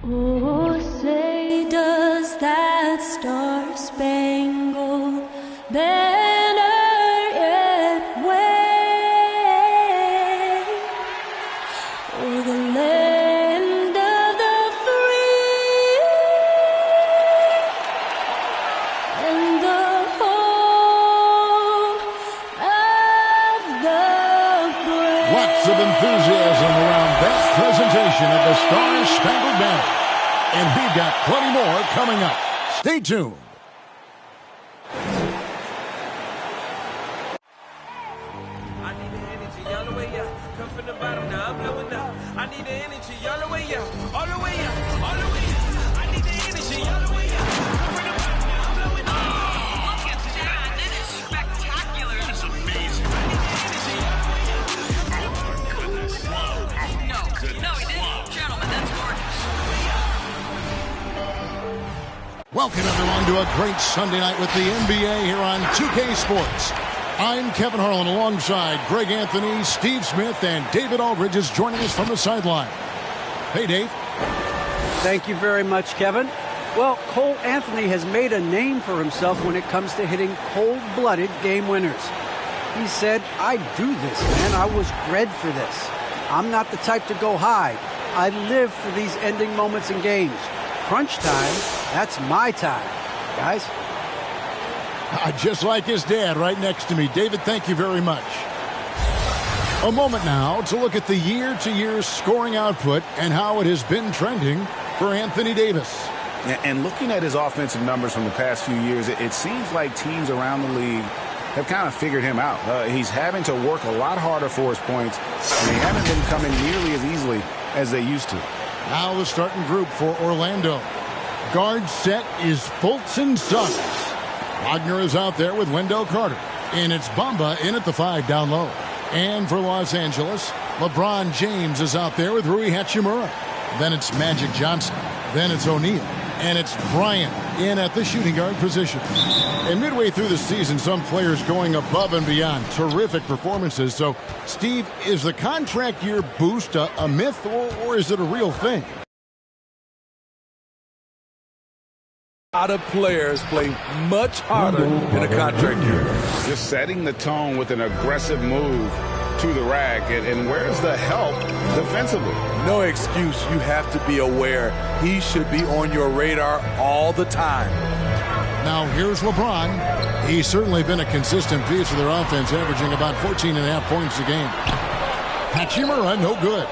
Oh, say does that star-spangled banner yet wave o'er the land of the free and the home of the brave? Lots of enthusiasm around that presentation of the Star-Spangled Banner. And we've got plenty more coming up. Stay tuned. I need the energy all the way up. Come from the bottom, now I'm blowing up. I need the energy all the way up. All the way up. All the way up. I need the energy all the way up. Come from the bottom, now I'm blowing up. Look at that. That is spectacular. That's amazing. I need the energy all the way up. Oh, goodness. No, he didn't. Gentlemen, that's gorgeous. Welcome, everyone, to a great Sunday night with the NBA here on 2K Sports. I'm Kevin Harlan alongside Greg Anthony, Steve Smith, and David Aldridge is joining us from the sideline. Hey, Dave. Thank you very much, Kevin. Well, Cole Anthony has made a name for himself when it comes to hitting cold-blooded game winners. He said, I do this, man. I was bred for this. I'm not the type to go hide. I live for these ending moments in games. Crunch time, that's my time. Guys? Just like his dad right next to me. David, thank you very much. A moment now to look at the year-to-year scoring output and how it has been trending for Anthony Davis. And looking at his offensive numbers from the past few years, it seems like teams around the league have kind of figured him out. He's having to work a lot harder for his points, and they haven't been coming nearly as easily as they used to. Now the starting group for Orlando. Guard set is Fultz and Suggs. Wagner is out there with Wendell Carter. And it's Bamba in at the 5 down low. And for Los Angeles, LeBron James is out there with Rui Hachimura. Then it's Magic Johnson. Then it's O'Neal. And it's Bryant in at the shooting guard position. And midway through the season, some players going above and beyond. Terrific performances. So, Steve, is the contract year boost a myth or is it a real thing? A lot of players play much harder in a contract year. Just setting the tone with an aggressive move to the rack. And where's the help defensively? No excuse. You have to be aware. He should be on your radar all the time. Now here's LeBron. He's certainly been a consistent piece of their offense, averaging about 14.5 points a game. Hachimura, no good.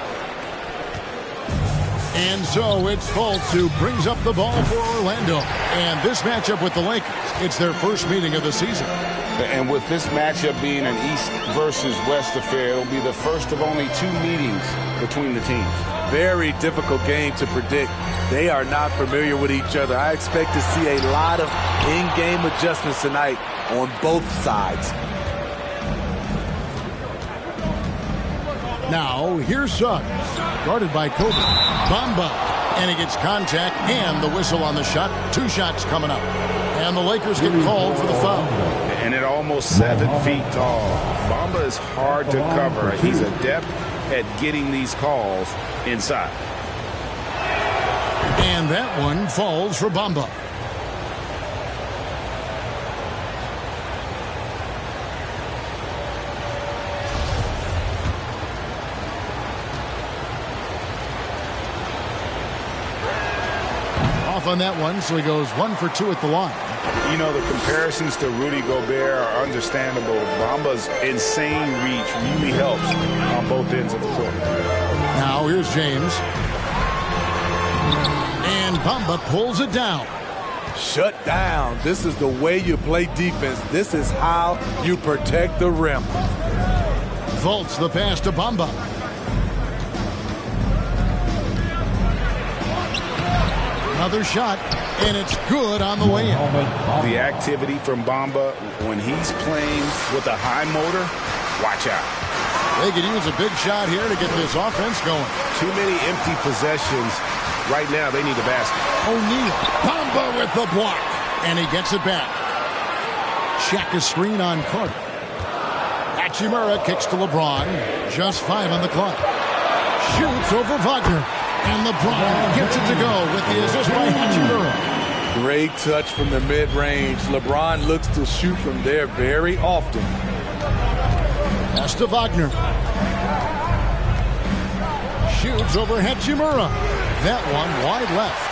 And so it's Fultz who brings up the ball for Orlando. And this matchup with the Lakers, it's their first meeting of the season. And with this matchup being an East versus West affair, it'll be the first of only 2 meetings between the teams. Very difficult game to predict. They are not familiar with each other. I expect to see a lot of in-game adjustments tonight on both sides. Now, here's Suggs, guarded by Kobe. Bamba, and he gets contact and the whistle on the shot. 2 shots coming up. And the Lakers get called for the foul. And at almost 7 feet tall, Bamba is hard to cover. He's adept at getting these calls inside. And that one falls for Bamba. Off on that one, so he goes 1 for 2 at the line. You know, the comparisons to Rudy Gobert are understandable. Bamba's insane reach really helps on both ends of the court. Now here's James. And Bamba pulls it down. Shut down. This is the way you play defense. This is how you protect the rim. Fultz the pass to Bamba. Another shot, and it's good on the way in. The activity from Bamba when he's playing with a high motor, watch out. They could use a big shot here to get this offense going. Too many empty possessions. Right now, they need a basket. O'Neal, Bamba with the block, and he gets it back. Check a screen on Carter. Hachimura kicks to LeBron. Just 5 on the clock. Shoots over Wagner. And LeBron gets it to go with the assist by Hachimura. Great touch from the mid-range. LeBron looks to shoot from there very often. Pass to Wagner. Shoots over Hachimura. That one wide left.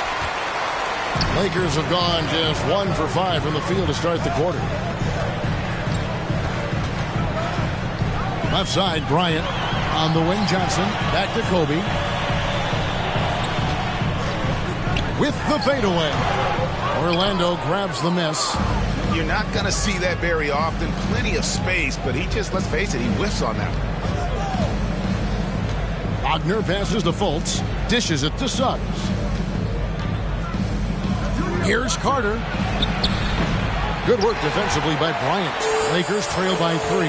Lakers have gone just 1 for 5 from the field to start the quarter. Left side, Bryant. On the wing, Johnson. Back to Kobe. With the fadeaway. Orlando grabs the miss. You're not going to see that very often. Plenty of space, but he just, let's face it, he whiffs on that. Wagner passes to Fultz. Dishes it to Suggs. Here's Carter. Good work defensively by Bryant. Lakers trail by 3.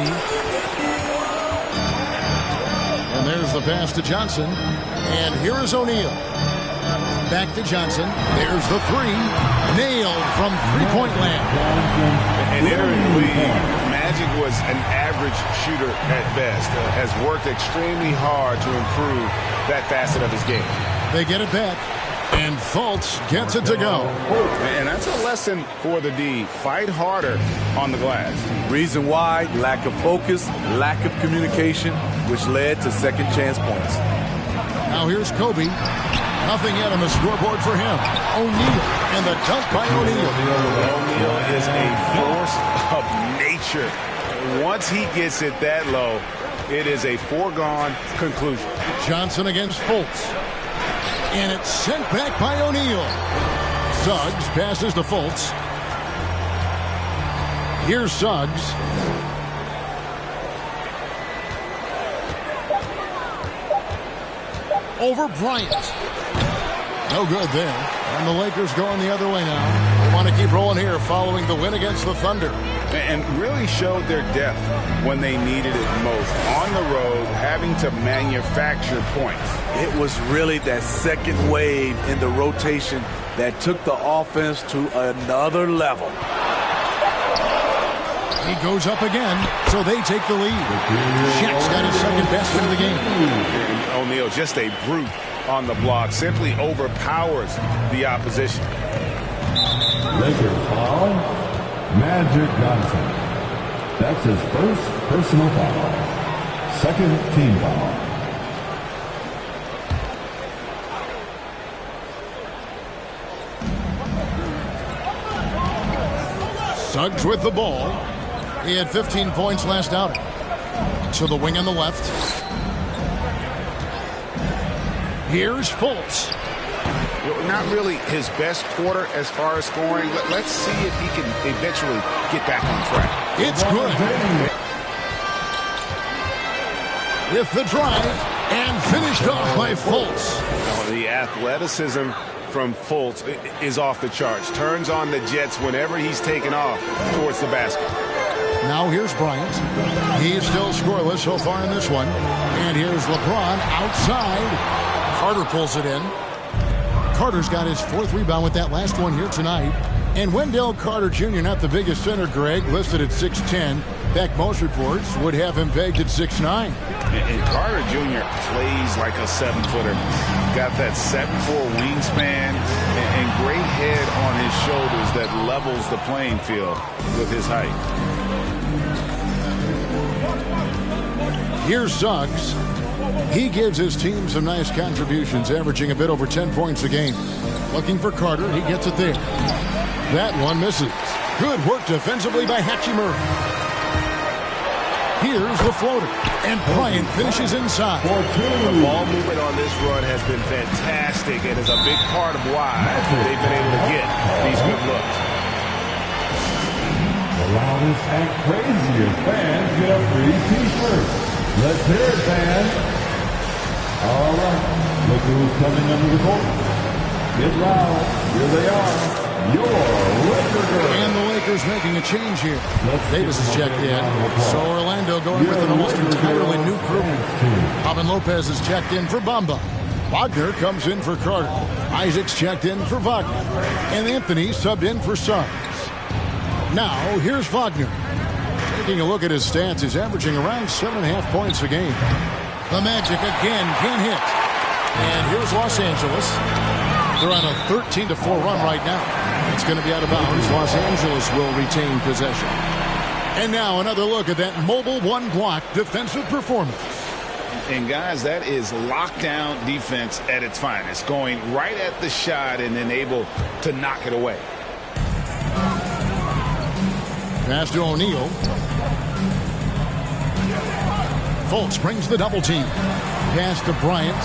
And there's the pass to Johnson. And here is O'Neal. Back to Johnson. There's the 3. Nailed from three-point land. And entering the league, Magic was an average shooter at best. Has worked extremely hard to improve that facet of his game. They get it back. And Fultz gets it to go. And that's a lesson for the D. Fight harder on the glass. Reason why? Lack of focus, lack of communication, which led to second chance points. Now here's Kobe. Nothing yet on the scoreboard for him. O'Neal. And the dunk by O'Neal. O'Neal is a force of nature. Once he gets it that low, it is a foregone conclusion. Johnson against Fultz. And it's sent back by O'Neal. Suggs passes to Fultz. Here's Suggs. Over Bryant. No good there. And the Lakers going the other way now. They want to keep rolling here following the win against the Thunder. And really showed their depth when they needed it most. On the road, having to manufacture points. It was really that second wave in the rotation that took the offense to another level. He goes up again, so they take the lead. Shaq's got his second best of the game. And O'Neal, just a brute on the block, simply overpowers the opposition. Lakers foul, Magic Johnson. That's his first personal foul. Second team foul. Suggs with the ball. He had 15 points last outing. To the wing on the left. Here's Fultz. Not really his best quarter as far as scoring. Let's see if he can eventually get back on track. It's good. With the drive and finished off by Fultz. The athleticism from Fultz is off the charts. Turns on the jets whenever he's taken off towards the basket. Now here's Bryant. He's still scoreless so far in this one. And here's LeBron outside. Carter pulls it in. Carter's got his 4th rebound with that last one here tonight. And Wendell Carter Jr., not the biggest center, Greg, listed at 6'10". In fact, most reports would have him pegged at 6'9". And Carter Jr. plays like a 7-footer. Got that 7'4" wingspan and great head on his shoulders that levels the playing field with his height. Here's Suggs. He gives his team some nice contributions, averaging a bit over 10 points a game. Looking for Carter. He gets it there. That one misses. Good work defensively by Hachimura. Here's the floater. And Bryant finishes inside. The ball movement on this run has been fantastic and is a big part of why they've been able to get these good looks. The loudest and craziest fans get a free t-shirt. Let's hear it, fans. All right, look who's coming under the court. Get loud. Here they are. Your Laker girls. And the Lakers making a change here. Davis is checked in. So Orlando going with an almost entirely new crew. Robin Lopez is checked in for Bamba. Wagner comes in for Carter. Isaac's checked in for Wagner. And Anthony subbed in for Suggs. Now, here's Wagner. Taking a look at his stats, he's averaging around 7.5 points a game. The Magic again can't hit. And here's Los Angeles. They're on a 13-4 run right now. It's going to be out of bounds. Los Angeles will retain possession. And now another look at that mobile one-block defensive performance. And guys, that is lockdown defense at its finest. Going right at the shot and then able to knock it away. Pass to O'Neal. Fultz brings the double team. Pass to Bryant.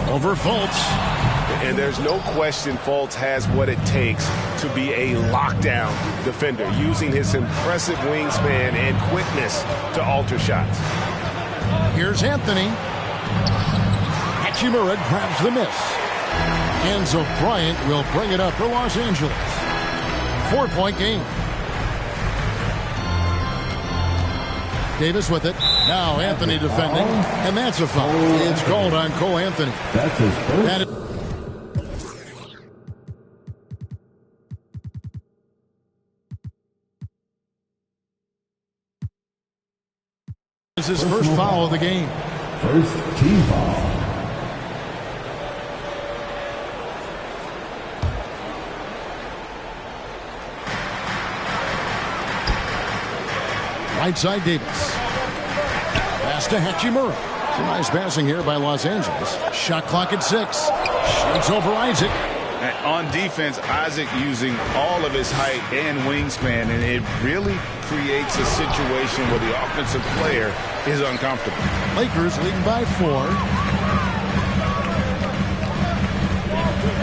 Over Fultz. And there's no question Fultz has what it takes to be a lockdown defender, using his impressive wingspan and quickness to alter shots. Here's Anthony. Hachimura grabs the miss. Enzo Bryant will bring it up for Los Angeles. 4-point game. Davis with it. Now Anthony defending. And that's a foul. It's called on Cole Anthony. That's his first. This is his first foul of the game. First team foul. Right side Davis. Pass to Hachimura. Some nice passing here by Los Angeles. Shot clock at 6. Shoots over Isaac. And on defense, Isaac using all of his height and wingspan, and it really creates a situation where the offensive player is uncomfortable. Lakers leading by 4.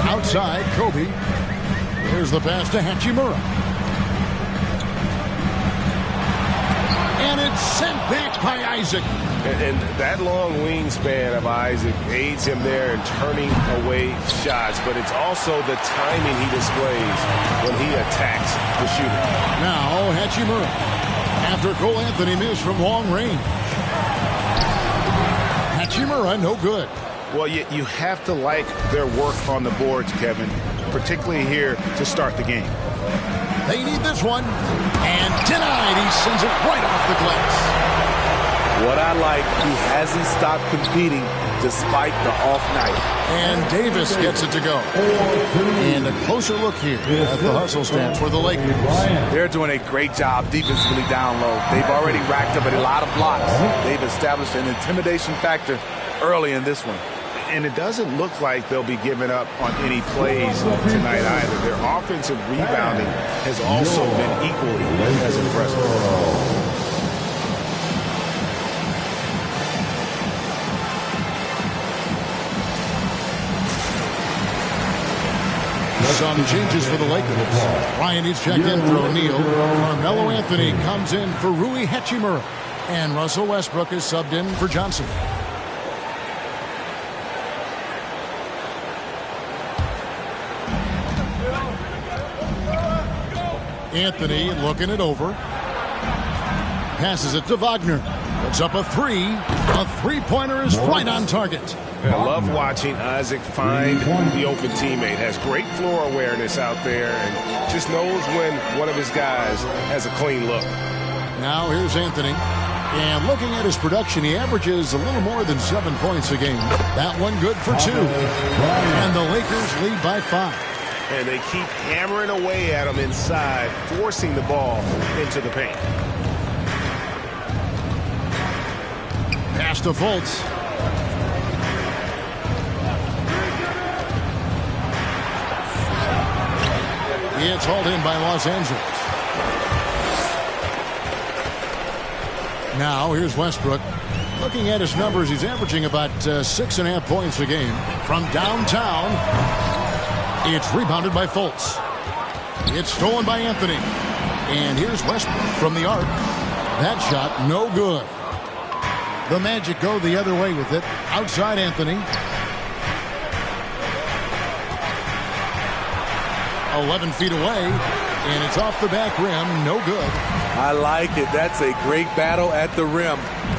Outside, Kobe. Here's the pass to Hachimura. And it's sent back by Isaac. And that long wingspan of Isaac aids him there in turning away shots, but it's also the timing he displays when he attacks the shooter. Now Hachimura. After Cole Anthony missed from long range. Hachimura, no good. Well, you have to like their work on the boards, Kevin, particularly here to start the game. They need this one. And denied. He sends it right off the glass. What I like, he hasn't stopped competing despite the off night. And Davis gets it to go. And a closer look here at the hustle stats for the Lakers. They're doing a great job defensively down low. They've already racked up a lot of blocks. They've established an intimidation factor early in this one. And it doesn't look like they'll be giving up on any plays tonight either. Their offensive rebounding has also been equally as impressive. Some changes for the Lakers. Ryan is checked in for O'Neal. Carmelo Anthony comes in for Rui Hachimura. And Russell Westbrook is subbed in for Johnson. Anthony looking it over. Passes it to Wagner. Puts up a 3. A three-pointer is right on target. I love watching Isaac find the open teammate. Has great floor awareness out there and just knows when one of his guys has a clean look. Now here's Anthony. And looking at his production, he averages a little more than 7 points a game. That one good for 2. And the Lakers lead by 5. And they keep hammering away at him inside, forcing the ball into the paint. Pass to Fultz. It's hauled in by Los Angeles. Now here's Westbrook. Looking at his numbers, he's averaging about 6.5 points a game. From downtown, it's rebounded by Fultz. It's stolen by Anthony. And here's Westbrook from the arc. That shot, no good. The Magic go the other way with it. Outside Anthony. 11 feet away. And it's off the back rim. No good. I like it. That's a great battle at the rim.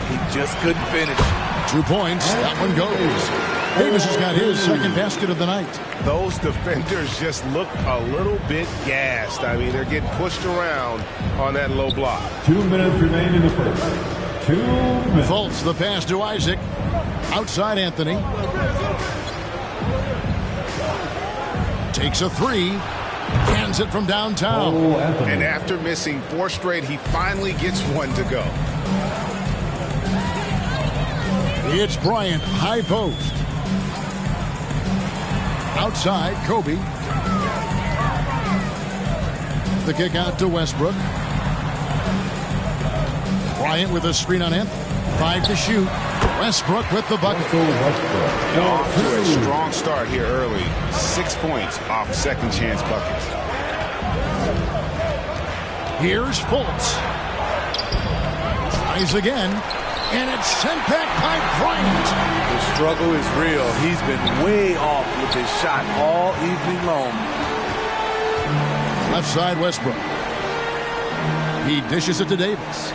He just couldn't finish. 2 points. That one goes. Davis has got his second basket of the night. Those defenders just look a little bit gassed. I mean, they're getting pushed around on that low block. 2 minutes remain in the first. 2 minutes. Fultz the pass to Isaac. Outside Anthony. Takes a three. Cans it from downtown. And after missing 4 straight, he finally gets one to go. It's Bryant, high post. Outside, Kobe. The kick out to Westbrook. Bryant with a screen on him. 5 to shoot. Westbrook with the bucket. Off to a strong start here early. 6 points off second chance buckets. Here's Fultz. Tries again. And it's sent back by Bryant. The struggle is real. He's been way off with his shot all evening long. Left side Westbrook. He dishes it to Davis.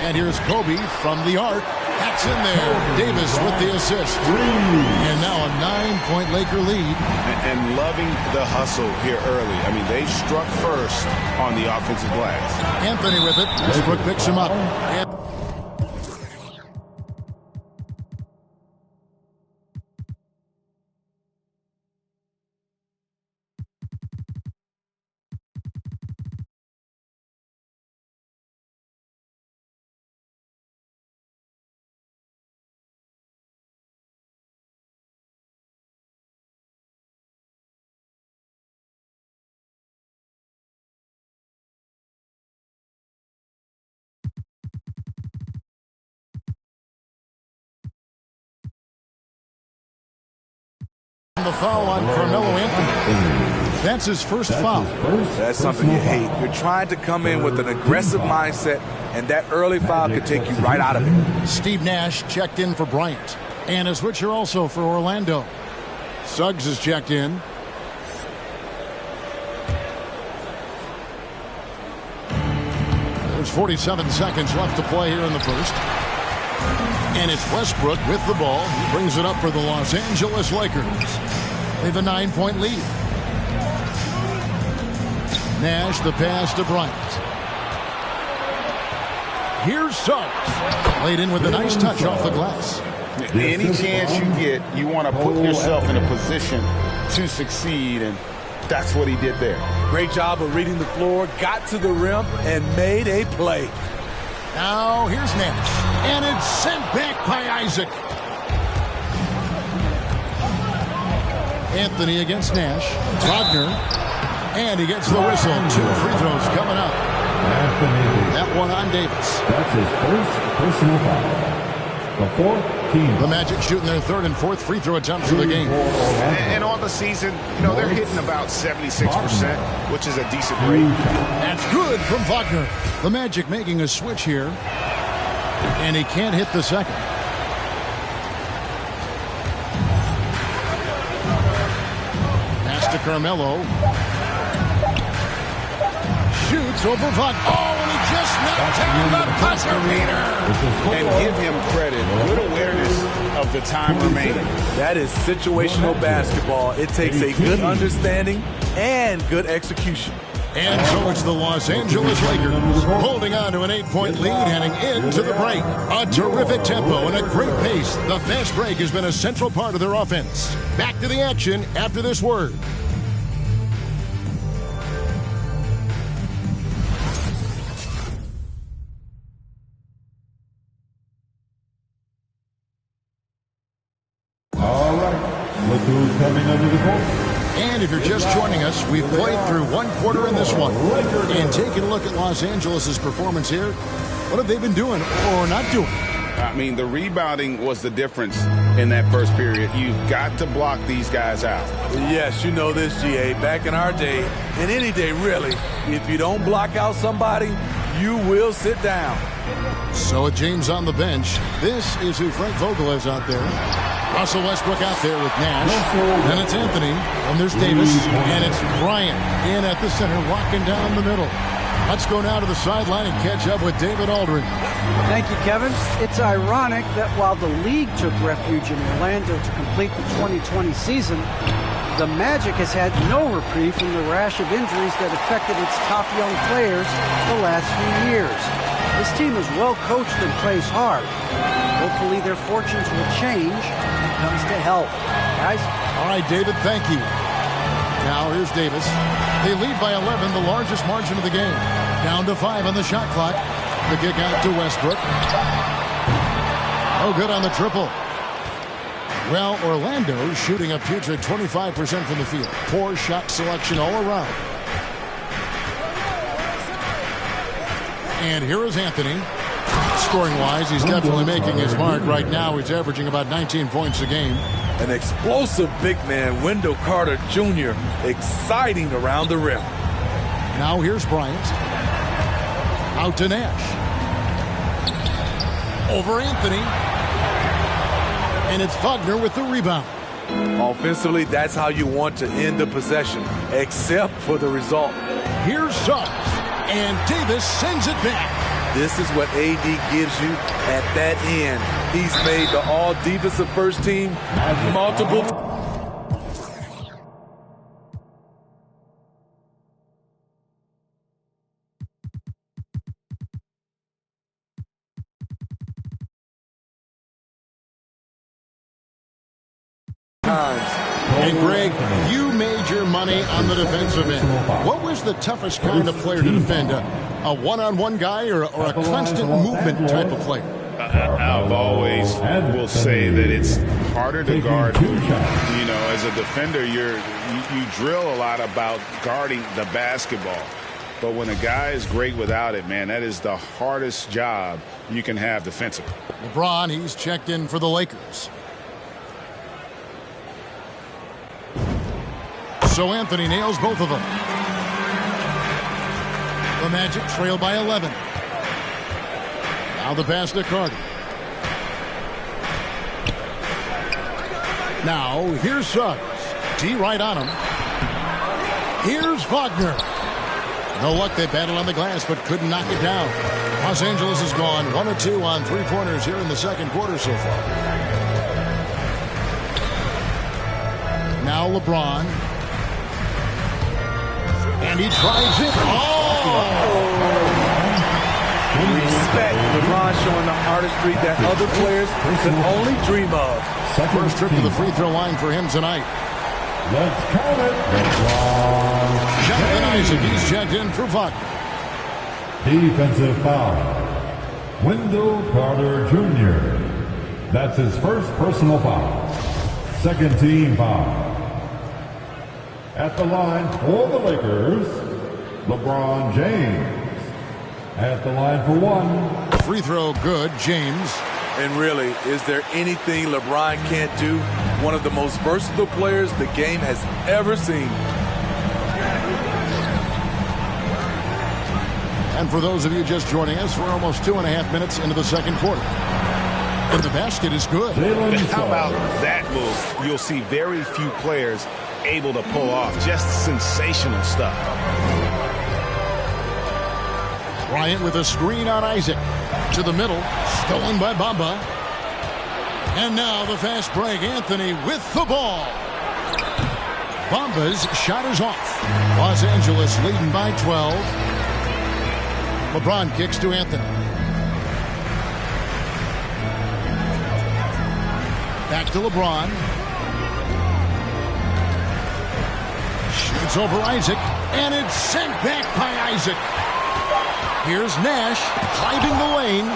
And here's Kobe from the arc. That's in there. Davis with the assist. And now a 9-point Laker lead. And loving the hustle here early. I mean, they struck first on the offensive glass. Anthony with it. Westbrook picks him up. The foul on Carmelo Anthony. That's his first foul. That's something you hate. You're trying to come in with an aggressive mindset, and that early foul could take you right out of it. Steve Nash checked in for Bryant. And a switcher also for Orlando. Suggs is checked in. There's 47 seconds left to play here in the first. And it's Westbrook with the ball. He brings it up for the Los Angeles Lakers. They have a 9-point lead. Nash, the pass to Bryant. Here's Suggs. Laid in with a nice touch off the glass. Any chance you get, you want to put yourself in a position to succeed, and that's what he did there. Great job of reading the floor, got to the rim, and made a play. Now here's Nash. And it's sent back by Isaac. Anthony against Nash. Wagner. And he gets the whistle. 2 free throws coming up. That one on Davis. That's his first personal foul. The 4th team. The Magic shooting their 3rd and 4th free throw attempts for the game. And on the season, you know, they're hitting about 76%, which is a decent rate. That's good from Wagner. The Magic making a switch here. And he can't hit the second. Pass to Carmelo. Shoots over Wagner. Oh, and he just knocked down the buzzer beater. And give him credit. Good awareness of the time remaining. That is situational basketball. It takes a good understanding and good execution. And so it's the Los Angeles Lakers holding on to an 8-point lead heading into the break. A terrific tempo and a great pace. The fast break has been a central part of their offense. Back to the action after this word. All right. Look who's coming under the court. And if you're just joining us, we've played through 1 quarter in this one. And taking a look at Los Angeles' performance here, what have they been doing or not doing? I mean, the rebounding was the difference in that first period. You've got to block these guys out. Yes, you know this, GA. Back in our day, and any day really, if you don't block out somebody, you will sit down. So with James on the bench, this is who Frank Vogel is out there. Russell Westbrook out there with Nash. Then it's Anthony. And there's Davis. And it's Bryant in at the center, walking down the middle. Let's go now to the sideline and catch up with David Aldridge. Thank you, Kevin. It's ironic that while the league took refuge in Orlando to complete the 2020 season, the Magic has had no reprieve from the rash of injuries that affected its top young players the last few years. This team is well coached and plays hard. Hopefully their fortunes will change when it comes to health. Guys? All right, David, thank you. Now here's Davis. They lead by 11, the largest margin of the game. Down to 5 on the shot clock. The kick out to Westbrook. Oh, good on the triple. Well, Orlando shooting a putrid 25% from the field. Poor shot selection all around. And here is Anthony. Scoring-wise, he's definitely making his mark. Right now, he's averaging about 19 points a game. An explosive big man, Wendell Carter Jr., exciting around the rim. Now here's Bryant. Out to Nash. Over Anthony. And it's Wagner with the rebound. Offensively, that's how you want to end the possession, except for the result. Here's Suggs. And Davis sends it back. This is what AD gives you at that end. He's made the all-defensive first team multiple times. And Greg, you made your money on the defensive end. What was the toughest kind of player to defend? A one-on-one guy or a constant movement type of player? I've always will say that it's harder to guard. You know, as a defender, you drill a lot about guarding the basketball. But when a guy is great without it, man, that is the hardest job you can have defensively. LeBron, he's checked in for the Lakers. So Anthony nails both of them. The Magic trail by 11. Now the pass to Carter. Now here's Suggs. D right on him. Here's Wagner. No luck, they battled on the glass but couldn't knock it down. Los Angeles has gone 1 of 2 on three-pointers here in the second quarter so far. Now LeBron. And he tries it. Respect LeBron showing the artistry that other players can only dream of. First trip to the free throw line for him tonight. Let's count it. LeBron Jonathan Isaac, he's checked in for Wagner. Defensive foul. Wendell Carter Jr. That's his first personal foul. Second team foul. At the line for the Lakers, LeBron James. At the line for one. Free throw good, James. And really, is there anything LeBron can't do? One of the most versatile players the game has ever seen. And for those of you just joining us, we're almost 2.5 minutes into the second quarter. And the basket is good. How about that move? You'll see very few players able to pull off. Just sensational stuff. Bryant with a screen on Isaac. To the middle. Stolen by Bamba. And now the fast break. Anthony with the ball. Bamba's shot is off. Los Angeles leading by 12. LeBron kicks to Anthony. Back to LeBron. Shoots over Isaac. And it's sent back by Isaac. Here's Nash driving the lane.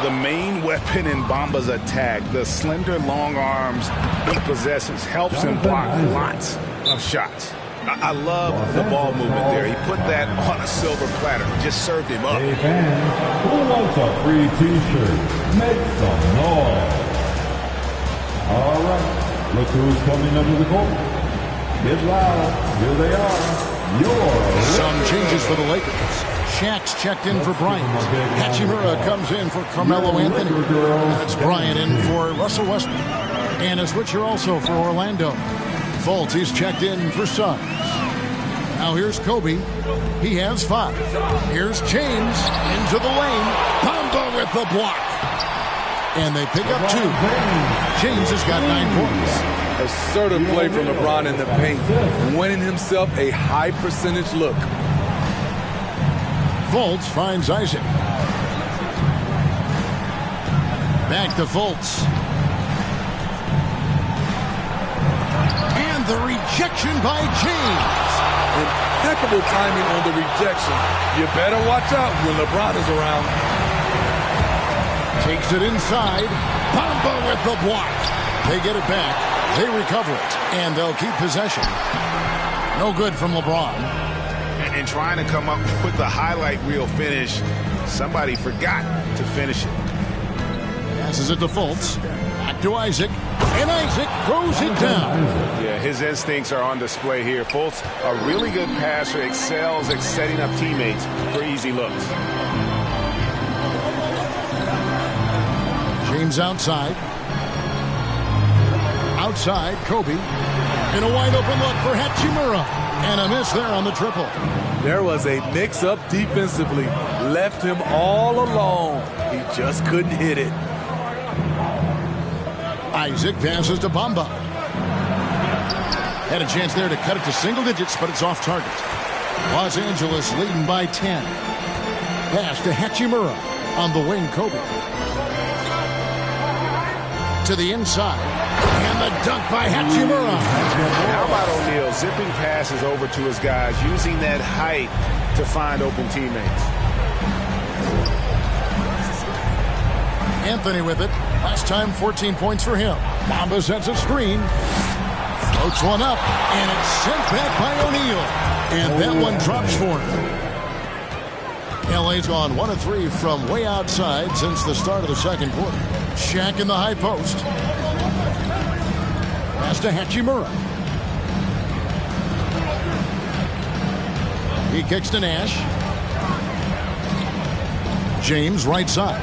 The main weapon in Bamba's attack, the slender, long arms he possesses, helps him block lots of shots. I love the ball movement there. He put that on a silver platter. Just served him up. Hey fans, who wants a free t-shirt? Make some noise. All right, look who's coming under the court. Get loud. Here they are. Some changes for the Lakers. Shaq's checked in for Bryant. Hachimura comes in for Carmelo Anthony. That's Bryant in for Russell Westbrook. And a switcher also for Orlando. Fultz, he's checked in for Suggs. Now here's Kobe. He has 5. Here's James into the lane. Bamba with the block. And they pick up 2. James has got 9 points. Assertive play from LeBron in the paint, winning himself a high percentage look. Fultz finds Isaac. Back to Fultz. And the rejection by James. Impeccable timing on the rejection. You better watch out when LeBron is around. Takes it inside. Bamba with the block. They get it back. They recover it. And they'll keep possession. No good from LeBron. And trying to come up with the highlight reel finish, somebody forgot to finish it. Passes it to Fultz. Back to Isaac. And Isaac throws it down. Yeah, his instincts are on display here. Fultz, a really good passer, excels at setting up teammates for easy looks. James outside. Outside, Kobe. In a wide open look for Hachimura. And a miss there on the triple. There was a mix-up defensively. Left him all alone. He just couldn't hit it. Isaac passes to Bamba. Had a chance there to cut it to single digits, but it's off target. Los Angeles leading by 10. Pass to Hachimura. On the wing, Kobe. To the inside. And the dunk by Hachimura. How about O'Neal zipping passes over to his guys, using that height to find open teammates. Anthony with it. Last time, 14 points for him. Bamba sets a screen. Floats one up, and it's sent back by O'Neal. And that one drops for him. LA's gone 1 of 3 from way outside since the start of the second quarter. Shaq in the high post. Pass to Hachimura. He kicks to Nash. James right side.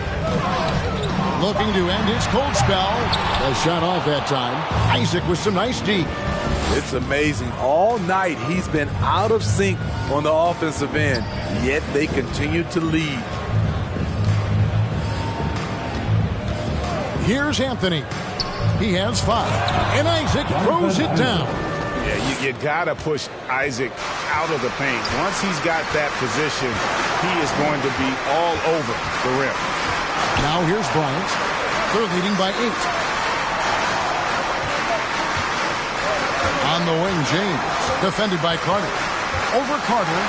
Looking to end his cold spell. A shot off that time. Isaac with some nice D. It's amazing. All night he's been out of sync on the offensive end, yet they continue to lead. Here's Anthony. He has 5. And Isaac throws it down. Yeah, you got to push Isaac out of the paint. Once he's got that position, he is going to be all over the rim. Now here's Bryant. They're leading by 8. On the wing, James. Defended by Carter. Over Carter.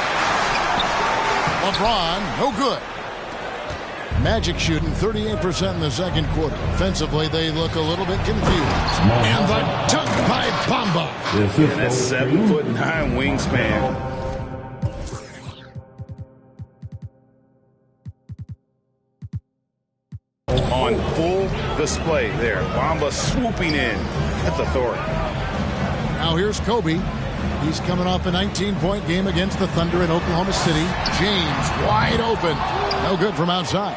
LeBron, no good. Magic shooting 38% in the second quarter. Offensively, they look a little bit confused. And the dunk by Bamba. And that's 7'9" wingspan. On full display there. Bamba swooping in with authority. Now here's Kobe. He's coming off a 19-point game against the Thunder in Oklahoma City. James wide open. No good from outside.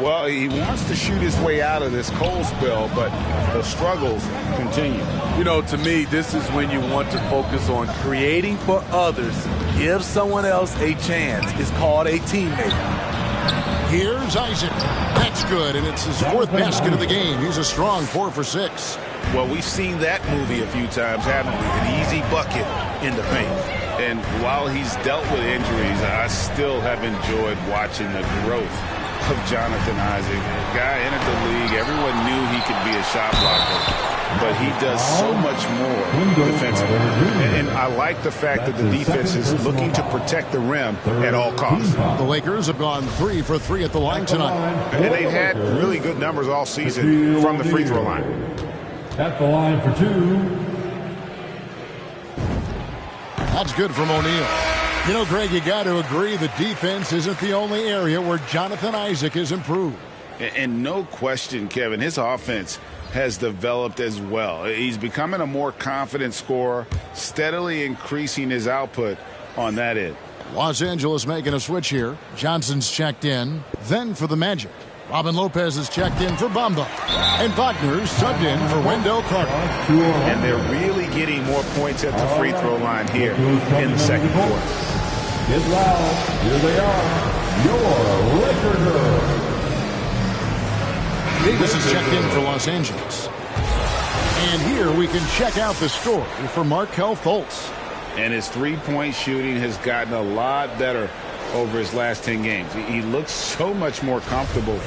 Well, he wants to shoot his way out of this cold spell, but the struggles continue. You know, to me, this is when you want to focus on creating for others. Give someone else a chance. It's called a teammate. Here's Isaac. That's good, and it's his 4th basket of the game. He's a strong 4 for 6. Well, we've seen that movie a few times, haven't we? An easy bucket in the paint. And while he's dealt with injuries, I still have enjoyed watching the growth of Jonathan Isaac. The guy entered the league. Everyone knew he could be a shot blocker, but he does so much more defensively. And I like the fact that the defense is looking to protect the rim at all costs. The Lakers have gone 3 for 3 at the line tonight. And they've had really good numbers all season from the free throw line. At the line for 2. That's good from O'Neal. You know, Greg, you got to agree the defense isn't the only area where Jonathan Isaac has improved. And no question, Kevin, his offense has developed as well. He's becoming a more confident scorer, steadily increasing his output on that end. Los Angeles making a switch here. Johnson's checked in. Then for the Magic, Robin Lopez is checked in for Bamba. And Wagner's subbed in for Wendell Carter. And they're really getting more points at the free throw line here in the second quarter. Get loud. Here they are. Your Laker girls. Davis is checked in for Los Angeles. And here we can check out the story for Markelle Fultz. And his three-point shooting has gotten a lot better over his last 10 games. He looks so much more comfortable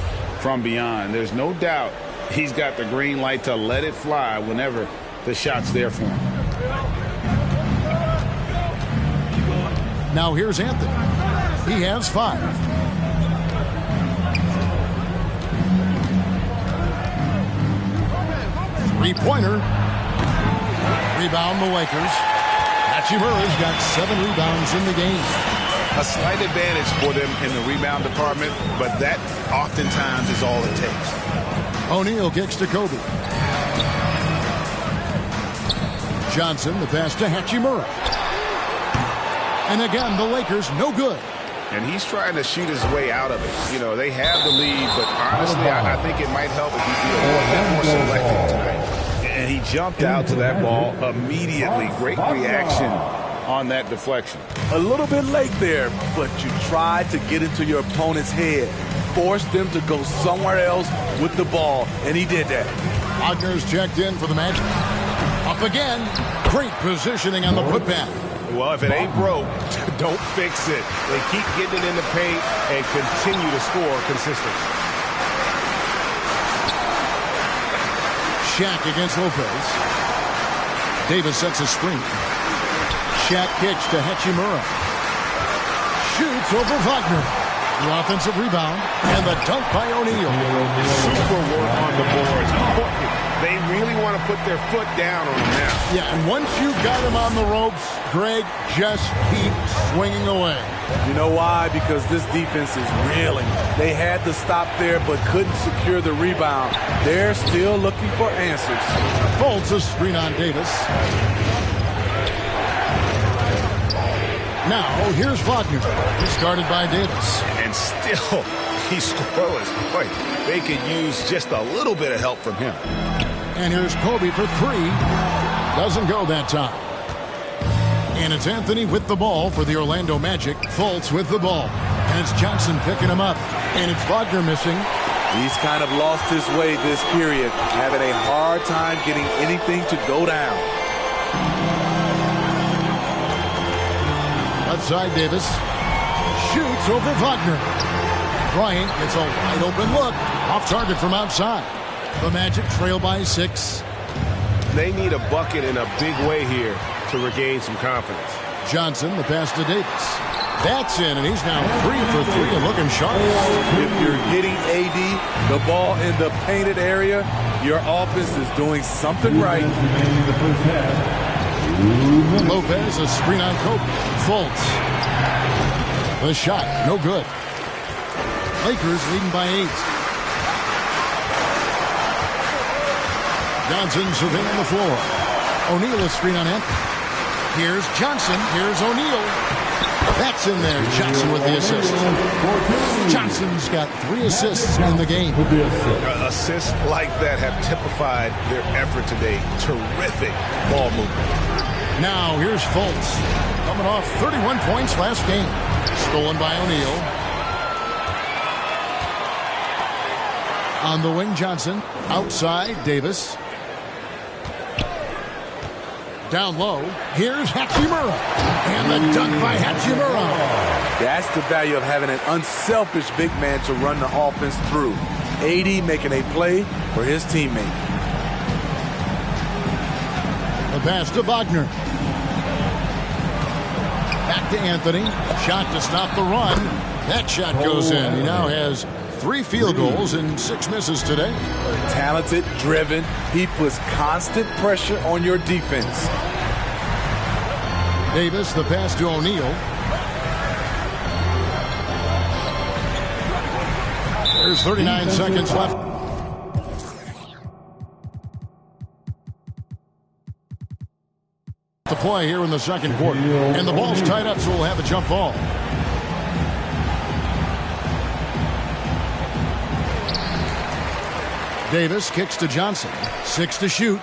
from beyond. There's no doubt he's got the green light to let it fly whenever the shot's there for him. Now here's Anthony. He has 5. Three-pointer. Rebound the Lakers. Hachimura's got 7 rebounds in the game. A slight advantage for them in the rebound department, but that oftentimes is all it takes. O'Neal kicks to Kobe. Johnson, the pass to Hachimura. And again, the Lakers, no good. And he's trying to shoot his way out of it. You know, they have the lead, but honestly, I think it might help if he be a little bit more selective tonight. And he jumped out to that ball immediately. Great reaction on that deflection. A little bit late there, but you tried to get into your opponent's head. Forced them to go somewhere else with the ball, and he did that. Wagner's checked in for the Magic. Up again. Great positioning on the putback. Well, if it ain't broke, don't fix it. They keep getting it in the paint and continue to score consistently. Shaq against Lopez. Davis sets a screen. Shaq kicks to Hachimura. Shoots over Wagner. The offensive rebound. And the dunk by O'Neal. Super work on the boards. They really want to put their foot down on him now. Yeah, and once you got him on the ropes, Greg, just keep swinging away. You know why? Because this defense is reeling. They had to stop there but couldn't secure the rebound. They're still looking for answers. Folds a screen on Davis. Now, here's Wagner. Discarded by Davis. And still, he's scoreless. Boy, they could use just a little bit of help from him. And here's Kobe for 3. Doesn't go that time. And it's Anthony with the ball for the Orlando Magic. Fultz with the ball. And it's Johnson picking him up. And it's Wagner missing. He's kind of lost his way this period, having a hard time getting anything to go down. Left side, Davis. Shoots over Wagner. Bryant gets a wide open look. Off target from outside. The Magic trail by 6. They need a bucket in a big way here to regain some confidence. Johnson, the pass to Davis. That's in, and he's now 3 for 3 and looking sharp. If you're getting AD the ball in the painted area, your offense is doing something right. Lopez, a screen on Kobe. Fultz. The shot, no good. Lakers leading by 8. Johnson surveying the floor. O'Neal a screen on Anthony. Here's Johnson. Here's O'Neal. That's in there. Johnson with the assist. Johnson's got 3 assists in the game. Assists like that have typified their effort today. Terrific ball movement. Now here's Fultz. Coming off 31 points last game. Stolen by O'Neal. On the wing, Johnson. Outside, Davis. Down low, here's Hachimura. And the dunk by Hachimura. That's the value of having an unselfish big man to run the offense through. AD making a play for his teammate. The pass to Wagner. Back to Anthony. Shot to stop the run. That shot goes in. He now has 3 field goals and 6 misses today. Talented, driven. He puts constant pressure on your defense. Davis, the pass to O'Neal. There's 39 seconds left. The play here in the second quarter. And the ball's tied up, so we'll have a jump ball. Davis kicks to Johnson. 6 to shoot.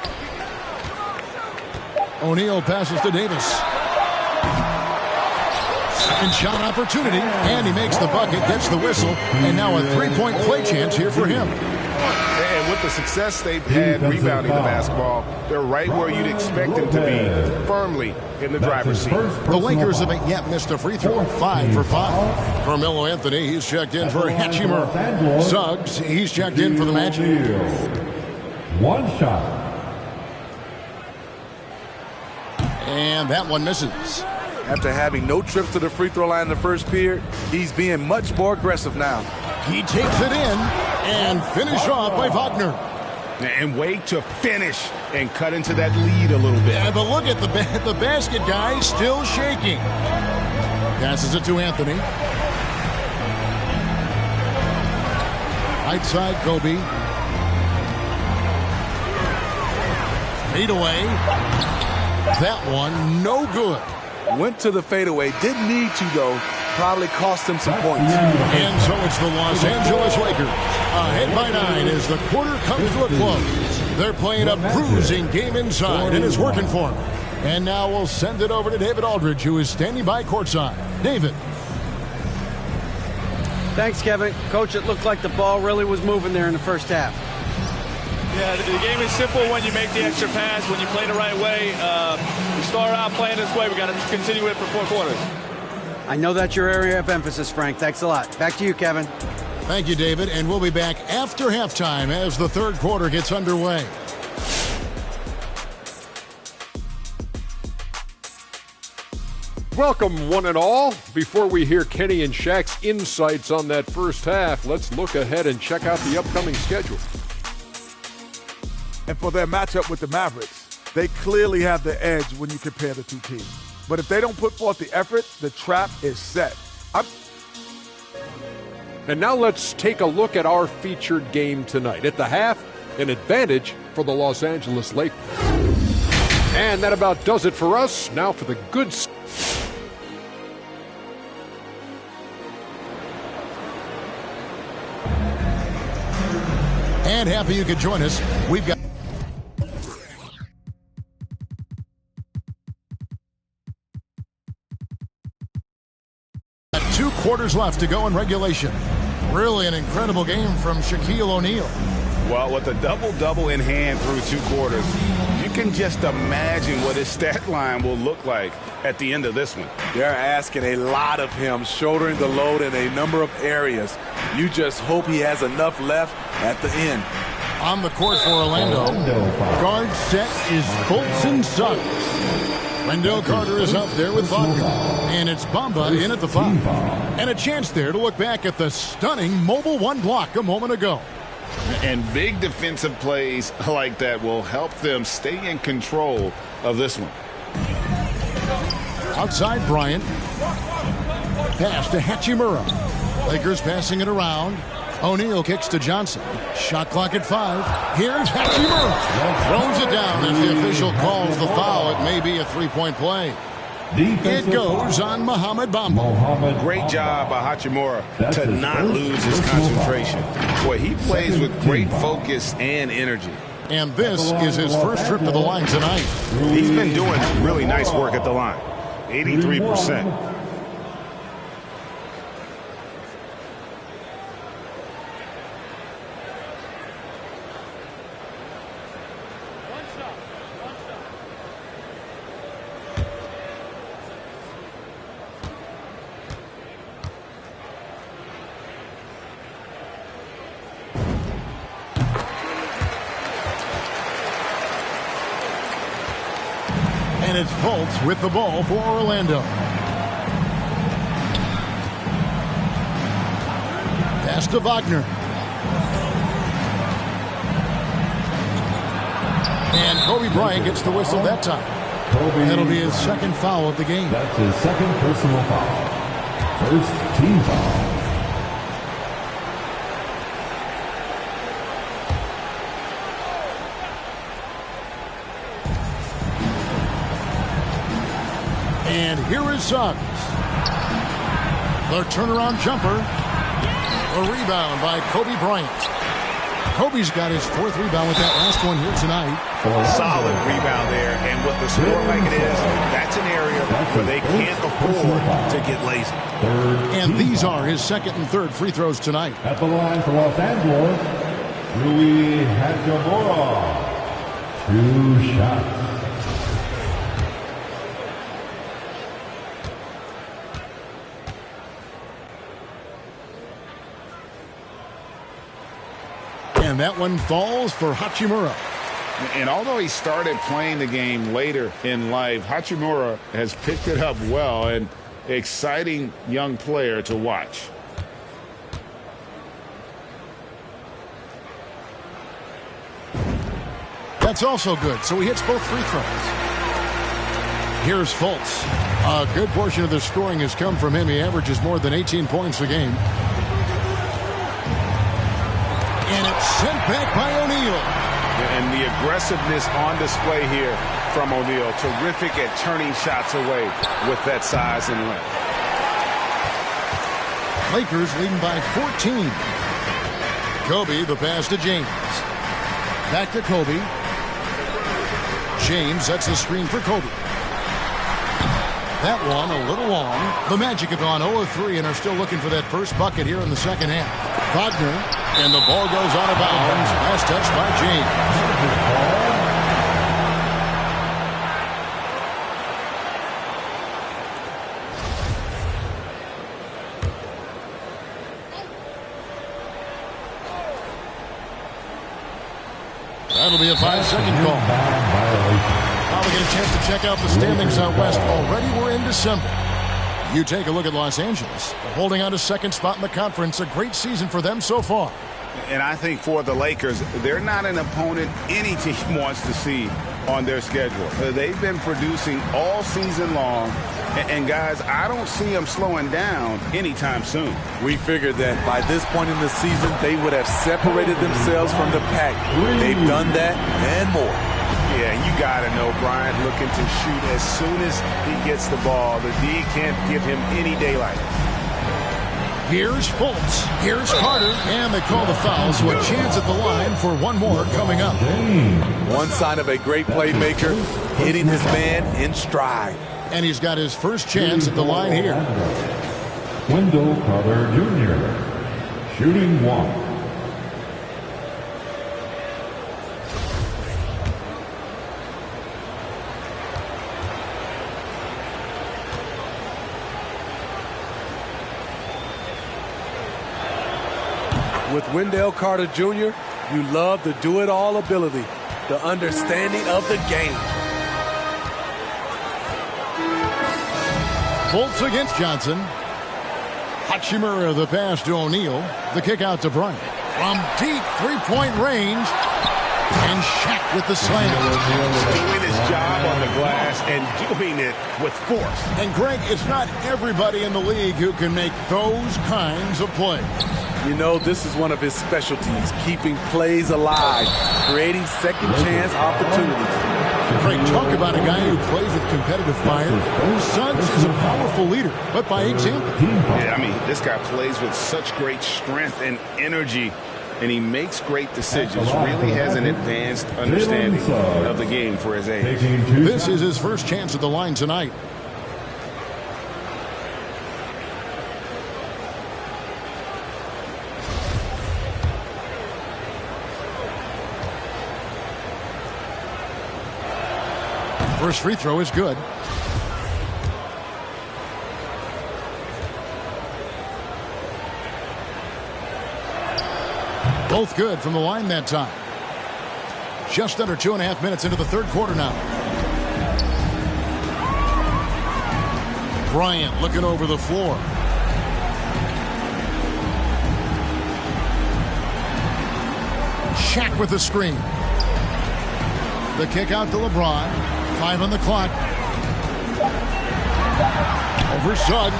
O'Neal passes to Davis. Second shot opportunity. And he makes the bucket, gets the whistle. And now a 3-point play chance here for him. And with the success they've had rebounding the basketball, they're right where you'd expect them to be, firmly in the driver's seat. The Lakers haven't yet missed a free throw. 5 for 5. Carmelo Anthony, he's checked in for Hachimura. Suggs, he's checked in for the Magic. One shot. And that one misses. After having no trips to the free throw line in the first period, he's being much more aggressive now. He takes it in and finish off by Wagner. And wait to finish and cut into that lead a little bit. Yeah, but look at the basket guy still shaking. Passes it to Anthony. Right side, Kobe. Fade away. That one, no good. Went to the fadeaway. Didn't need to, though. Probably cost him some points. And so it's the Los Angeles Lakers. Ahead by 9 as the quarter comes to a close. They're playing a bruising game inside, and it's working for them. And now we'll send it over to David Aldridge, who is standing by courtside. David. Thanks, Kevin. Coach, it looked like the ball really was moving there in the first half. Yeah, the game is simple when you make the extra pass, when you play the right way. We started out playing this way. We got to continue it for 4 quarters. I know that's your area of emphasis, Frank. Thanks a lot. Back to you, Kevin. Thank you, David. And we'll be back after halftime as the third quarter gets underway. Welcome, one and all. Before we hear Kenny and Shaq's insights on that first half, let's look ahead and check out the upcoming schedule. And for their matchup with the Mavericks, they clearly have the edge when you compare the two teams. But if they don't put forth the effort, the trap is set. And now let's take a look at our featured game tonight. At the half, an advantage for the Los Angeles Lakers. And that about does it for us. Now for the good stuff. And happy you could join us. We've got 2 quarters left to go in regulation. Really an incredible game from Shaquille O'Neal. Well, with a double-double in hand through 2 quarters, you can just imagine what his stat line will look like at the end of this one. They're asking a lot of him, shouldering the load in a number of areas. You just hope he has enough left at the end. On the court for Orlando, guard set is Fultz and Suggs. Wendell Carter is up there with Wagner. And it's Bamba in at the 5. And a chance there to look back at the stunning mobile 1 block a moment ago. And big defensive plays like that will help them stay in control of this one. Outside Bryant. Pass to Hachimura. Lakers passing it around. O'Neal kicks to Johnson. Shot clock at 5. Here's Hachimura. Throws it down. If the official calls the foul, it may be a 3-point play. It goes on Mohamed Bamba. Great job by Hachimura to not lose his concentration. Boy, he plays with great focus and energy. And this is his first trip to the line tonight. He's been doing really nice work at the line. 83%. And it's Fultz with the ball for Orlando. Pass to Wagner. And Kobe Bryant gets the whistle that time. That'll be his second foul of the game. That's his second personal foul. First team foul. And here is Suggs. The turnaround jumper. A rebound by Kobe Bryant. Kobe's got his 4th rebound with that last one here tonight. Solid rebound there. And with the score like it is, that's an area where they can't afford to get lazy. And these are his 2nd and 3rd free throws tonight. At the line for Los Angeles, Rui Hachimura, 2 shots. And that one falls for Hachimura. And although he started playing the game later in life, Hachimura has picked it up well, and exciting young player to watch. That's also good, so he hits both free throws. Here's Fultz. A good portion of the scoring has come from him. He averages more than 18 points a game. And it's sent back by O'Neal. And the aggressiveness on display here from O'Neal. Terrific at turning shots away with that size and length. Lakers leading by 14. Kobe, the pass to James. Back to Kobe. James sets the screen for Kobe. That one a little long. The Magic have gone 0-3 and are still looking for that first bucket here in the second half. Wagner, and the ball goes out of bounds. Last touch by James. That'll be a 5-second call. Now we get a chance to check out the standings out west. Already we're in December. You take a look at Los Angeles. Holding on to second spot in the conference. A great season for them so far. And I think for the Lakers, they're not an opponent any team wants to see on their schedule. They've been producing all season long. And guys, I don't see them slowing down anytime soon. We figured that by this point in the season, they would have separated themselves from the pack. They've done that and more. Yeah, you got to know Bryant looking to shoot as soon as he gets the ball. The D can't give him any daylight. Here's Fultz. Here's Carter. And they call the foul, so a chance at the line for one more coming up. One sign of a great playmaker, hitting his man in stride. And he's got his first chance at the line here. Wendell Carter Jr., shooting 1. With Wendell Carter Jr., you love the do-it-all ability, the understanding of the game. Fultz against Johnson. Hachimura the pass to O'Neal. The kick out to Bryant. From deep three-point range. And Shaq with the slam. Doing his job on the glass and doing it with force. And Greg, it's not everybody in the league who can make those kinds of plays. You know, this is one of his specialties, keeping plays alive, creating second chance opportunities. Great, talk about a guy who plays with competitive fire. Suggs is a powerful leader, but by example. Yeah, I mean, this guy plays with such great strength and energy, and he makes great decisions. Really has an advanced understanding of the game for his age. This is his first chance at the line tonight. First free throw is good. Both good from the line that time. Just under 2.5 minutes into the third quarter now. Bryant looking over the floor. Shaq with the screen. The kick out to LeBron. 5 on the clock. Over Suggs.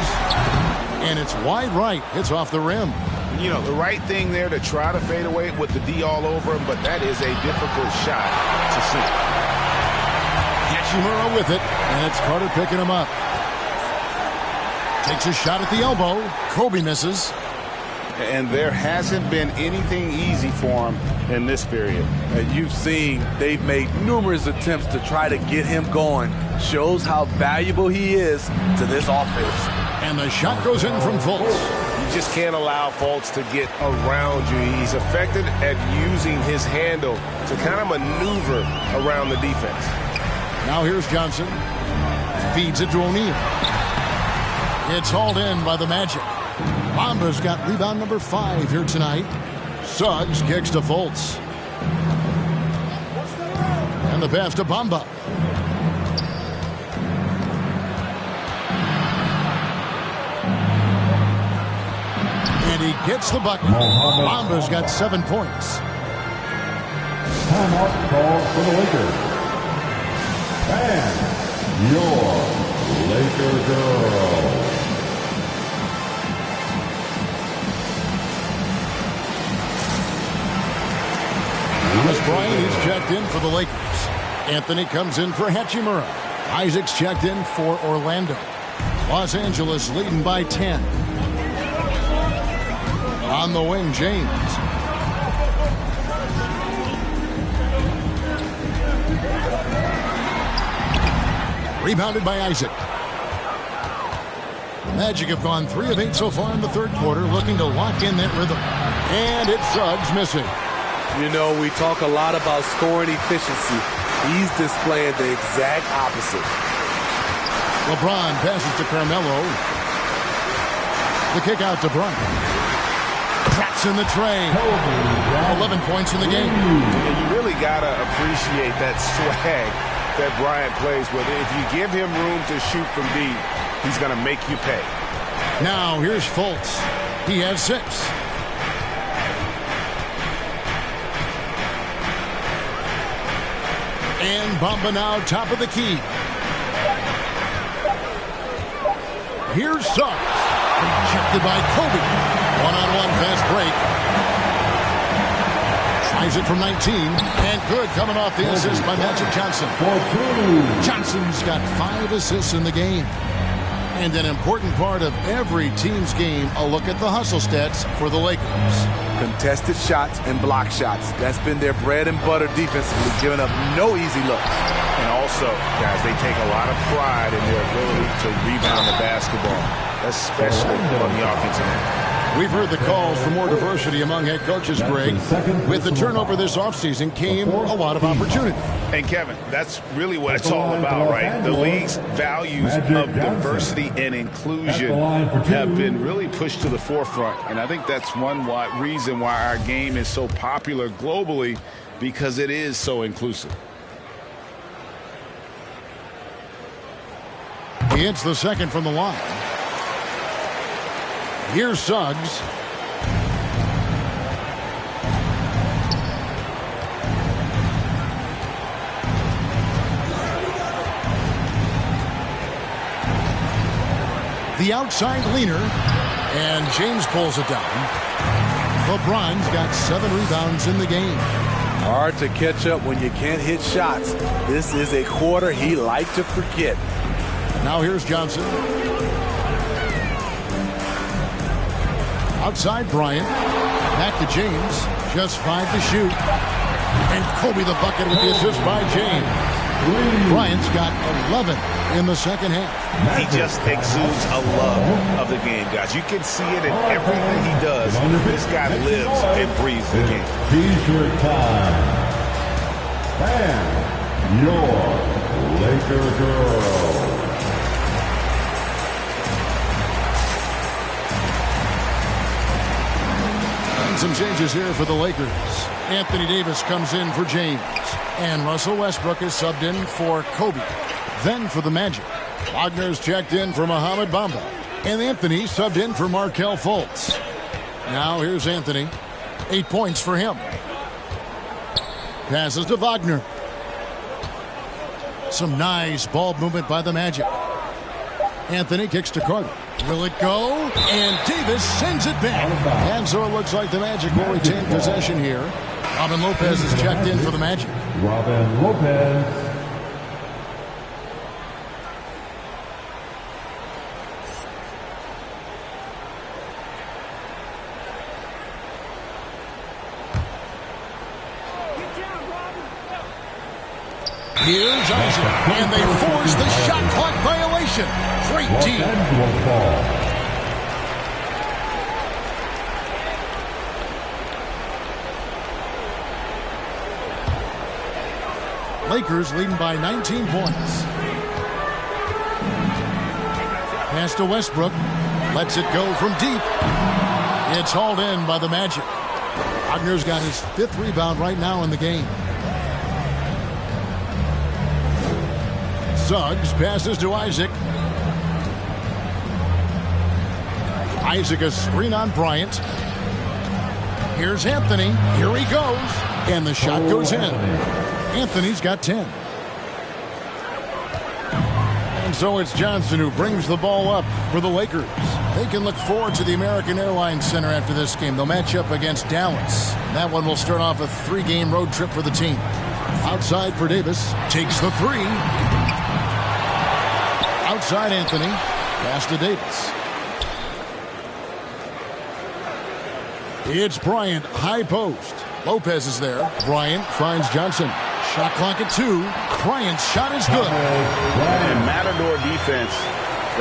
And it's wide right. It's off the rim. You know, the right thing there to try to fade away with the D all over him, but that is a difficult shot to see. Hachimura with it, and it's Carter picking him up. Takes a shot at the elbow. Kobe misses. And there hasn't been anything easy for him in this period. You've seen they've made numerous attempts to try to get him going. Shows how valuable he is to this offense. And the shot goes in from Fultz. just can't allow Fultz to get around you. He's effective at using his handle to kind of maneuver around the defense. Now here's Johnson. Feeds it to O'Neal. It's hauled in by the Magic. Bamba's got rebound number 5 here tonight. Suggs kicks to Fultz. And the pass to Bamba. And he gets the bucket. Bamba's got 7 points. Timeout called for the Lakers. And your Laker girl. Bryant is checked in for the Lakers. Anthony comes in for Hachimura. Isaac's checked in for Orlando. Los Angeles leading by 10. On the wing, James. Rebounded by Isaac. The Magic have gone 3 of 8 so far in the third quarter, looking to lock in that rhythm. And it's Suggs missing. You know, we talk a lot about scoring efficiency. He's displaying the exact opposite. LeBron passes to Carmelo. The kick out to Bryant. Traps in the tray. 11 points in the game. And you really got to appreciate that swag that Bryant plays with. If you give him room to shoot from deep, he's going to make you pay. Now here's Fultz. He has 6. And Bamba now top of the key. Here's Suggs. Rejected by Kobe. One-on-one fast break. Tries it from 19. And good coming off the assist by Magic Johnson. Johnson's got 5 assists in the game. And an important part of every team's game, a look at the hustle stats for the Lakers. Contested shots and block shots. That's been their bread and butter defensively, giving up no easy looks. And also, guys, they take a lot of pride in their ability to rebound the basketball, especially on the offensive end. We've heard the calls for more diversity among head coaches, Greg. With the turnover this offseason came a lot of opportunity. And Kevin, that's really what it's all about, right? The league's values of diversity and inclusion have been really pushed to the forefront. And I think that's one reason why our game is so popular globally, because it is so inclusive. He hits the second from the line. Here's Suggs. The outside leaner, and James pulls it down. LeBron's got 7 rebounds in the game. Hard to catch up when you can't hit shots. This is a quarter he liked to forget. Now here's Johnson. Outside Bryant. Back to James. Just 5 to shoot. And Kobe the bucket with the assist by James. Bryant's got 11 in the second half. He just exudes a love of the game, guys. You can see it in everything he does. This guy lives and breathes the game. T-shirt time. And your Laker girl. Some changes here for the Lakers. Anthony Davis comes in for James. And Russell Westbrook is subbed in for Kobe. Then for the Magic, Wagner's checked in for Mohamed Bamba. And Anthony subbed in for Markelle Fultz. Now here's Anthony. 8 points for him. Passes to Wagner. Some nice ball movement by the Magic. Anthony kicks to Carter. Will it go? And Davis sends it back. And so it looks like the Magic will retain possession here. Robin Lopez is checked in for the Magic. Robin Lopez. Here's Isaac, and they force the shot clock violation. Great team. Lakers leading by 19 points. Pass to Westbrook. Lets it go from deep. It's hauled in by the Magic. Wagner's got his 5th rebound right now in the game. Suggs passes to Isaac. Isaac a screen on Bryant. Here's Anthony. Here he goes. And the shot goes in. Anthony's got 10. And so it's Johnson who brings the ball up for the Lakers. They can look forward to the American Airlines Center after this game. They'll match up against Dallas. That one will start off a 3-game road trip for the team. Outside for Davis. Takes the 3. Outside Anthony. Pass to Davis. It's Bryant, high post. Lopez is there. Bryant finds Johnson. Shot clock at 2. Bryant's shot is good. And Matador defense,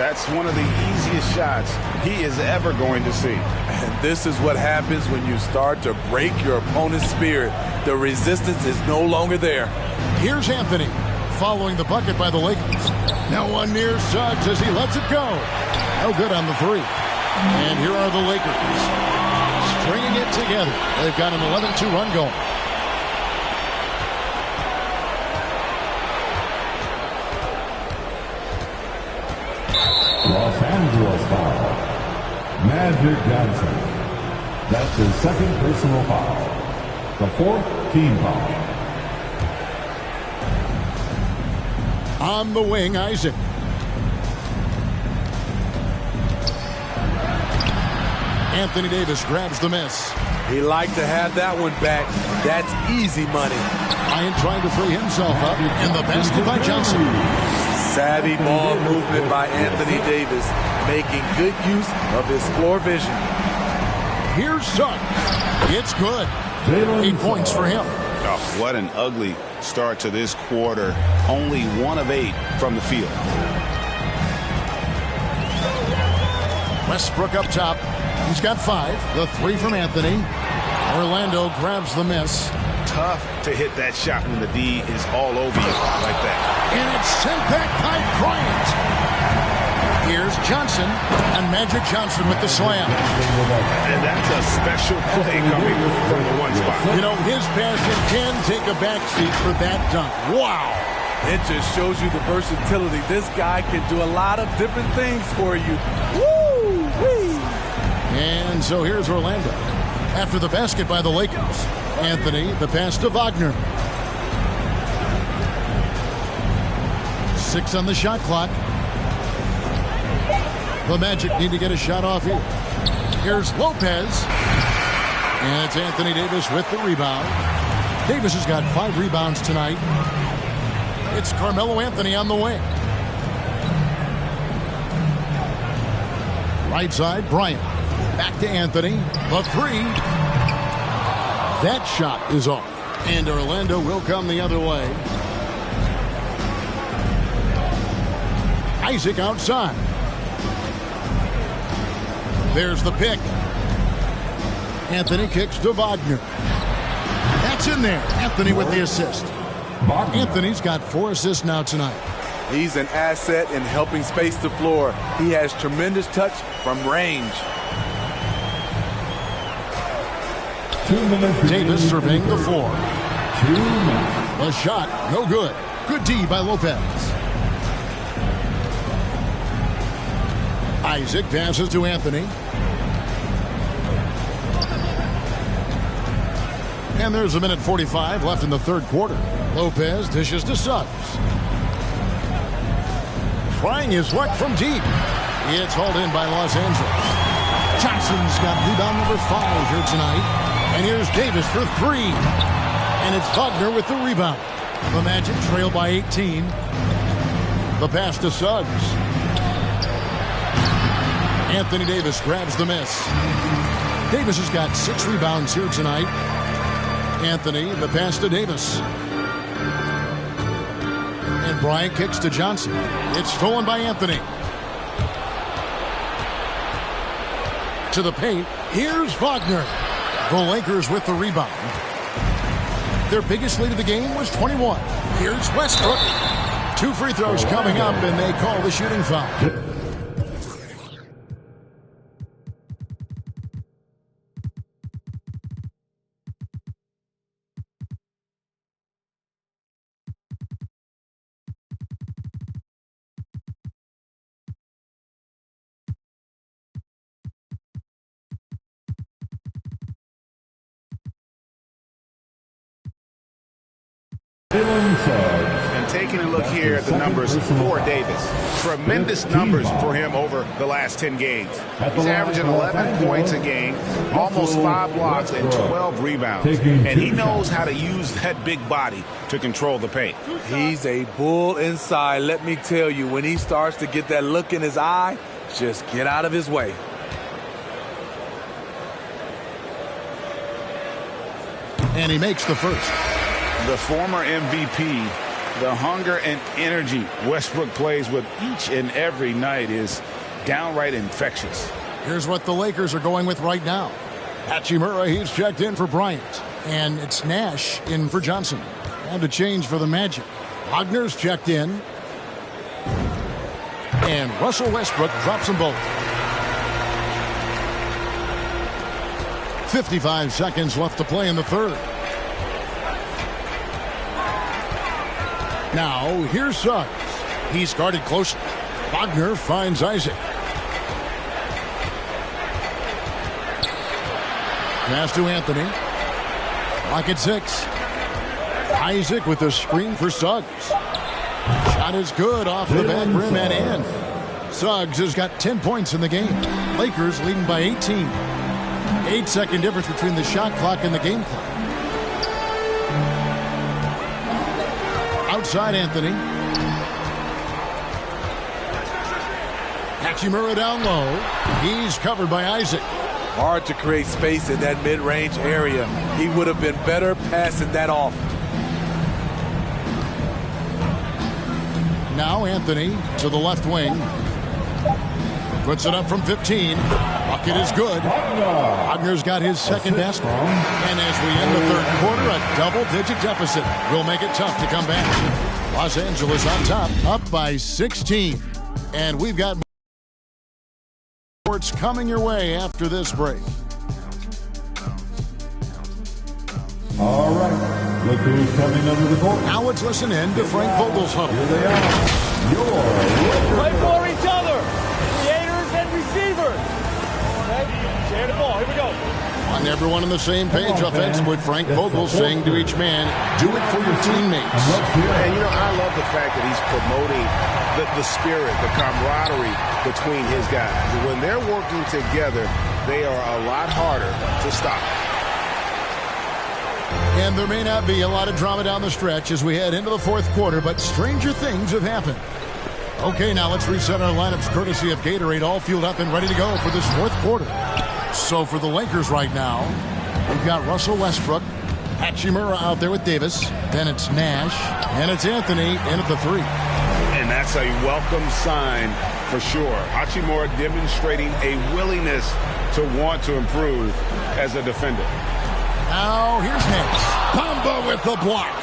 that's one of the easiest shots he is ever going to see. And this is what happens when you start to break your opponent's spirit. The resistance is no longer there. Here's Anthony, following the bucket by the Lakers. Now one near Suggs as he lets it go. No good on the 3. And here are the Lakers. Stringing it together. They've got an 11-2 run going. Los Angeles foul. Magic Johnson. That's his 2nd personal foul. The 4th team foul. On the wing, Isaac. Anthony Davis grabs the miss. He liked to have that one back. That's easy money. Bryant trying to free himself up. And the basket by Johnson. Savvy ball movement by Anthony Davis, making good use of his floor vision. Here's Suggs. It's good. 8 points for him. Oh, what an ugly start to this quarter. Only 1 of 8 from the field. Westbrook up top. He's got 5. The 3 from Anthony. Orlando grabs the miss. Tough to hit that shot when the D is all over you like that. And it's sent back by Bryant. Here's Johnson. And Magic Johnson with the slam. And that's a special play coming from the 1 spot. You know, his passing can take a backseat for that dunk. Wow. It just shows you the versatility. This guy can do a lot of different things for you. Woo-wee. And so here's Orlando. After the basket by the Lakers. Anthony, the pass to Wagner. 6 on the shot clock. The Magic need to get a shot off here. Here's Lopez. And it's Anthony Davis with the rebound. Davis has got 5 rebounds tonight. It's Carmelo Anthony on the wing. Right side, Bryant. Back to Anthony. The 3. That shot is off. And Orlando will come the other way. Isaac outside. There's the pick. Anthony kicks to Wagner. That's in there. Anthony with the assist. Anthony's got 4 assists now tonight. He's an asset in helping space the floor. He has tremendous touch from range. Davis surveying the floor. 2 minutes. The shot, no good. Good D by Lopez. Isaac passes to Anthony. And there's 1:45 left in the 3rd quarter. Lopez dishes to Suggs. Trying his luck from deep. It's hauled in by Los Angeles. Johnson's got rebound number 5 here tonight. And here's Davis for 3. And it's Wagner with the rebound. The Magic trail by 18. The pass to Suggs. Anthony Davis grabs the miss. Davis has got 6 rebounds here tonight. Anthony, the pass to Davis. And Bryant kicks to Johnson. It's stolen by Anthony. To the paint. Here's Wagner. The Lakers with the rebound. Their biggest lead of the game was 21. Here's Westbrook. 2 free throws coming up, and they call the shooting foul. And taking a look here at the numbers for Davis. Tremendous numbers for him over the last 10 games. He's averaging 11 points a game, almost 5 blocks and 12 rebounds. And he knows how to use that big body to control the paint. He's a bull inside. Let me tell you, when he starts to get that look in his eye, just get out of his way. And he makes the first. The former MVP, the hunger and energy Westbrook plays with each and every night is downright infectious. Here's what the Lakers are going with right now. Hachimura, he's checked in for Bryant. And it's Nash in for Johnson. And a change for the Magic. Wagner's checked in. And Russell Westbrook drops them both. 55 seconds left to play in the third. Now, here's Suggs. He's guarded closely. Wagner finds Isaac. Pass to Anthony. Lock at 6. Isaac with a screen for Suggs. Shot is good off the back rim and in. Suggs has got 10 points in the game. Lakers leading by 18. 8-second difference between the shot clock and the game clock. Outside Anthony. Hachimura down low. He's covered by Isaac. Hard to create space in that mid-range area. He would have been better passing that off. Now Anthony to the left wing. Puts it up from 15. Bucket is good. Wagner's got his second basket. And as we end the third quarter, a double-digit deficit will make it tough to come back. Los Angeles on top, up by 16. And we've got more sports coming your way after this break. All right, look who's coming under the court. Now let's listen in to Frank Vogel's huddle. Here they are, your Play for each other, creators and receivers. Okay, share the ball. Here we go. On everyone on the same page offensively, Frank Vogel saying to each man, do it for your teammates. And, you know, I love the fact that he's promoting the spirit, the camaraderie between his guys. When they're working together, they are a lot harder to stop. And there may not be a lot of drama down the stretch as we head into the fourth quarter, but stranger things have happened. Okay, now let's reset our lineups courtesy of Gatorade, all fueled up and ready to go for this fourth quarter. So for the Lakers right now, we've got Russell Westbrook, Hachimura out there with Davis, then it's Nash, and it's Anthony in at the 3. And that's a welcome sign for sure. Hachimura demonstrating a willingness to want to improve as a defender. Now here's Nash. Bamba with the block.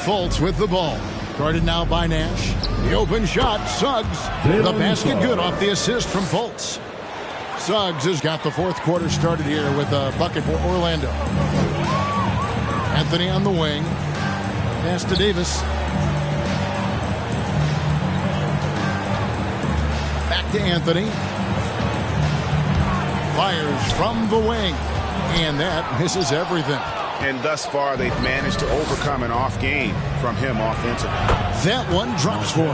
Fultz with the ball. Guarded now by Nash. The open shot, Suggs. The basket good off the assist from Fultz. Suggs has got the fourth quarter started here with a bucket for Orlando. Anthony on the wing. Pass to Davis. Back to Anthony. Fires from the wing. And that misses everything. And thus far, they've managed to overcome an off game from him offensively. That one drops for him.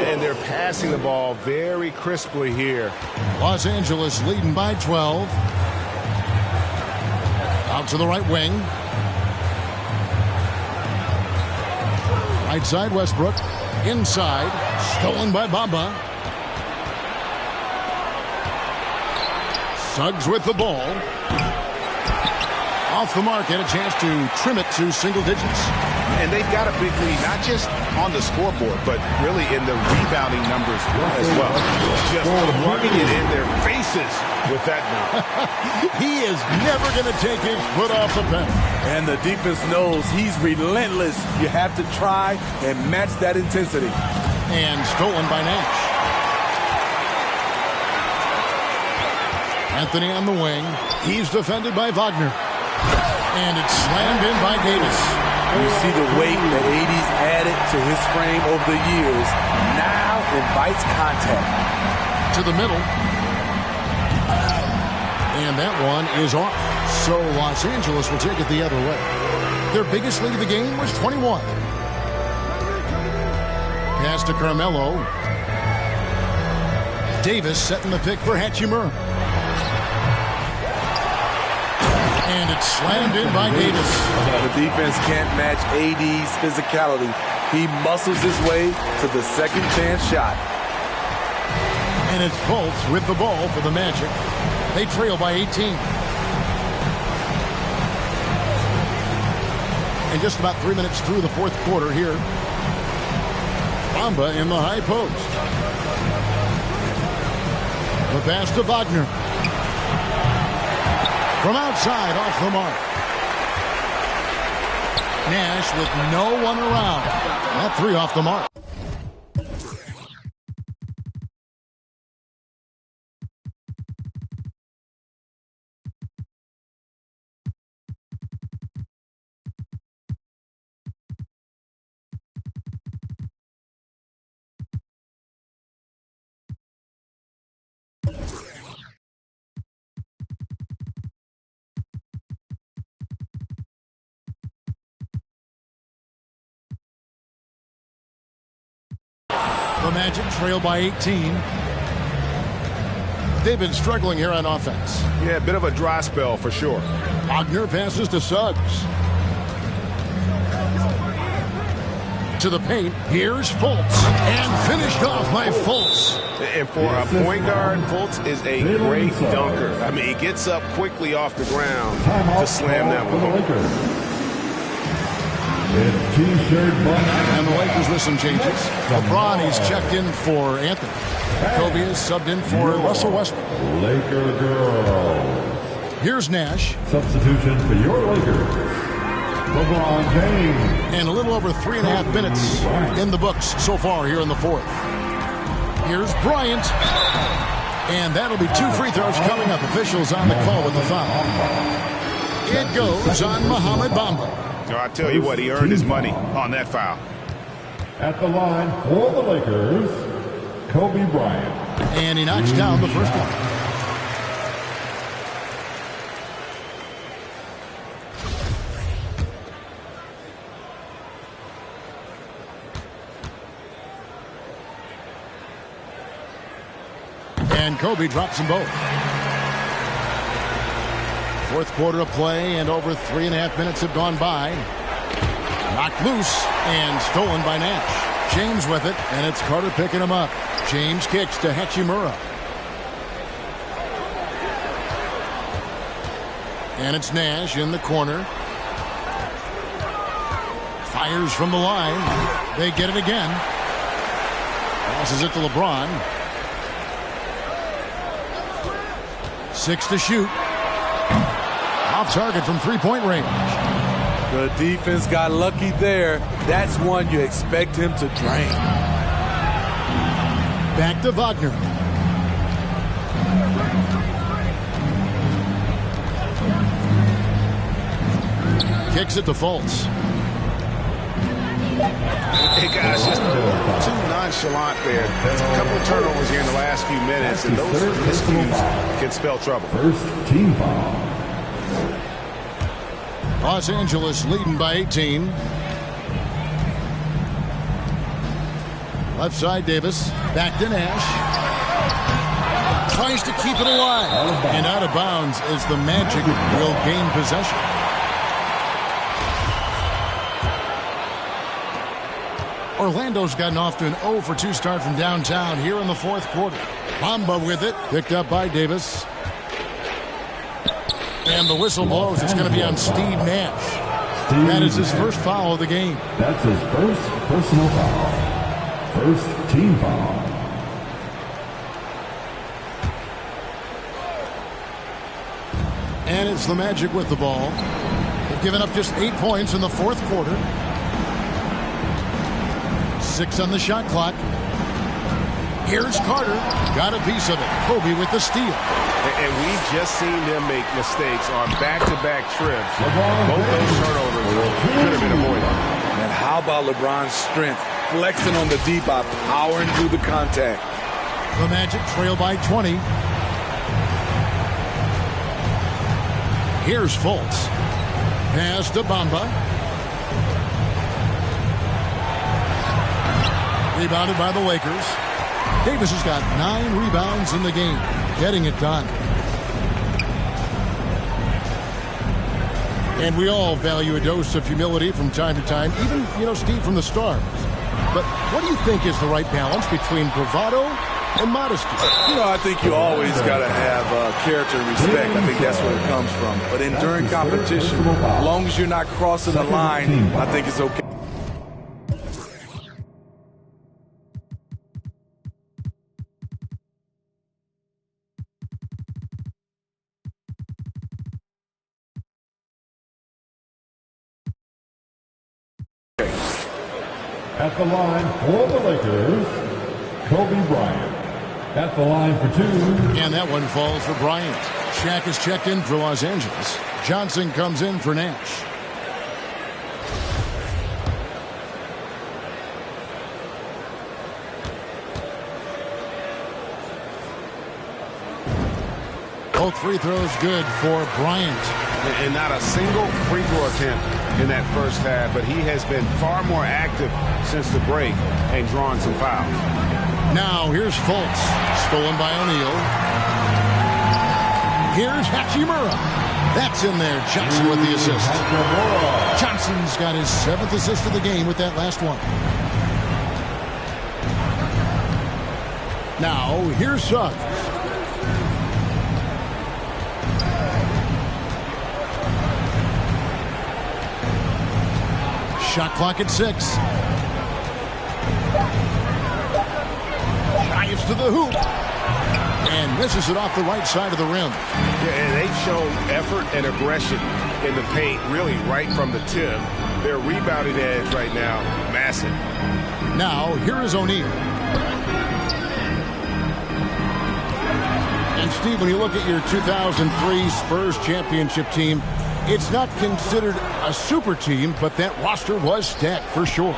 And they're passing the ball very crisply here. Los Angeles leading by 12. Out to the right wing. Right side, Westbrook. Inside. Stolen by Bamba. Suggs with the ball. Off the mark and a chance to trim it to single digits. And they've got a big lead, not just on the scoreboard, but really in the rebounding numbers as well. Just rubbing it in their faces with that now. He is never going to take his foot off the pedal. And the defense knows he's relentless. You have to try and match that intensity. And stolen by Nash. Anthony on the wing. He's defended by Wagner. And it's slammed in by Davis. You see the weight that AD's added to his frame over the years. Now invites contact. To the middle. And that one is off. So Los Angeles will take it the other way. Their biggest lead of the game was 21. Pass to Carmelo. Davis setting the pick for Hachimura. And it's slammed in by Davis. The defense can't match AD's physicality. He muscles his way to the second chance shot. And it's Fultz with the ball for the Magic. They trail by 18. And just about 3 minutes through the fourth quarter here. Bamba in the high post. The pass to Wagner. From outside, off the mark. Nash with no one around. That three off the mark. The Magic trail by 18. They've been struggling here on offense. Yeah, a bit of a dry spell for sure. Wagner passes to Suggs. To the paint, here's Fultz. And finished off by Fultz. And for a point guard, Fultz is a great dunker. I mean, he gets up quickly off the ground to slam that one home. And the Lakers with some changes. LeBron, he's checked in for Anthony. Kobe is subbed in for Russell Westbrook. Laker girls. Here's Nash. Substitution for your Lakers. LeBron James. And a little over 3.5 minutes in the books so far here in the fourth. Here's Bryant. And that'll be 2 free throws coming up. Officials on the call with the foul. It goes on Mohamed Bamba. I tell you what, he earned his money on that foul. At the line for the Lakers, Kobe Bryant. And he knocks down the first one. And Kobe drops them both. Fourth quarter of play, and over 3.5 minutes have gone by. Knocked loose and stolen by Nash. James with it, and it's Carter picking him up. James kicks to Hachimura. And it's Nash in the corner. Fires from the line. They get it again. Passes it to LeBron. 6 to shoot. Off target from three-point range. The defense got lucky there. That's one you expect him to drain. Back to Wagner. Kicks it to Fultz. Hey, guys, just too nonchalant there. There's a couple of turnovers here in the last few minutes, and those miscues can spell trouble. First team foul. Los Angeles leading by 18. Left side, Davis. Back to Nash. Tries to keep it alive. And out of bounds as the Magic will gain possession. Orlando's gotten off to an 0 for 2 start from downtown here in the fourth quarter. Bamba with it. Picked up by Davis. And the whistle blows. It's going to be on Steve Nash. That is his first foul of the game. That's his first personal foul. First team foul. And it's the Magic with the ball. They've given up just 8 points in the fourth quarter. 6 on the shot clock. Here's Carter. Got a piece of it. Kobe with the steal. And we've just seen them make mistakes on back-to-back trips. Both those turnovers could have been avoided. And how about LeBron's strength? Flexing on the D by powering through the contact. The Magic trail by 20. Here's Fultz. Pass to Bamba. Rebounded by the Lakers. Davis has got 9 rebounds in the game, getting it done. And we all value a dose of humility from time to time, even, Steve, from the stars. But what do you think is the right balance between bravado and modesty? I think you always got to have character and respect. I think that's where it comes from. But during competition, as long as you're not crossing the line, I think it's okay. At the line for the Lakers, Kobe Bryant. At the line for 2. And that one falls for Bryant. Shaq is checked in for Los Angeles. Johnson comes in for Nash. Both free throws good for Bryant. And not a single free throw attempt in that first half, but he has been far more active since the break and drawn some fouls. Now here's Fultz, stolen by O'Neal. Here's Hachimura. That's in there. Johnson with the assist. Johnson's got his 7th assist of the game with that last one. Now here's Suggs. Shot clock at 6. Drives to the hoop. And misses it off the right side of the rim. Yeah, and they've shown effort and aggression in the paint, really right from the tip. Their rebounding edge right now, massive. Now, here is O'Neal. And Steve, when you look at your 2003 Spurs championship team, it's not considered a super team, but that roster was stacked for sure.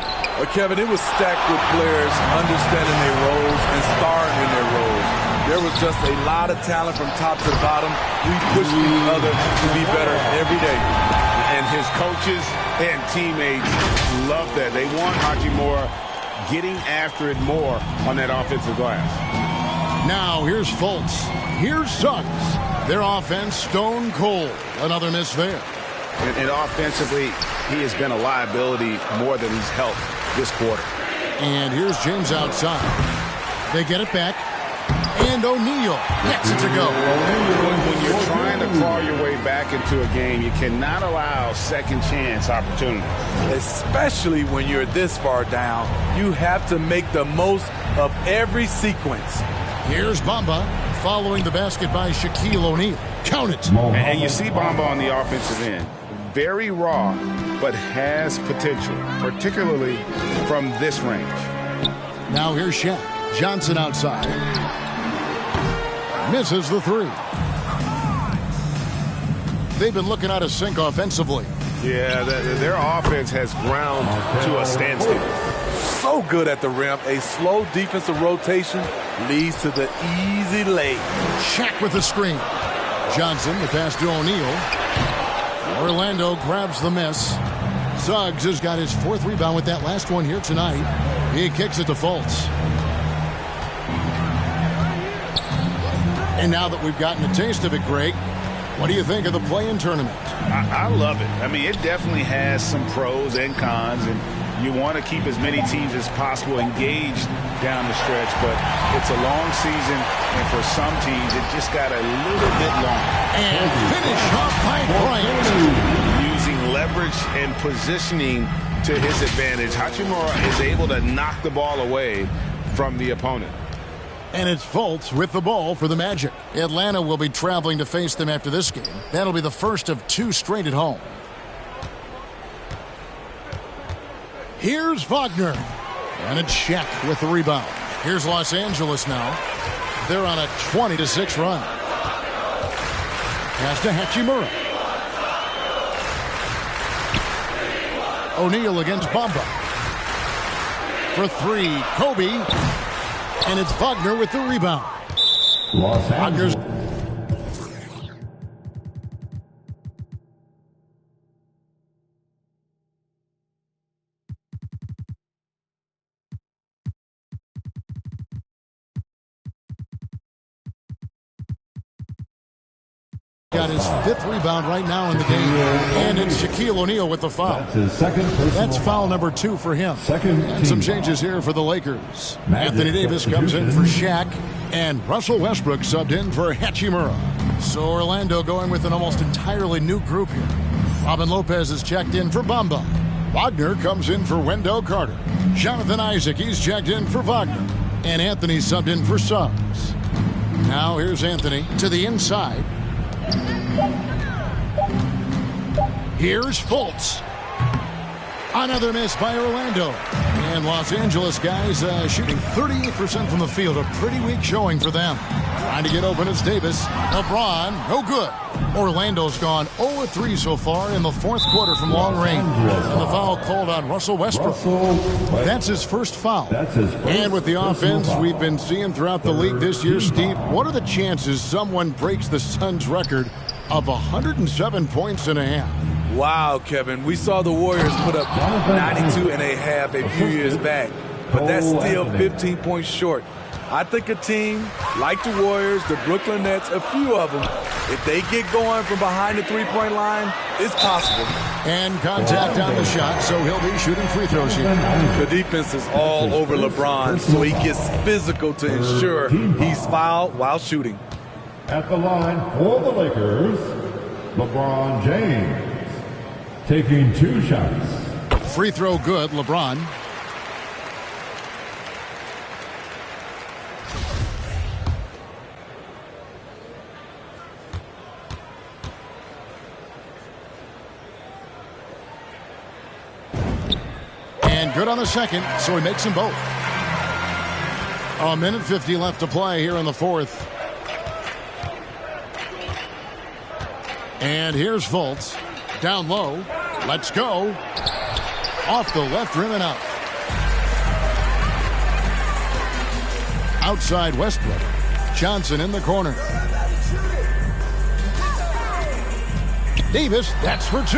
Kevin, it was stacked with players understanding their roles and starring in their roles. There was just a lot of talent from top to bottom. We pushed each other to be better every day. And his coaches and teammates love that. They want Hachimura getting after it more on that offensive glass. Now, here's Fultz. Here's Suggs. Their offense stone cold. Another miss there. And offensively, he has been a liability more than he's helped this quarter. And here's James outside. They get it back. And O'Neal gets it to go. When you're trying to claw your way back into a game, you cannot allow second chance opportunities. Especially when you're this far down, you have to make the most of every sequence. Here's Bamba following the basket by Shaquille O'Neal. Count it. And you see Bamba on the offensive end. Very raw, but has potential, particularly from this range. Now here's Shaq. Johnson outside. Misses the 3. They've been looking out of sync offensively. Yeah, their offense has ground to a standstill. So good at the rim. A slow defensive rotation leads to the easy lay. Shaq with the screen. Johnson, the pass to O'Neal. Orlando grabs the miss. Suggs has got his 4th rebound with that last one here tonight. He kicks it to Fultz. And now that we've gotten a taste of it, Greg, what do you think of the play-in tournament? I love it. I mean, it definitely has some pros and cons, and you want to keep as many teams as possible engaged down the stretch, but it's a long season, and for some teams, it just got a little bit long. And finish off by Bryant. Using leverage leverage and positioning to his advantage, Hachimura is able to knock the ball away from the opponent. And it's Fultz with the ball for the Magic. Atlanta will be traveling to face them after this game. That'll be the first of 2 straight at home. Here's Wagner. And it's Shaq with the rebound. Here's Los Angeles now. They're on a 20-6 run. Pass to Hachimura. O'Neal against Bamba. For 3, Kobe. And it's Wagner with the rebound. Los Angeles. Got his 5th rebound right now in the game. And it's Shaquille O'Neal with the foul. That's his second personal. That's foul number 2 for him. And some changes here for the Lakers. Magic Anthony Davis comes in for Shaq. And Russell Westbrook subbed in for Hachimura. So Orlando going with an almost entirely new group here. Robin Lopez is checked in for Bamba. Wagner comes in for Wendell Carter. Jonathan Isaac, he's checked in for Wagner. And Anthony subbed in for Suggs. Now here's Anthony to the inside. Here's Fultz. Another miss by Orlando. And Los Angeles guys shooting 38% from the field. A pretty weak showing for them. Trying to get open is Davis. LeBron, no good. Orlando's gone 0-3 so far in the 4th quarter from long range. And the foul called on Russell Westbrook. That's his first foul. And with the offense we've been seeing throughout the league this year, Steve, what are the chances someone breaks the Suns' record of 107 points and a half? Wow, Kevin. We saw the Warriors put up 92 and a half a few years back, but that's still 15 points short. I think a team like the Warriors, the Brooklyn Nets, a few of them, if they get going from behind the three-point line, it's possible. And contact on the shot, so he'll be shooting free throws here. The defense is all over LeBron, so he gets physical to ensure he's fouled while shooting. At the line for the Lakers, LeBron James. Taking 2 shots. Free throw good, LeBron. And good on the second, so he makes them both. 1:50 left to play here in the 4th. And here's Fultz. Down low. Let's go. Off the left rim and out. Outside Westbrook. Johnson in the corner. Davis, that's for 2.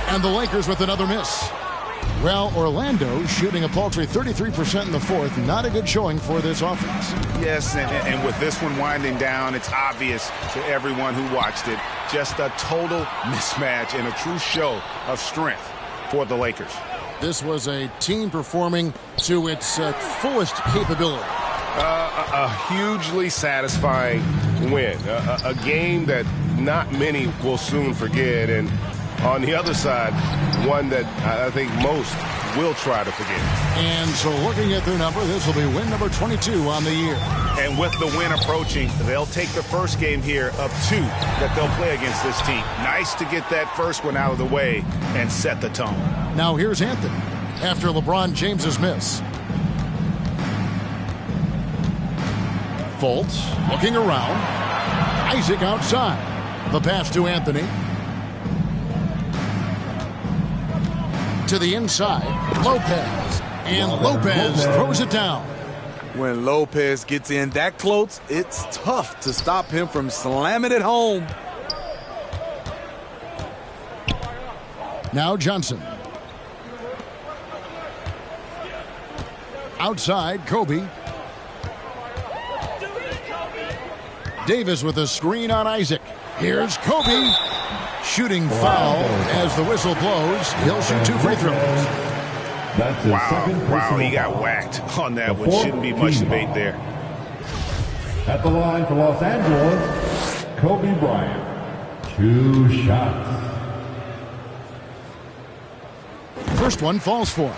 And the Lakers with another miss. Well, Orlando shooting a paltry 33% in the 4th. Not a good showing for this offense. Yes, and with this one winding down, it's obvious to everyone who watched it. Just a total mismatch and a true show of strength for the Lakers. This was a team performing to its fullest capability. A hugely satisfying win. A game that not many will soon forget. And on the other side, one that I think most will try to forget. And so looking at their number, this will be win number 22 on the year. And with the win approaching, they'll take the first game here of 2 that they'll play against this team. Nice to get that first one out of the way and set the tone. Now here's Anthony after LeBron James's miss. Fultz looking around. Isaac outside. The pass to Anthony. To the inside, Lopez. And Lopez throws it down. When Lopez gets in that close, it's tough to stop him from slamming it home. Now Johnson. Outside, Kobe. Davis with a screen on Isaac. Here's Kobe. Shooting foul as the whistle blows. He'll shoot 2 free throws. Wow, he got whacked on that one. Shouldn't be much debate there. At the line for Los Angeles, Kobe Bryant. 2 shots. first one falls for him.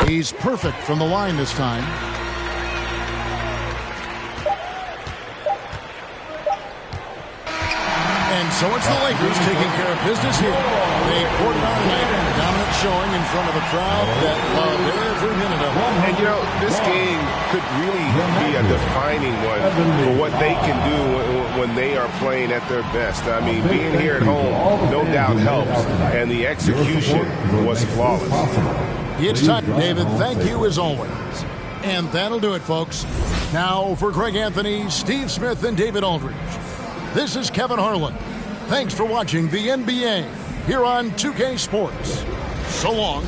He's perfect from the line this time. And so it's the Lakers taking care of business here. They poured it on tonight. Dominant showing in front of a crowd that loved every minute of it. And, you know, this game could really be a defining one for what they can do when they are playing at their best. I mean, being here at home, no doubt helps. And the execution was flawless. It's time, David. Thank you as always. And that'll do it, folks. Now for Greg Anthony, Steve Smith, and David Aldridge. This is Kevin Harlan. Thanks for watching the NBA here on 2K Sports. So long.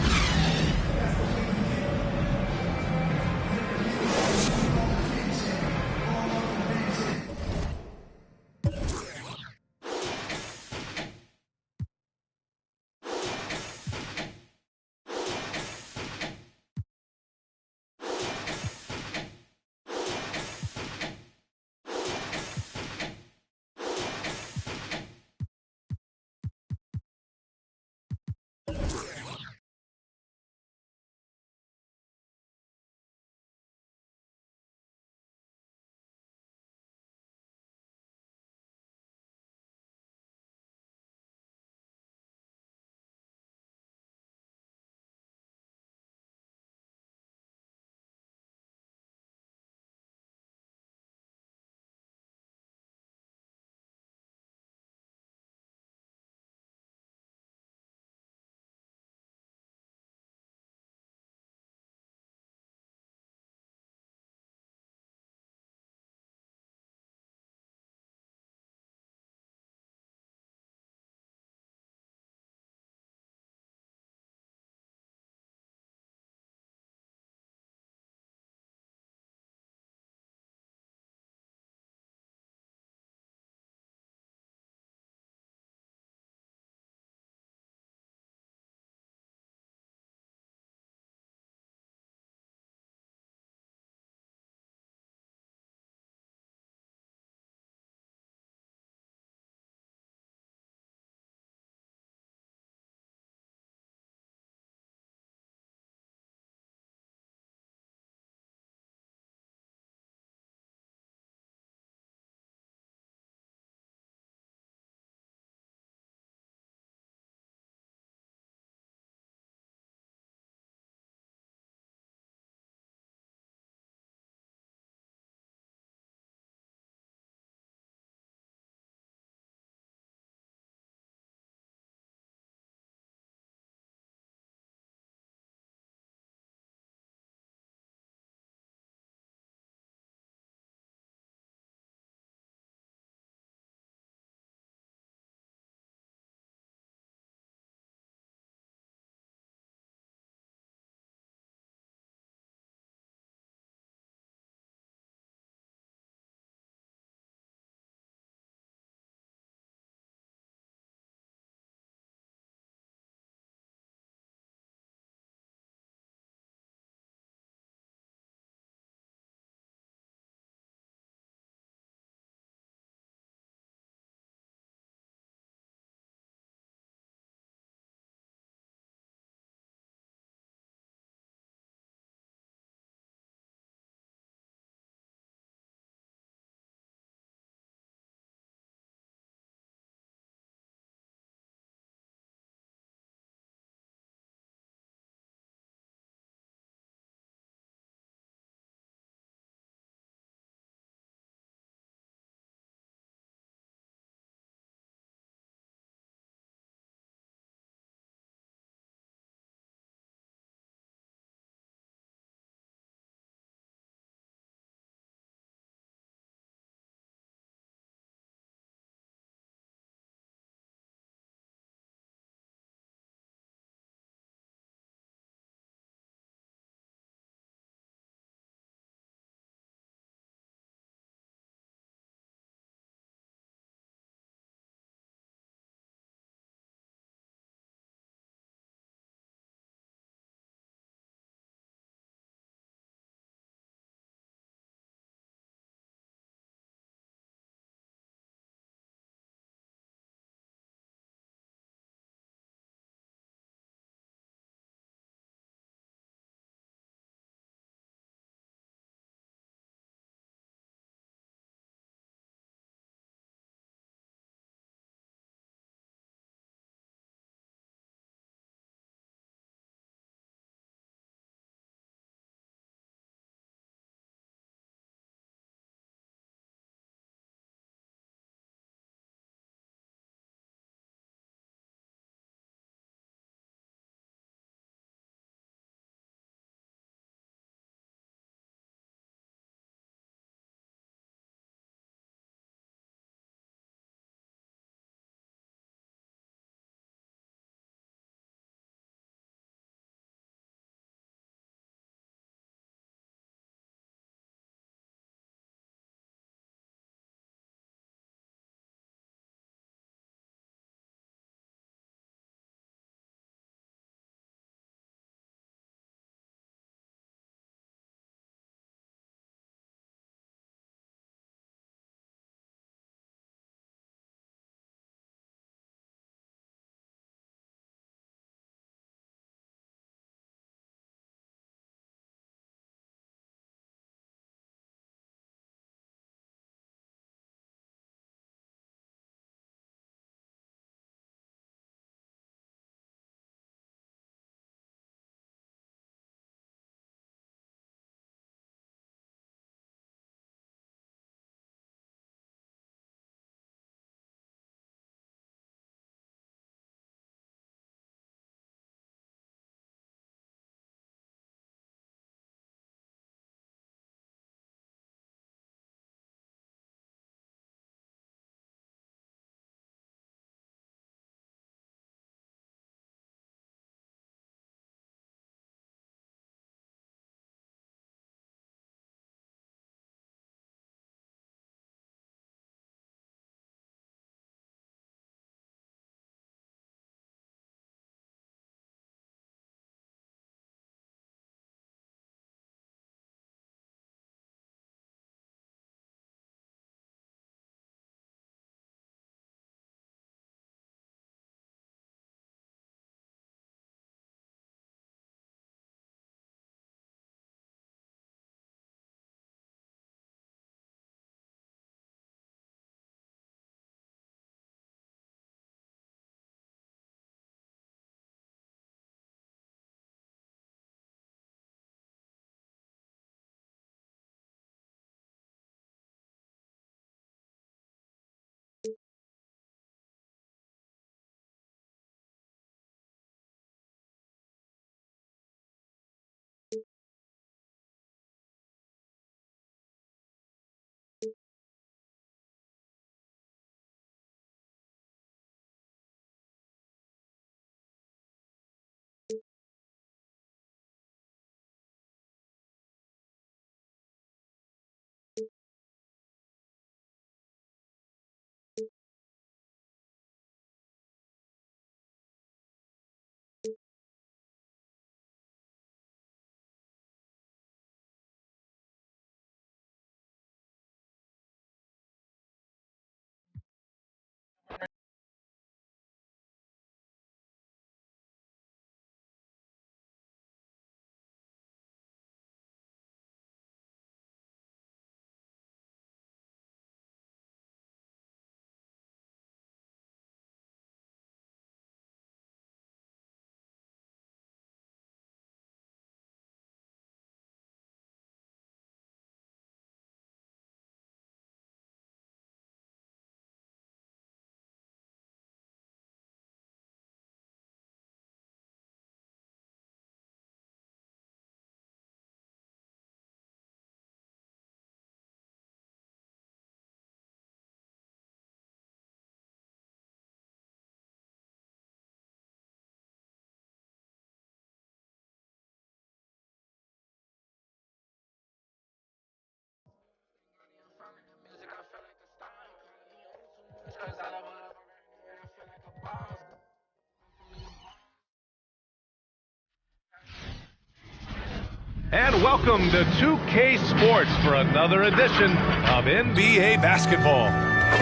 And welcome to 2K Sports for another edition of NBA basketball.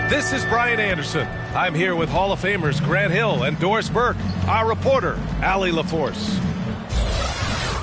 This is Brian Anderson. I'm here with Hall of Famers Grant Hill and Doris Burke, our reporter, Allie LaForce.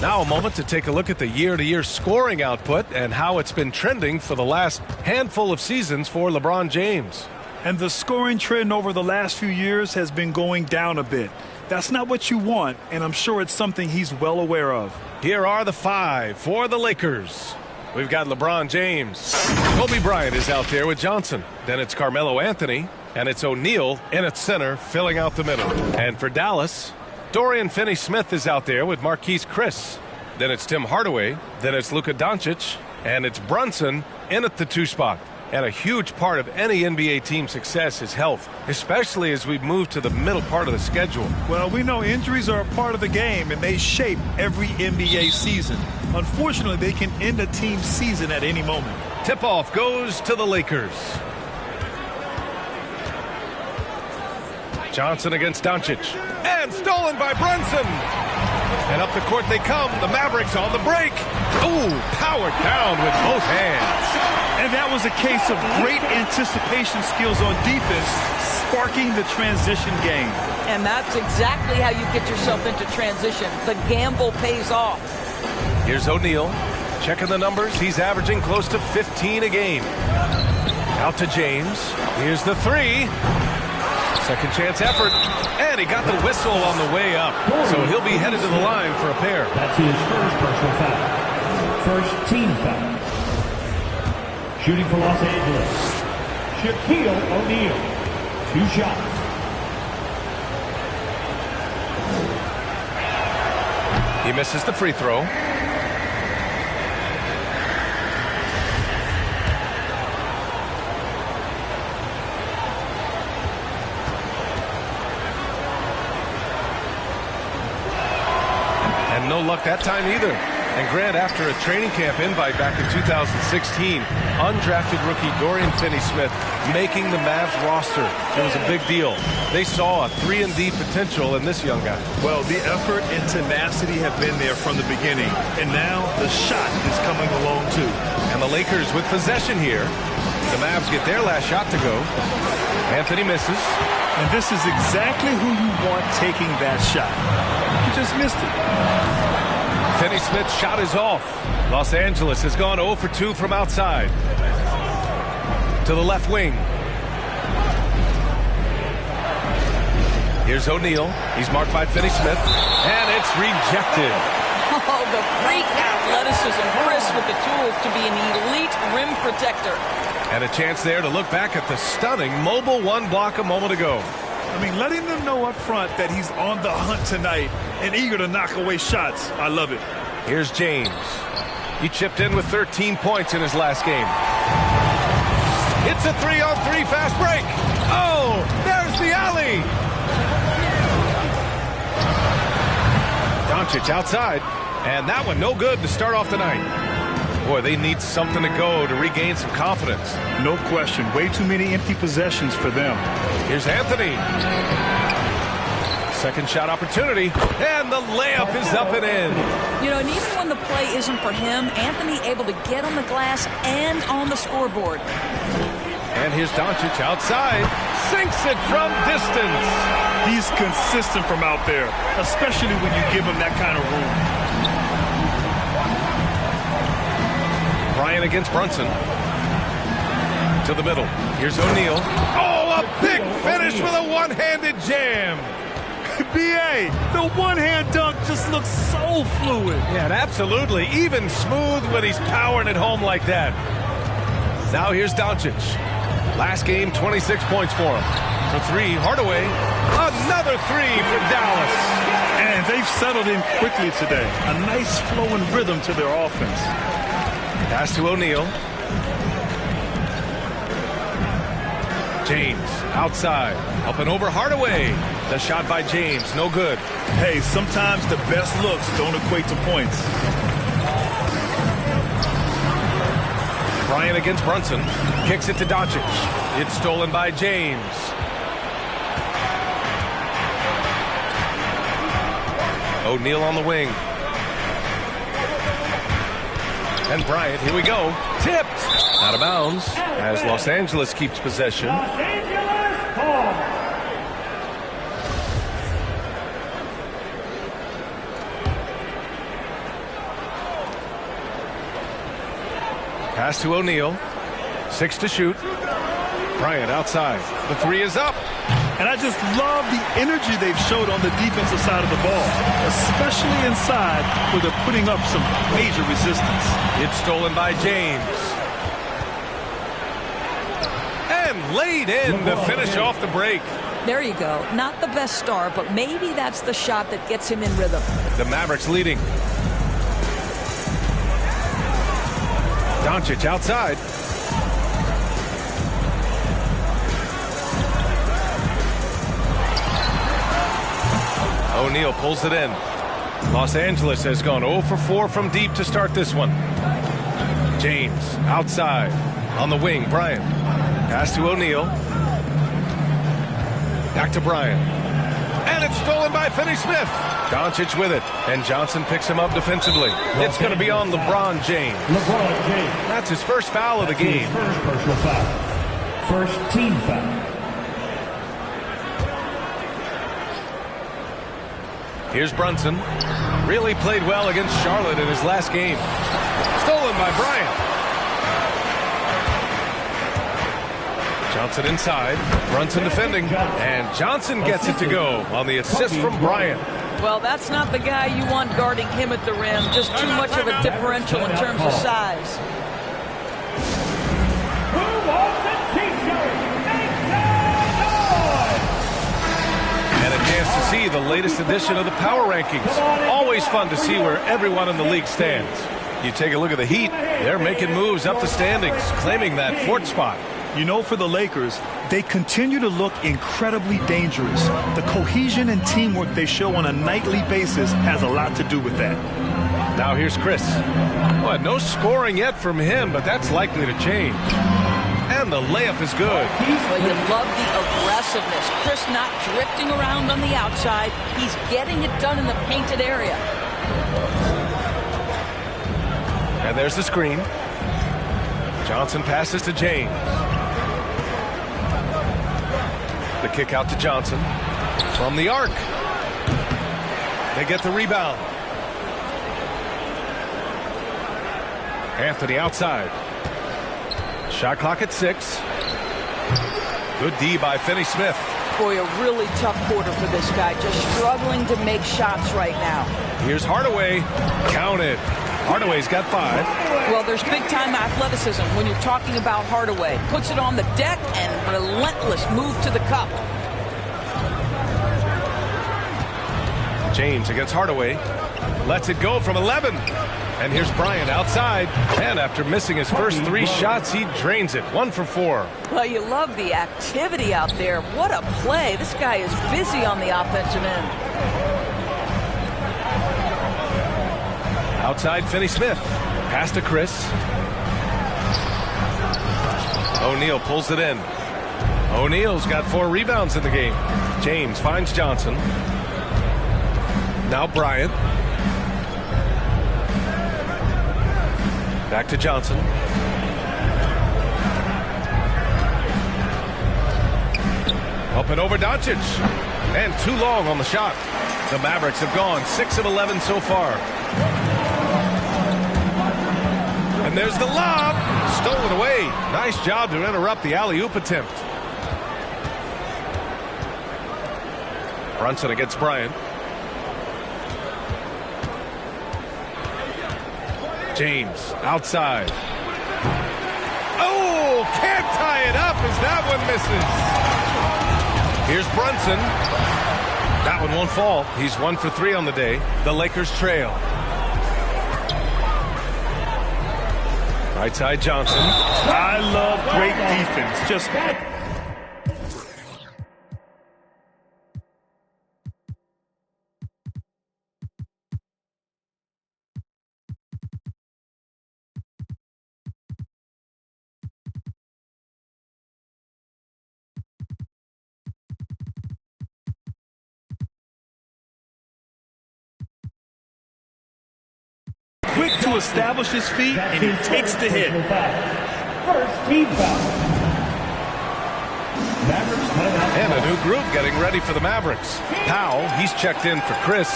Now a moment to take a look at the year-to-year scoring output and how it's been trending for the last handful of seasons for LeBron James. And the scoring trend over the last few years has been going down a bit. That's not what you want, and I'm sure it's something he's well aware of. Here are the five for the Lakers. We've got LeBron James. Kobe Bryant is out there with Johnson. Then it's Carmelo Anthony, and it's O'Neal in at center, filling out the middle. And for Dallas, Dorian Finney-Smith is out there with Marquise Chris. Then it's Tim Hardaway. Then it's Luka Doncic, and it's Brunson in at the 2 spot. And a huge part of any NBA team's success is health, especially as we move to the middle part of the schedule. Well, we know injuries are a part of the game, and they shape every NBA season. Unfortunately, they can end a team's season at any moment. Tip-off goes to the Lakers. Johnson against Doncic. And stolen by Brunson. And up the court they come. The Mavericks on the break. Ooh, powered down with both hands. And that was a case of great anticipation skills on defense, sparking the transition game. And that's exactly how you get yourself into transition. The gamble pays off. Here's O'Neal. Checking the numbers. He's averaging close to 15 a game. Out to James. Here's the three. Second chance effort. And he got the whistle on the way up. So he'll be headed to the line for a pair. That's his first personal foul. First team foul. Shooting for Los Angeles, Shaquille O'Neal. 2 shots. He misses the free throw. And no luck that time either. And Grant, after a training camp invite back in 2016, undrafted rookie Dorian Finney-Smith making the Mavs roster. It was a big deal. They saw a 3-and-D potential in this young guy. Well, the effort and tenacity have been there from the beginning. And now the shot is coming along too. And the Lakers with possession here. The Mavs get their last shot to go. Anthony misses. And this is exactly who you want taking that shot. You just missed it. Finney-Smith's shot is off. Los Angeles has gone 0 for 2 from outside. To the left wing. Here's O'Neal. He's marked by Finney-Smith. And it's rejected. Oh, the freak athleticism. Chris with the tools to be an elite rim protector. And a chance there to look back at the stunning mobile 1 block a moment ago. I mean, letting them know up front that he's on the hunt tonight and eager to knock away shots. I love it. Here's James. He chipped in with 13 points in his last game. It's a 3-on-3 fast break. Oh, there's the alley. Doncic outside. And that one no good to start off the night. Boy, they need something to go to regain some confidence. No question. Way too many empty possessions for them. Here's Anthony. Second shot opportunity. And the layup is up and in. You know, and even when the play isn't for him, Anthony able to get on the glass and on the scoreboard. And here's Doncic outside. Sinks it from distance. He's consistent from out there, especially when you give him that kind of room. Bryant against Brunson. To the middle. Here's O'Neal. Oh, a big finish with a one-handed jam. B.A., the one-hand dunk just looks so fluid. Yeah, and absolutely. Even smooth when he's powering it home like that. Now here's Doncic. Last game, 26 points for him. For three, Hardaway. Another three for Dallas. And they've settled in quickly today. A nice flowing rhythm to their offense. Pass to O'Neal. James outside. Up and over Hardaway. The shot by James. No good. Hey, sometimes the best looks don't equate to points. Bryant against Brunson. Kicks it to Doncic. It's stolen by James. O'Neal on the wing. And Bryant, here we go. Tipped. Out of bounds as Los Angeles keeps possession. Pass to O'Neal. 6 to shoot. Bryant outside. The 3 is up. And I just love the energy they've showed on the defensive side of the ball, especially inside where they're putting up some major resistance. It's stolen by James. And laid in to finish off the break. There you go. Not the best start, but maybe that's the shot that gets him in rhythm. The Mavericks leading. Doncic outside. O'Neal pulls it in. Los Angeles has gone 0 for 4 from deep to start this one. James outside. On the wing, Bryant. Pass to O'Neal. Back to Bryant. And it's stolen by Finney-Smith. Doncic with it. And Johnson picks him up defensively. It's going to be on LeBron James. LeBron James. That's his first foul of the game. First personal foul. First team foul. Here's Brunson. Really played well against Charlotte in his last game. Stolen by Bryant. Johnson inside. Brunson defending. And Johnson gets it to go on the assist from Bryant. Well, that's not the guy you want guarding him at the rim. Just too much of a differential in terms of size. And a chance to see the latest edition of the power rankings. Always fun to see where everyone in the league stands. You take a look at the Heat. They're making moves up the standings, claiming that fourth spot. You know, for the Lakers, they continue to look incredibly dangerous. The cohesion and teamwork they show on a nightly basis has a lot to do with that. Now here's Chris. Well, no scoring yet from him, but that's likely to change. And the layup is good. Well, you love the aggressiveness. Chris not drifting around on the outside. He's getting it done in the painted area. And there's the screen. Johnson passes to James. The kick out to Johnson. From the arc. They get the rebound. Anthony outside. Shot clock at 6. Good D by Finney-Smith. Boy, a really tough quarter for this guy. Just struggling to make shots right now. Here's Hardaway. Counted. Hardaway's got 5. Well, there's big-time athleticism when you're talking about Hardaway. Puts it on the deck and relentless move to the cup. James against Hardaway. Lets it go from 11. And here's Bryant outside. And after missing his first 3 shots, he drains it. 1 for 4. Well, you love the activity out there. What a play. This guy is busy on the offensive end. Outside Finney-Smith. Pass to Chris. O'Neal pulls it in. O'Neal's got 4 rebounds in the game. James finds Johnson. Now Bryant. Back to Johnson. Up and over Doncic. And too long on the shot. The Mavericks have gone 6 of 11 so far. And there's the lob. Stolen away. Nice job to interrupt the alley-oop attempt. Brunson against Bryant. James outside. Oh, can't tie it up as that one misses. Here's Brunson. That one won't fall. He's 1 for 3 on the day. The Lakers trail. Right side Johnson. I love great defense. Just quick to establish his feet, and he takes the hit. First team foul. And a new group getting ready for the Mavericks. Powell, he's checked in for Chris.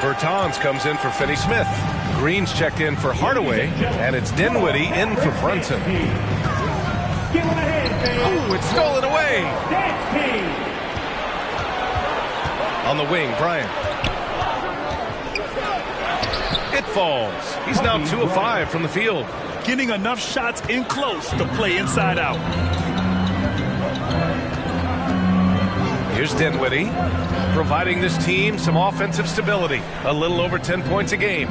Bertans comes in for Finney-Smith. Green's checked in for Hardaway. And it's Dinwiddie in for Brunson. Oh, it's stolen away. On the wing, Bryant. It falls. He's now 2 of 5 from the field. Getting enough shots in close to play inside out. Here's Dinwiddie, providing this team some offensive stability. A little over 10 points a game.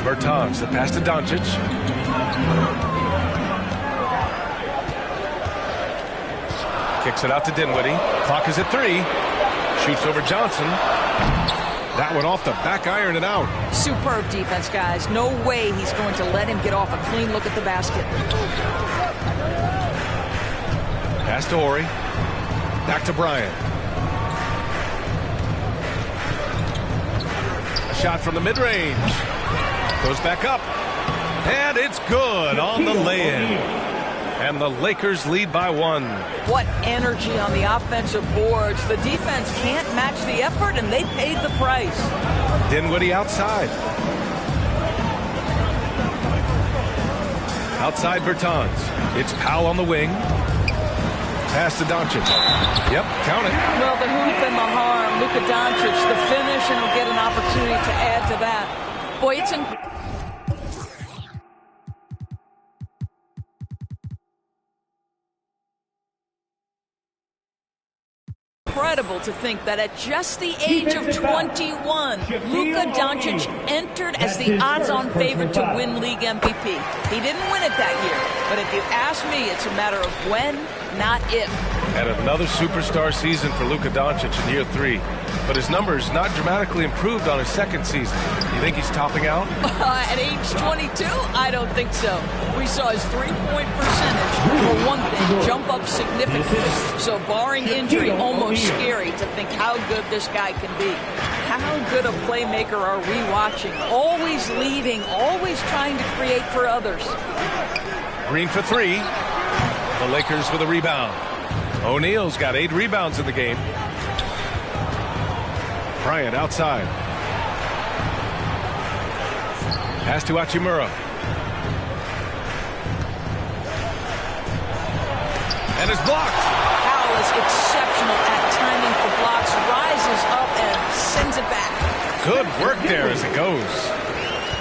Bertans, the pass to Doncic. Kicks it out to Dinwiddie. Clock is at 3. Shoots over Johnson. That one off the back iron and out. Superb defense, guys. No way he's going to let him get off a clean look at the basket. Pass to Horry. Back to Bryant. A shot from the mid-range. Goes back up. And it's good on the lay-in. And the Lakers lead by 1. What energy on the offensive boards. The defense can't match the effort, and they paid the price. Dinwiddie outside. Outside Bertans. It's Powell on the wing. Pass to Doncic. Yep, count it. Well, the hoop and the harm. Luka Doncic, the finish, and he'll get an opportunity to add to that. Boy, it's incredible to think that at just the age of 21, Luka Doncic entered as the odds-on favorite to win league MVP. He didn't win it that year, but if you ask me, it's a matter of when, not if. And another superstar season for Luka Doncic in year 3. But his numbers not dramatically improved on his second season. You think he's topping out? At age 22? I don't think so. We saw his three-point percentage, for one thing, jump up significantly. So barring injury, almost scary to think how good this guy can be. How good a playmaker are we watching? Always leading, always trying to create for others. Green for 3. The Lakers with a rebound. O'Neal's got 8 rebounds in the game. Bryant outside. Pass to Hachimura. And it's blocked. Powell is exceptional at timing for blocks, rises up and sends it back. Good work there as it goes.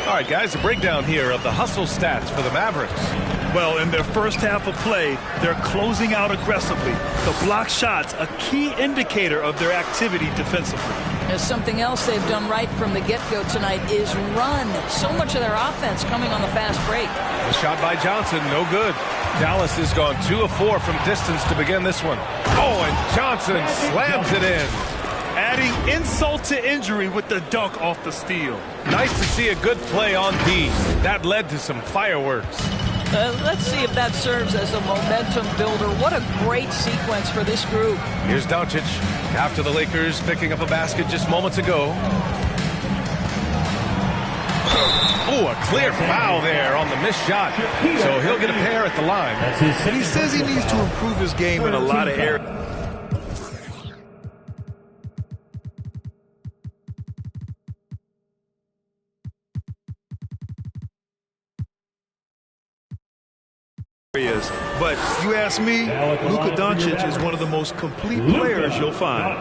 All right, guys, a breakdown here of the hustle stats for the Mavericks. Well, in their first half of play, they're closing out aggressively. The block shots, a key indicator of their activity defensively. There's something else they've done right from the get-go tonight is run. So much of their offense coming on the fast break. A shot by Johnson, no good. Dallas has gone 2 of 4 from distance to begin this one. Oh, and Johnson slams it in. Adding insult to injury with the dunk off the steal. Nice to see a good play on D. That led to some fireworks. Let's see if that serves as a momentum builder. What a great sequence for this group. Here's Doncic after the Lakers picking up a basket just moments ago. Oh, a clear foul there on the missed shot. So he'll get a pair at the line. And he says he needs to improve his game in a lot of areas. But you ask me, Luka Doncic is one of the most complete players you'll find.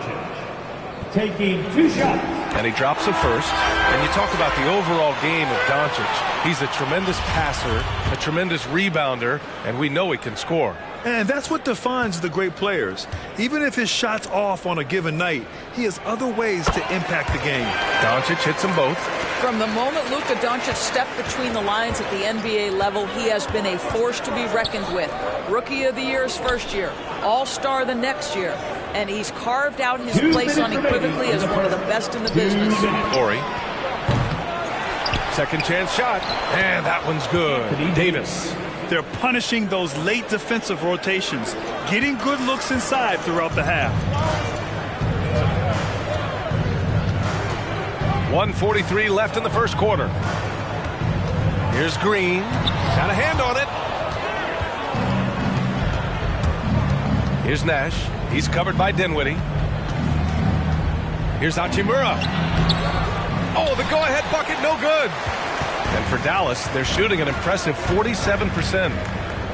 Taking 2 shots. And he drops it first. And you talk about the overall game of Doncic. He's a tremendous passer, a tremendous rebounder, and we know he can score. And that's what defines the great players. Even if his shot's off on a given night, he has other ways to impact the game. Doncic hits them both. From the moment Luka Doncic stepped between the lines at the NBA level, he has been a force to be reckoned with. Rookie of the Year his first year, All-Star the next year, and he's carved out his place unequivocally as one of the best in the business. Horry. Second chance shot, and that one's good. Davis. They're punishing those late defensive rotations, getting good looks inside throughout the half. 1:43 left in the first quarter. Here's Green. Got a hand on it. Here's Nash. He's covered by Dinwiddie. Here's Hachimura. Oh, the go-ahead bucket, no good. And for Dallas, they're shooting an impressive 47%.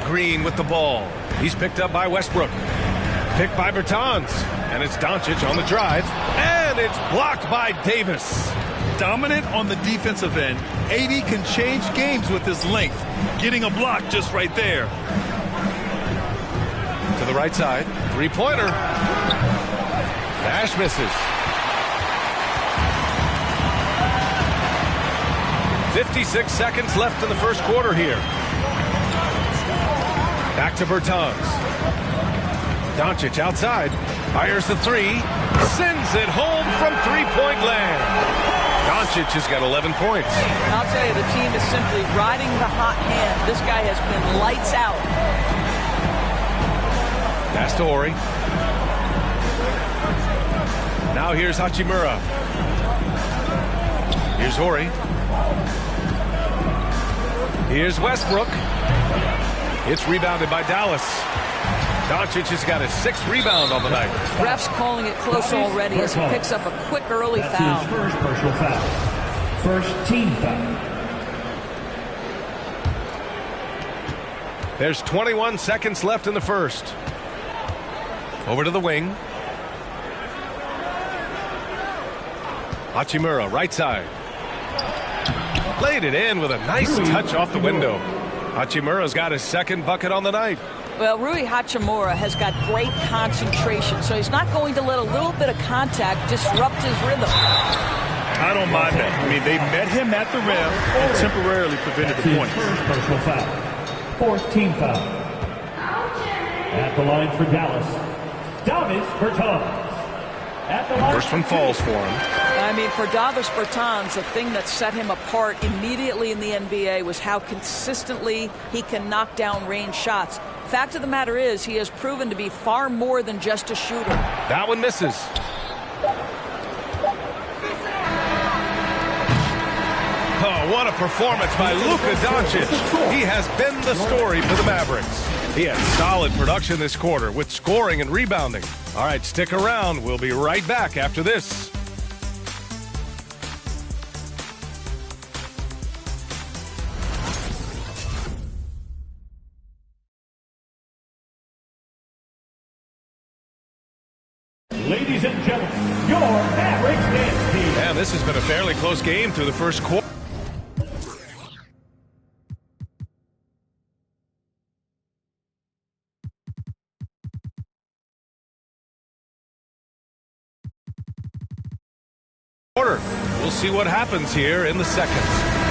Green with the ball. He's picked up by Westbrook. Picked by Bertans. And it's Doncic on the drive. And it's blocked by Davis. Dominant on the defensive end. AD can change games with his length. Getting a block just right there. To the right side. Three-pointer. Nash misses. 56 seconds left in the first quarter here. Back to Bertans. Doncic outside. Fires the three. Sends it home from three-point land. Doncic has got 11 points. I'll tell you, the team is simply riding the hot hand. This guy has been lights out. Pass to Ori. Now here's Hachimura. Here's Ori. Here's Westbrook. It's rebounded by Dallas. Doncic has got his 6th rebound on the night. Ref's calling it close already as he picks up a quick early That's foul. his first personal foul. First team foul. There's 21 seconds left in the first. Over to the wing. Hachimura, right side. Laid it in with a nice touch off the window. Hachimura's got his 2nd bucket on the night. Well, Rui Hachimura has got great concentration, so he's not going to let a little bit of contact disrupt his rhythm. I don't mind that. I mean, they met him at the rim and temporarily prevented the point. First personal foul. 4th team foul. At the line for Dallas, Davis Bertans. First one falls for him. I mean, for Davis Bertans, the thing that set him apart immediately in the NBA was how consistently he can knock down range shots. Fact of the matter is, he has proven to be far more than just a shooter. That one misses. Oh, what a performance by Luka Doncic. He has been the story for the Mavericks. He had solid production this quarter with scoring and rebounding. All right, stick around. We'll be right back after this. Ladies and gentlemen, your Mavericks dance team. And this has been a fairly close game through the first quarter. We'll see what happens here in the second.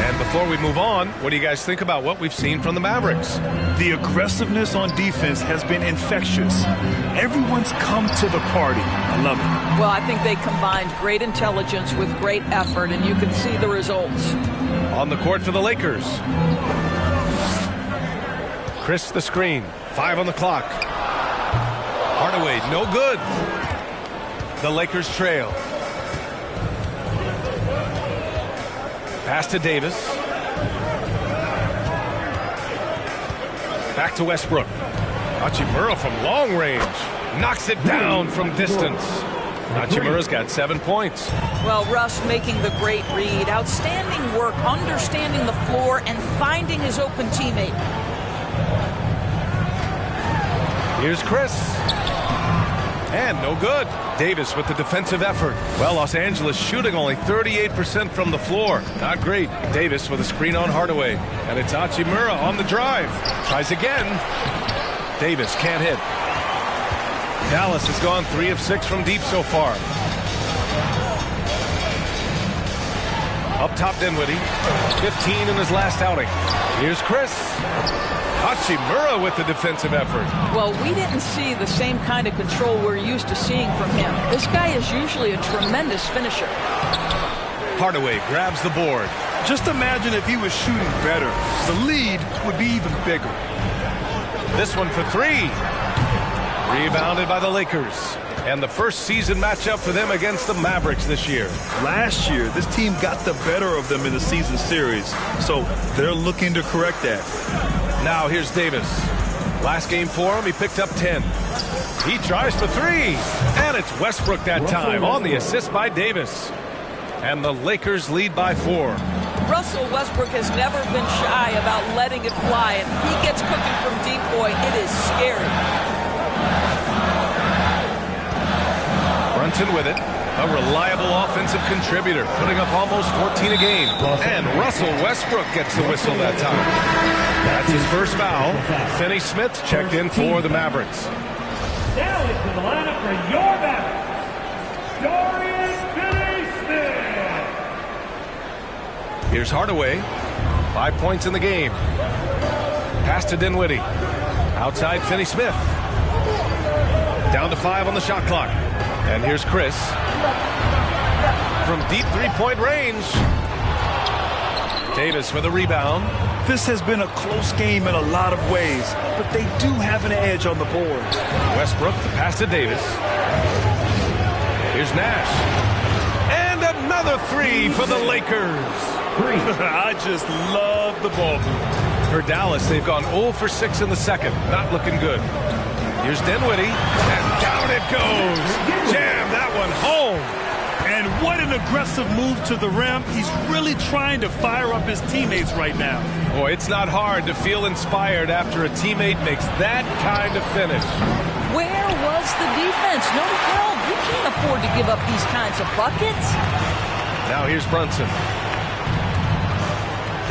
And before we move on, what do you guys think about what we've seen from the Mavericks? The aggressiveness on defense has been infectious. Everyone's come to the party. I love it. Well, I think they combined great intelligence with great effort, and you can see the results. On the court for the Lakers. Chris the screen. 5 on the clock. Hardaway, no good. The Lakers trail. Pass to Davis. Back to Westbrook. Hachimura from long range. Knocks it down from distance. Hachimura's got 7 points. Well, Russ making the great read. Outstanding work, understanding the floor, and finding his open teammate. Here's Chris. And no good. Davis with the defensive effort. Well, Los Angeles shooting only 38% from the floor. Not great. Davis with a screen on Hardaway. And it's Hachimura on the drive. Tries again. Davis can't hit. Dallas has gone 3 of 6 from deep so far. Up top, Dinwiddie. 15 in his last outing. Here's Chris. Hachimura with the defensive effort. Well, we didn't see the same kind of control we're used to seeing from him. This guy is usually a tremendous finisher. Hardaway grabs the board. Just imagine if he was shooting better. The lead would be even bigger. This one for 3. Rebounded by the Lakers. And the first season matchup for them against the Mavericks this year. Last year, this team got the better of them in the season series, so they're looking to correct that. Now here's Davis. Last game for him, he picked up 10. He tries for three, and it's Westbrook that time on the assist by Davis. And the Lakers lead by 4. Russell Westbrook has never been shy about letting it fly, and if he gets cooking from deep, boy, it is scary. Brunson with it. A reliable offensive contributor, putting up almost 14 a game. And Russell Westbrook gets the whistle that time. That's his first foul. Finney Smith checked in for the Mavericks. Now into the lineup for your Mavericks, Dorian Finney-Smith. Here's Hardaway. 5 points in the game. Pass to Dinwiddie. Outside Finney Smith. Down to 5 on the shot clock. And here's Chris. From deep three-point range. Davis with a rebound. This has been a close game in a lot of ways, but they do have an edge on the board. Westbrook, the pass to Davis. Here's Nash. And another three for the Lakers. I just love the ball move. For Dallas, they've gone 0 for 6 in the second. Not looking good. Here's Dinwiddie, and down it goes. Jam that one home. And what an aggressive move to the rim. He's really trying to fire up his teammates right now. Boy, it's not hard to feel inspired after a teammate makes that kind of finish. Where was the defense? No help. You can't afford to give up these kinds of buckets. Now here's Brunson.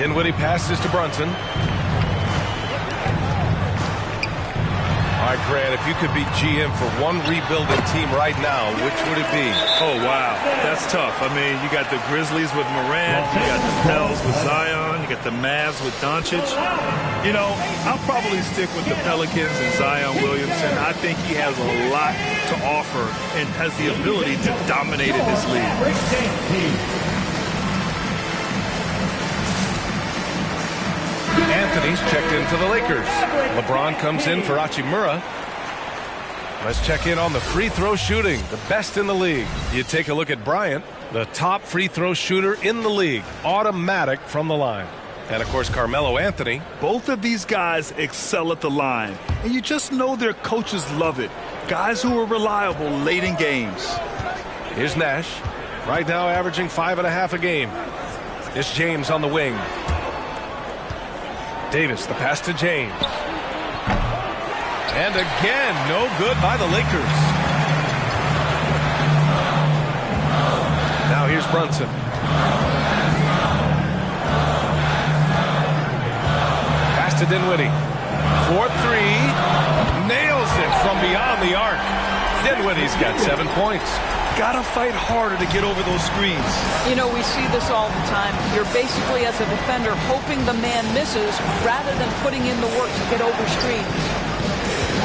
Dinwiddie passes to Brunson. All right, Grant, if you could be GM for one rebuilding team right now, which would it be? Oh, wow. That's tough. I mean, you got the Grizzlies with Morant, you got the Pels with Zion, you got the Mavs with Doncic. You know, I'll probably stick with the Pelicans and Zion Williamson. I think he has a lot to offer and has the ability to dominate in this league. Anthony's checked in for the Lakers. LeBron comes in for Hachimura. Let's check in on the free throw shooting, the best in the league. You take a look at Bryant, the top free throw shooter in the league, automatic from the line. And, of course, Carmelo Anthony. Both of these guys excel at the line, and you just know their coaches love it. Guys who are reliable late in games. Here's Nash, right now averaging 5.5 a game. It's James on the wing. Davis, the pass to James. And again, no good by the Lakers. Now here's Brunson. Pass to Dinwiddie. 4-3. Nails it from beyond the arc. Dinwiddie's got 7 points. Gotta fight harder to get over those screens. You know, we see this all the time. You're basically, as a defender, hoping the man misses rather than putting in the work to get over screens.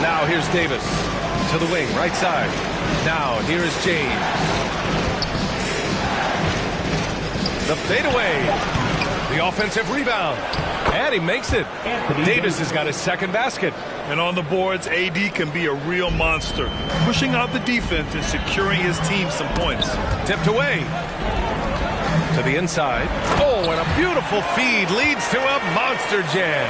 Now here's Davis to the wing, right side. Now here is James. The fadeaway. The offensive rebound. And he makes it. Davis has got his second basket. And on the boards, AD can be a real monster, pushing out the defense and securing his team some points. Tipped away. To the inside. Oh, and a beautiful feed leads to a monster jam.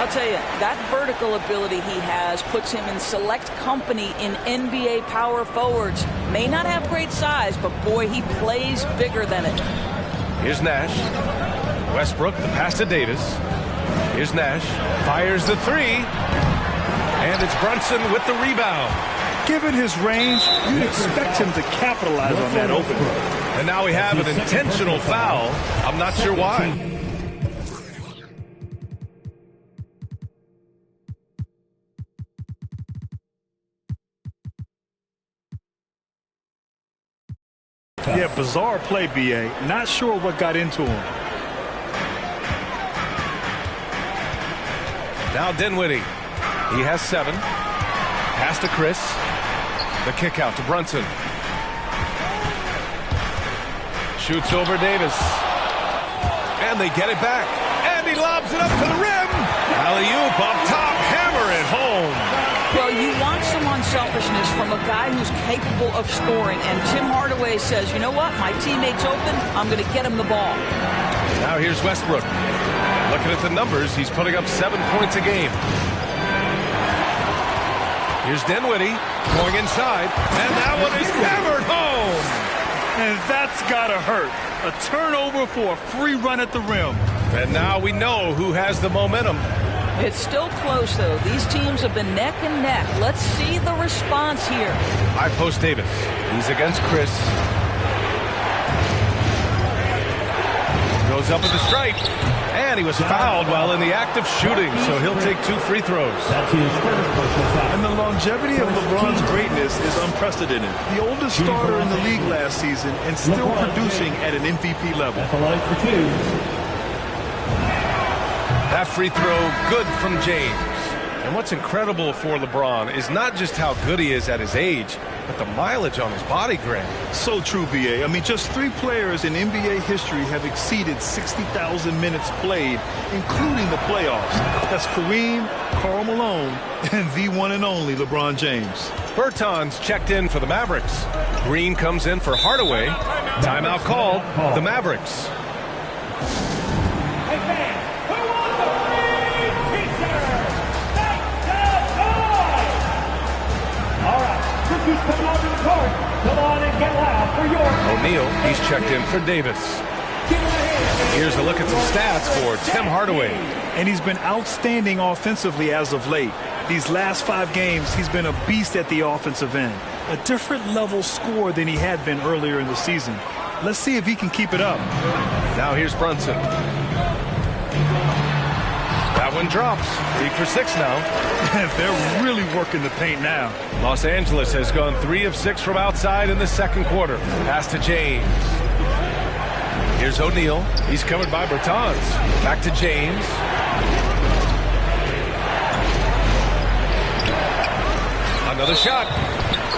I'll tell you, that vertical ability he has puts him in select company in NBA power forwards. May not have great size, but boy, he plays bigger than it. Here's Nash. Westbrook, the pass to Davis. Here's Nash. Fires the three. And it's Brunson with the rebound. Given his range, you'd expect him to capitalize on that opening. And now we have an intentional foul. I'm not sure why. Yeah, bizarre play, B.A. Not sure what got into him. Now Dinwiddie. He has 7. Pass to Chris. The kick out to Brunson. Shoots over Davis. And they get it back. And he lobs it up to the rim. Alley-oop up top. Hammer it home. Well, you want someone unselfishness from a guy who's capable of scoring. And Tim Hardaway says, you know what? My teammate's open. I'm going to get him the ball. Now here's Westbrook. Looking at the numbers, he's putting up 7 points a game. Here's Dinwiddie going inside, and that one is hammered home. And that's got to hurt. A turnover for a free run at the rim. And now we know who has the momentum. It's still close, though. These teams have been neck and neck. Let's see the response here. High post Davis. He's against Chris. Goes up with the strike. And he was fouled while in the act of shooting, so he'll take 2 free throws. And the longevity of LeBron's greatness is unprecedented. The oldest starter in the league last season and still producing at an MVP level. That free throw, good from James. And what's incredible for LeBron is not just how good he is at his age, but the mileage on his body, Grant. So true, BA. I mean, just 3 players in NBA history have exceeded 60,000 minutes played, including the playoffs. That's Kareem, Karl Malone, and the one and only LeBron James. Bertans checked in for the Mavericks. Green comes in for Hardaway. Timeout called. The Mavericks. O'Neal, he's checked in for Davis. Here's a look at some stats for Tim Hardaway. And he's been outstanding offensively as of late. These last 5 games, he's been a beast at the offensive end. A different level score than he had been earlier in the season. Let's see if he can keep it up. Now here's Brunson. That one drops. 3 for 6 now. They're really working the paint now. Los Angeles has gone 3 of 6 from outside in the second quarter. Pass to James. Here's O'Neal. He's covered by Bertans. Back to James. Another shot.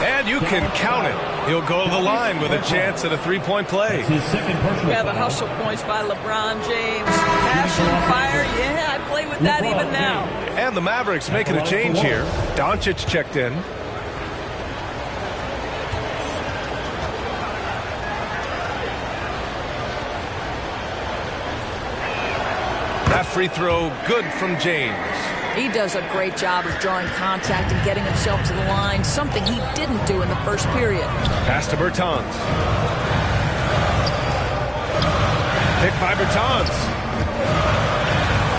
And you can count it. He'll go to the line with a chance at a 3-point play. Yeah, the hustle points by LeBron James. Passion, fire, yeah, I play with that even now. And the Mavericks making a change here. Doncic checked in. That free throw, good from James. He does a great job of drawing contact and getting himself to the line, something he didn't do in the first period. Pass to Bertans. Picked by Bertans.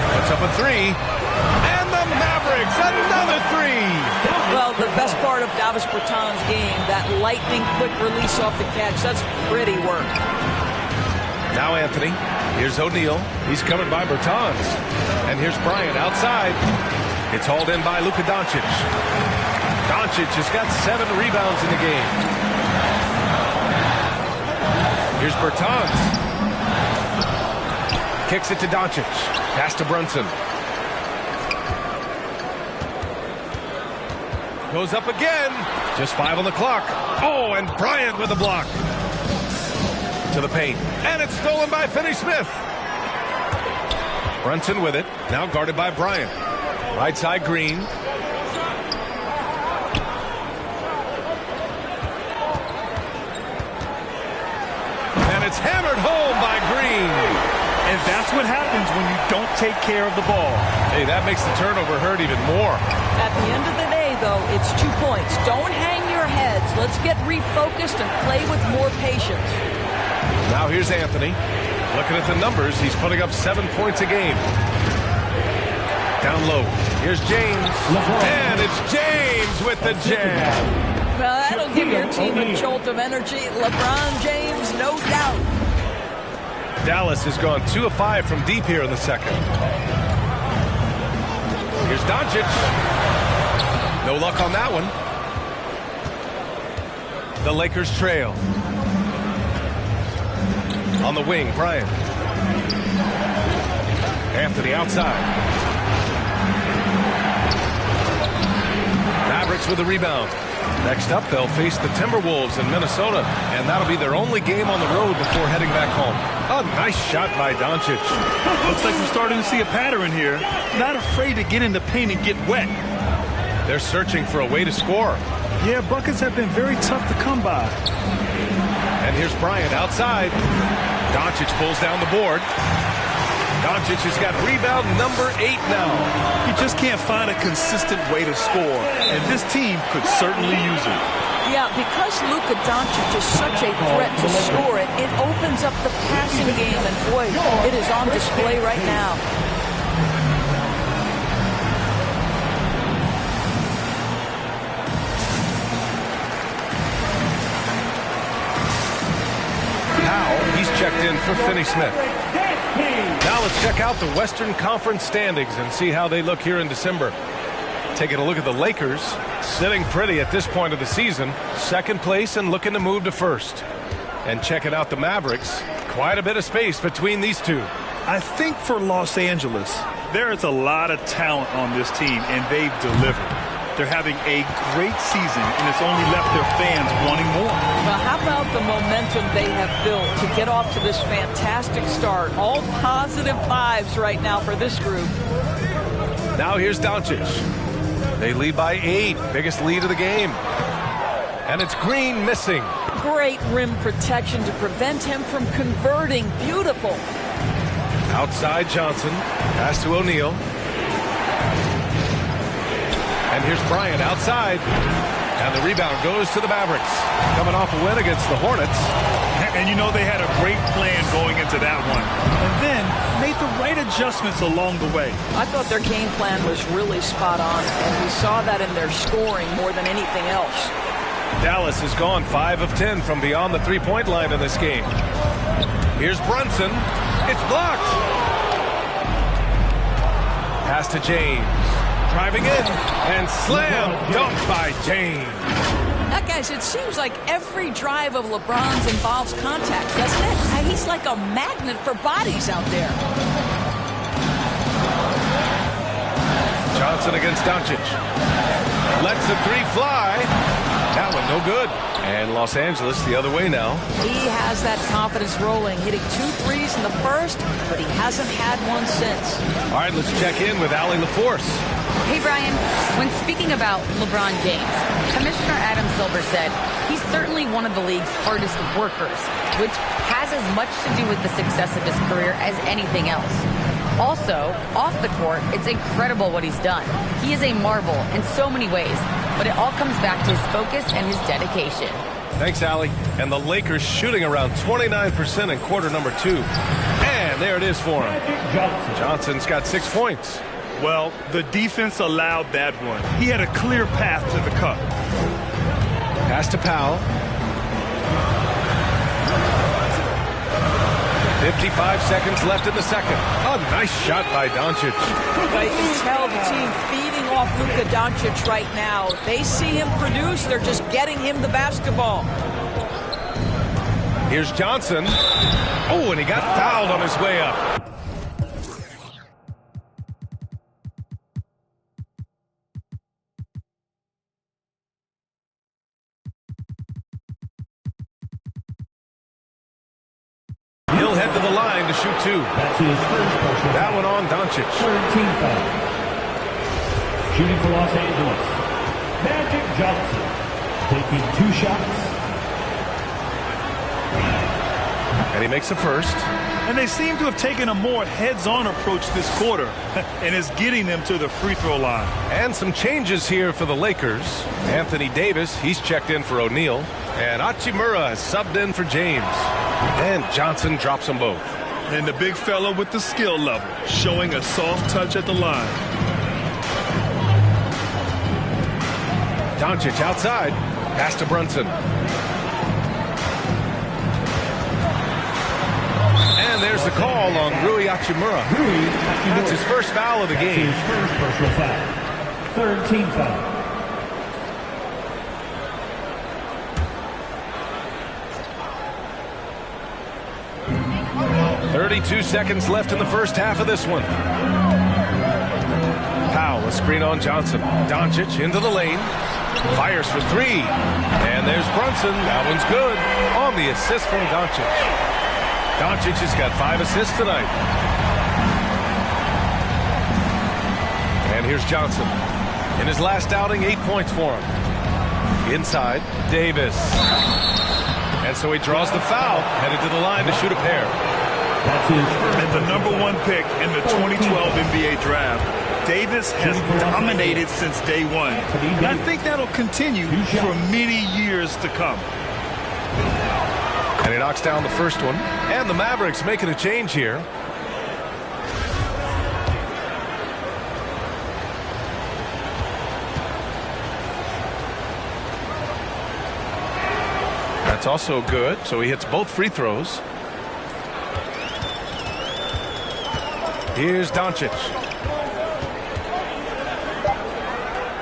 Puts up a 3. And the Mavericks, another 3. Well, the best part of Davis Bertans' game, that lightning quick release off the catch, that's pretty work. Now Anthony. Here's O'Neal. He's covered by Bertans. And here's Bryant outside. It's hauled in by Luka Doncic. Doncic has got 7 rebounds in the game. Here's Bertans. Kicks it to Doncic. Pass to Brunson. Goes up again. Just 5 on the clock. Oh, and Bryant with a block. To the paint. And it's stolen by Finney-Smith. Brunson with it. Now guarded by Bryant. Right side Green. And it's hammered home by Green. And that's what happens when you don't take care of the ball. Hey, that makes the turnover hurt even more. At the end of the day, though, it's 2 points. Don't hang your heads. Let's get refocused and play with more patience. Now here's Anthony. Looking at the numbers, he's putting up 7 points a game. Down low. Here's James. And it's James with the jam. Well, that'll give your team a jolt of energy. LeBron James, no doubt. Dallas has gone 2 of 5 from deep here in the second. Here's Doncic. No luck on that one. The Lakers trail. On the wing, Bryant. Anthony outside. Mavericks with the rebound. Next up, they'll face the Timberwolves in Minnesota, and that'll be their only game on the road before heading back home. A nice shot by Doncic. Looks like we're starting to see a pattern here. Not afraid to get in the paint and get wet. They're searching for a way to score. Yeah, buckets have been very tough to come by. And here's Bryant outside. Doncic pulls down the board. Doncic has got rebound number 8 now. You just can't find a consistent way to score, and this team could certainly use it. Yeah, because Luka Doncic is such a threat to score it, it opens up the passing game, and boy, it is on display right now. He's checked in for Finney Smith. Now let's check out the Western Conference standings and see how they look here in December. Taking a look at the Lakers, sitting pretty at this point of the season, second place and looking to move to first. And checking out the Mavericks, quite a bit of space between these two. I think for Los Angeles, there is a lot of talent on this team, and they've delivered. They're having a great season, and it's only left their fans wanting more. Well, how about the momentum they have built to get off to this fantastic start? All positive vibes right now for this group. Now here's Doncic. They lead by 8, biggest lead of the game. And it's Green missing. Great rim protection to prevent him from converting. Beautiful. Outside Johnson, pass to O'Neal. And here's Bryant outside. And the rebound goes to the Mavericks. Coming off a win against the Hornets. And you know they had a great plan going into that one. And then made the right adjustments along the way. I thought their game plan was really spot on. And we saw that in their scoring more than anything else. Dallas has gone 5 of 10 from beyond the three-point line in this game. Here's Brunson. It's blocked. Pass to James. Driving in and slam dunk by James. Now, guys, it seems like every drive of LeBron's involves contact, doesn't it? He's like a magnet for bodies out there. Johnson against Doncic. Lets the three fly. That one no good. And Los Angeles the other way now. He has that confidence rolling, hitting 2 threes in the first, but he hasn't had one since. All right, let's check in with Allie LaForce. Hey, Brian. When speaking about LeBron James, Commissioner Adam Silver said he's certainly one of the league's hardest workers, which has as much to do with the success of his career as anything else. Also, off the court, it's incredible what he's done. He is a marvel in so many ways, but it all comes back to his focus and his dedication. Thanks, Allie. And the Lakers shooting around 29% in quarter number 2. And there it is for him. Johnson's got 6 points. Well, the defense allowed that one. He had a clear path to the cup. Pass to Powell. 55 seconds left in the second. A nice shot by Doncic. But you can tell the team feeding off Luka Doncic right now. They see him produce. They're just getting him the basketball. Here's Johnson. Oh, and he got fouled on his way up. He'll head to the line to shoot 2. That's his first personal That one on Doncic. Third team foul. Shooting for Los Angeles, Magic Johnson, taking 2 shots. And he makes the first. And they seem to have taken a more heads-on approach this quarter, and is getting them to the free throw line. And some changes here for the Lakers. Anthony Davis, he's checked in for O'Neal. And Hachimura has subbed in for James. And Johnson drops them both. And the big fella with the skill level, showing a soft touch at the line. Doncic outside. Pass to Brunson. And there's the call on Rui Hachimura. That's his first foul of the game. His first personal foul. Third team foul. 32 seconds left in the first half of this one. Powell, a screen on Johnson. Doncic into the lane. Fires for 3. And there's Brunson. That one's good. On the assist from Doncic. Doncic has got 5 assists tonight. And here's Johnson. In his last outing, 8 points for him. Inside, Davis. And so he draws the foul, headed to the line to shoot a pair. And the #1 pick in the 2012 NBA draft, Davis has dominated since day one. And I think that'll continue for many years to come. And he knocks down the first one. And the Mavericks making a change here. That's also good, so he hits both free throws. Here's Doncic.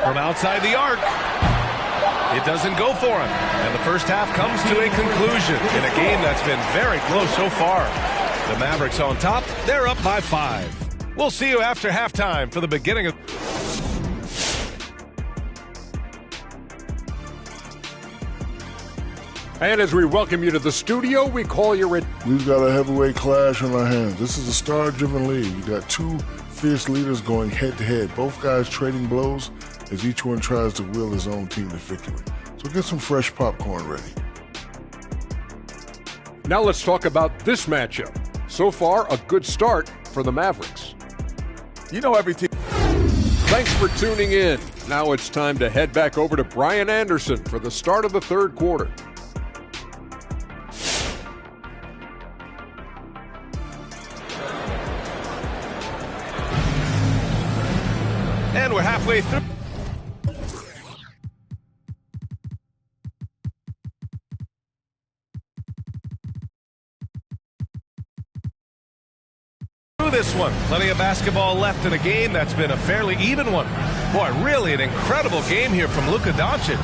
From outside the arc. It doesn't go for him. And the first half comes to a conclusion in a game that's been very close so far. The Mavericks on top. They're up by 5. We'll see you after halftime for the beginning of... And as we welcome you to the studio, we call you... We've got a heavyweight clash on our hands. This is a star-driven league. You got two fierce leaders going head-to-head. Both guys trading blows as each one tries to will his own team to victory. So get some fresh popcorn ready. Now let's talk about this matchup. So far, a good start for the Mavericks. You know every team... Thanks for tuning in. Now it's time to head back over to Brian Anderson for the start of the third quarter. And we're halfway through. This one. Plenty of basketball left in a game that's been a fairly even one. Boy, really an incredible game here from Luka Doncic.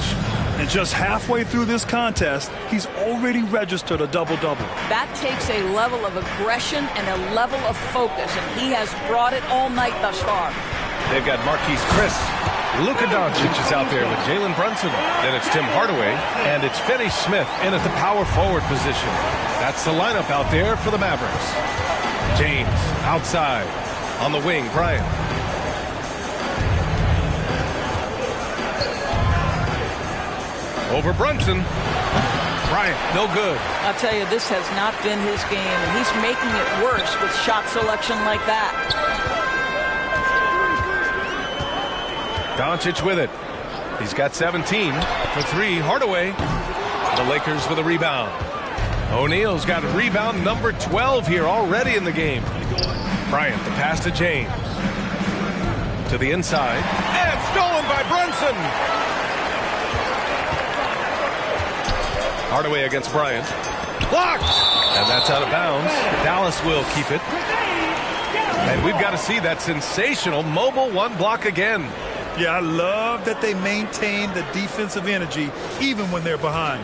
And just halfway through this contest, he's already registered a double-double. That takes a level of aggression and a level of focus, and he has brought it all night thus far. They've got Marquise Chris. Luka Doncic is out there with Jalen Brunson. Then it's Tim Hardaway, and it's Finney Smith in at the power forward position. That's the lineup out there for the Mavericks. James outside on the wing. Bryant. Over Brunson. Bryant, no good. I'll tell you, this has not been his game, and he's making it worse with shot selection like that. Doncic with it. He's got 17 for 3. Hardaway. The Lakers with a rebound. O'Neal's got rebound number 12 here already in the game. Bryant, the pass to James. To the inside. And stolen by Brunson. Hardaway against Bryant. Blocked! And that's out of bounds. Dallas will keep it. And we've got to see that sensational mobile one block again. Yeah, I love that they maintain the defensive energy even when they're behind.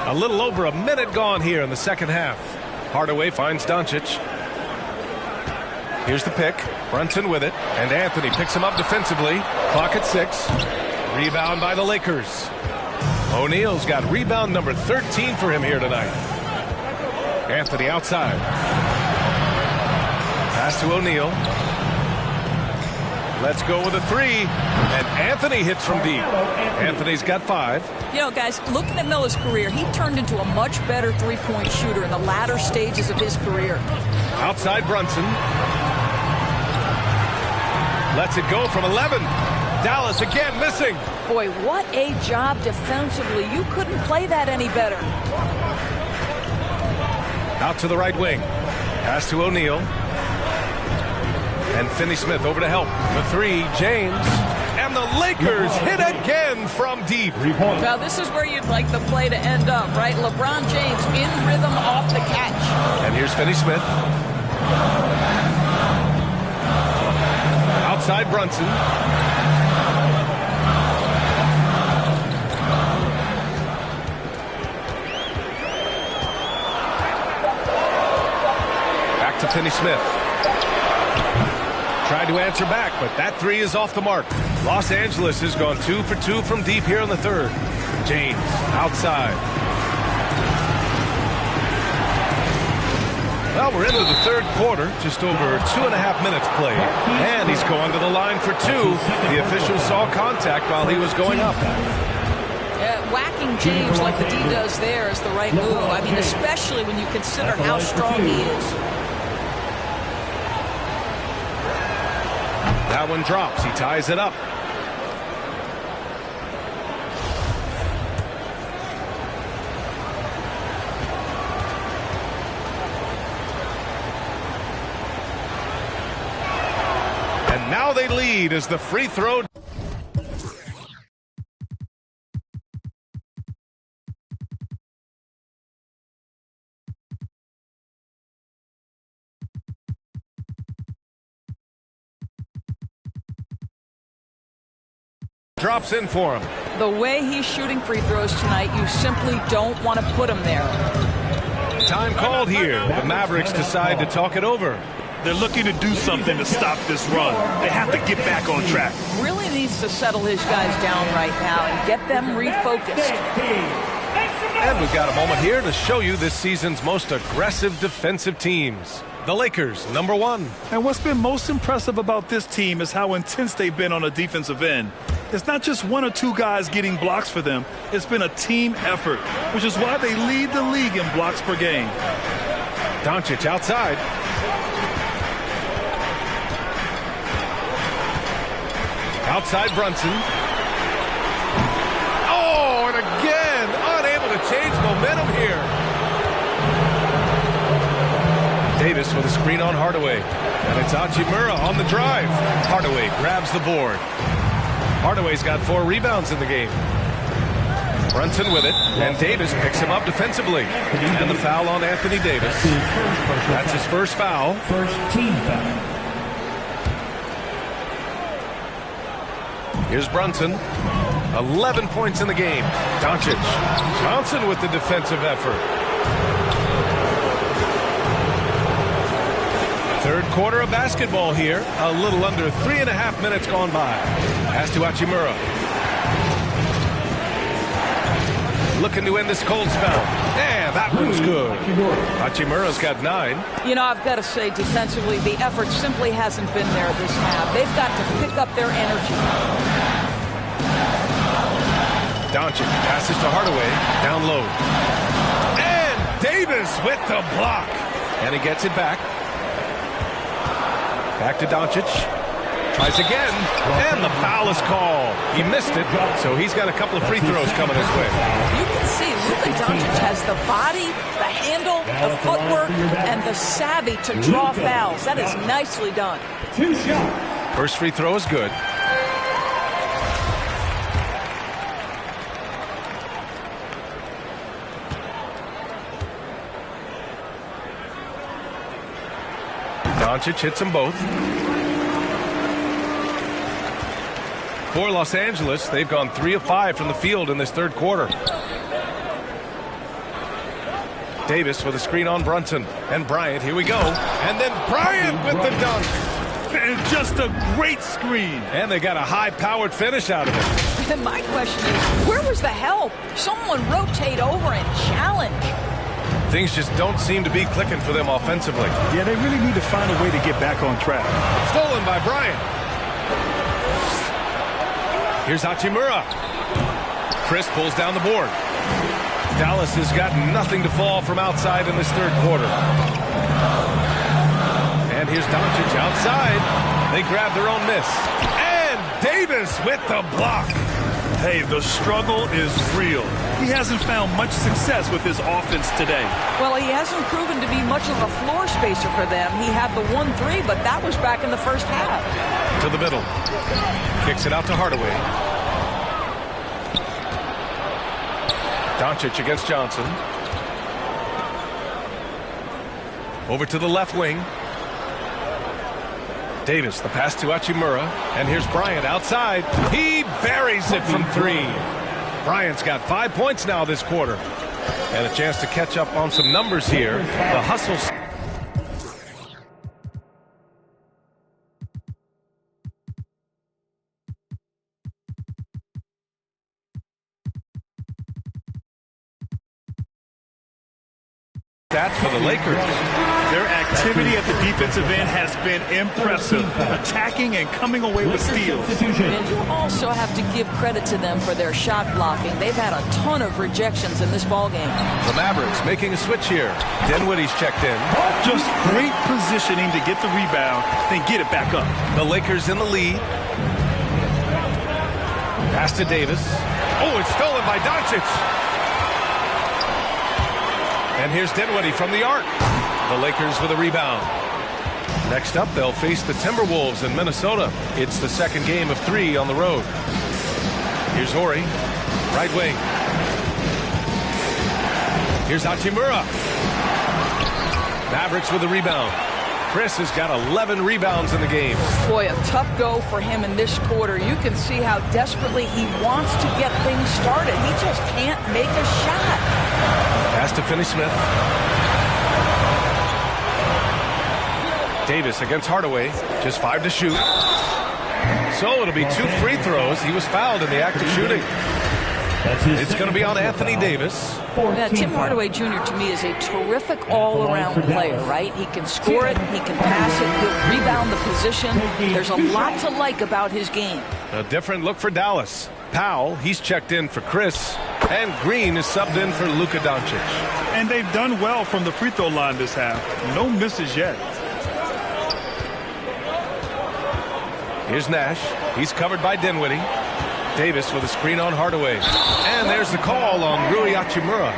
A little over a minute gone here in the second half. Hardaway finds Doncic. Here's the pick. Brunson with it. And Anthony picks him up defensively. Clock at 6. Rebound by the Lakers. O'Neal's got rebound number 13 for him here tonight. Anthony outside. Pass to O'Neal. Let's go with a 3. And Anthony hits from deep. Anthony's got 5. You know, guys, looking at Miller's career, he turned into a much better three-point shooter in the latter stages of his career. Outside Brunson. Lets it go from 11. Dallas again missing. Boy, what a job defensively. You couldn't play that any better. Out to the right wing. Pass to O'Neal. And Finney Smith over to help. The 3, James. And the Lakers hit again from deep. Now, this is where you'd like the play to end up, right? LeBron James in rhythm off the catch. And here's Finney Smith. Outside Brunson. Back to Finney Smith. Tried to answer back, but that 3 is off the mark. Los Angeles has gone 2 for 2 from deep here in the third. James outside. Well, we're into the third quarter, just over 2.5 minutes played. And he's going to the line for two. The official saw contact while he was going up. Whacking James like the D does there is the right move. I mean, especially when you consider how strong he is. That one drops. He ties it up. And now they lead as the free throw. Drops in for him. The way he's shooting free throws tonight, you simply don't want to put him there. Time called here. The Mavericks decide to talk it over. They're looking to do something to stop this run. They have to get back on track. Really needs to settle his guys down right now and get them refocused. And we've got a moment here to show you this season's most aggressive defensive teams. The Lakers, number one. And what's been most impressive about this team is how intense they've been on the defensive end. It's not just one or two guys getting blocks for them. It's been a team effort, which is why they lead the league in blocks per game. Doncic outside. Outside Brunson. Oh, and again, unable to change momentum here. Davis with a screen on Hardaway. And it's Hachimura on the drive. Hardaway grabs the board. Hardaway's got 4 rebounds in the game. Brunson with it, and Davis picks him up defensively. And the foul on Anthony Davis. That's his first foul. First team foul. Here's Brunson. 11 points in the game. Doncic. Johnson with the defensive effort. Third quarter of basketball here. A little under 3.5 minutes gone by. Pass to Hachimura. Looking to end this cold spell. And that one's good. Hachimura's got 9. You know, I've got to say, defensively, the effort simply hasn't been there this half. They've got to pick up their energy. Doncic passes to Hardaway. Down low. And Davis with the block. And he gets it back. Back to Doncic. Tries again. And the foul is called. He missed it, so he's got a couple of free throws coming his way. You can see Luka Doncic has the body, the handle, the footwork, and the savvy to draw fouls. That is nicely done. First free throw is good. Doncic hits them both. For Los Angeles, they've gone 3 of 5 from the field in this third quarter. Davis with a screen on Brunson. And Bryant, here we go. And then Bryant with the dunk. And just a great screen. And they got a high-powered finish out of it. And my question is, where was the help? Someone rotate over and challenge. Things just don't seem to be clicking for them offensively. Yeah, they really need to find a way to get back on track. Stolen by Bryant. Here's Hachimura. Chris pulls down the board. Dallas has got nothing to fall from outside in this third quarter. And here's Doncic outside. They grab their own miss. And Davis with the block. Hey, the struggle is real. He hasn't found much success with his offense today. Well, he hasn't proven to be much of a floor spacer for them. He had the 1-3, but that was back in the first half. To the middle. Kicks it out to Hardaway. Doncic against Johnson. Over to the left wing. Davis, the pass to Hachimura. And here's Bryant outside. He buries it from 3. Bryant's got 5 points now this quarter. And a chance to catch up on some numbers here. The hustle. stats for the Lakers. Their activity at the defensive end has been impressive, attacking and coming away with steals. And you also have to give credit to them for their shot blocking. They've had a ton of rejections in this ballgame. The Mavericks making a switch here. Dinwiddie's checked in. Just great positioning to get the rebound, then get it back up. The Lakers in the lead. Pass to Davis. Oh, it's stolen by Doncic. And here's Dinwiddie from the arc. The Lakers with a rebound. Next up, they'll face the Timberwolves in Minnesota. It's the second game of 3 on the road. Here's Horry, right wing. Here's Hachimura. Mavericks with a rebound. Chris has got 11 rebounds in the game. Boy, a tough go for him in this quarter. You can see how desperately he wants to get things started. He just can't make a shot. Pass to Finney-Smith. Davis against Hardaway. Just 5 to shoot. So it'll be 2 free throws. He was fouled in the act of shooting. It's going to be on Anthony Davis. Yeah, Tim Hardaway Jr. to me is a terrific all-around player, right? He can score it, he can pass it, he'll rebound the position. There's a lot to like about his game. A different look for Dallas. Powell, he's checked in for Chris. And Green is subbed in for Luka Doncic. And they've done well from the free throw line this half. No misses yet. Here's Nash. He's covered by Dinwiddie. Davis with a screen on Hardaway. And there's the call on Rui Hachimura.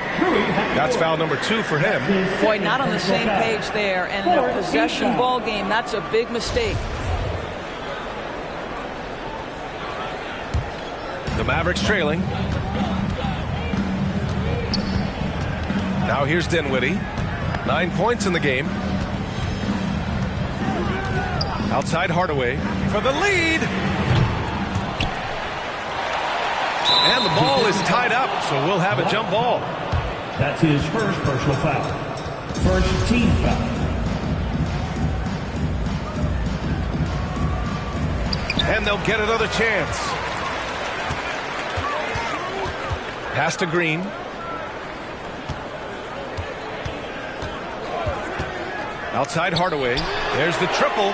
That's foul number 2 for him. Boy, not on the same page there. And in a possession ball game, that's a big mistake. The Mavericks trailing. Now here's Dinwiddie. 9 points in the game. Outside Hardaway for the lead. And the ball is tied up, so we'll have a jump ball. That's his first personal foul. First team foul. And they'll get another chance. Pass to Green. Outside Hardaway. There's the triple.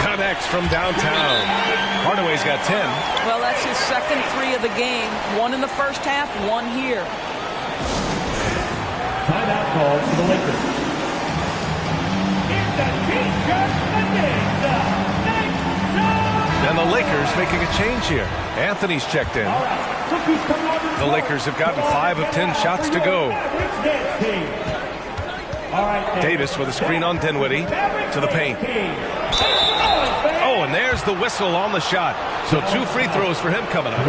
Connects from downtown. Hardaway's got 10. Well, that's his second 3 of the game. 1 in the first half, 1 here. Timeout call for the Lakers. And the Lakers making a change here. Anthony's checked in. The Lakers have gotten 5 of 10 shots to go. Davis with a screen on Dinwiddie to the paint. Oh, and there's the whistle on the shot. So 2 free throws for him coming up.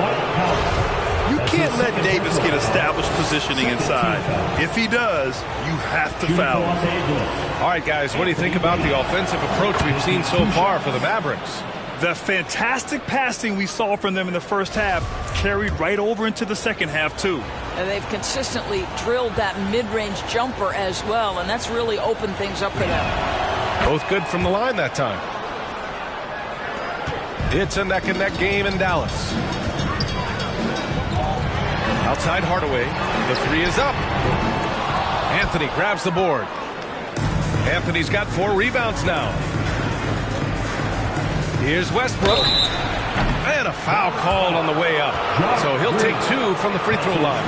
You can't let Davis get established positioning inside. If he does, you have to foul him. All right, guys, what do you think about the offensive approach we've seen so far for the Mavericks? The fantastic passing we saw from them in the first half carried right over into the second half, too. And they've consistently drilled that mid-range jumper as well, and that's really opened things up for them. Both good from the line that time. It's a neck-and-neck game in Dallas. Outside Hardaway. The 3 is up. Anthony grabs the board. Anthony's got 4 rebounds now. Here's Westbrook. And a foul called on the way up. So he'll take 2 from the free throw line.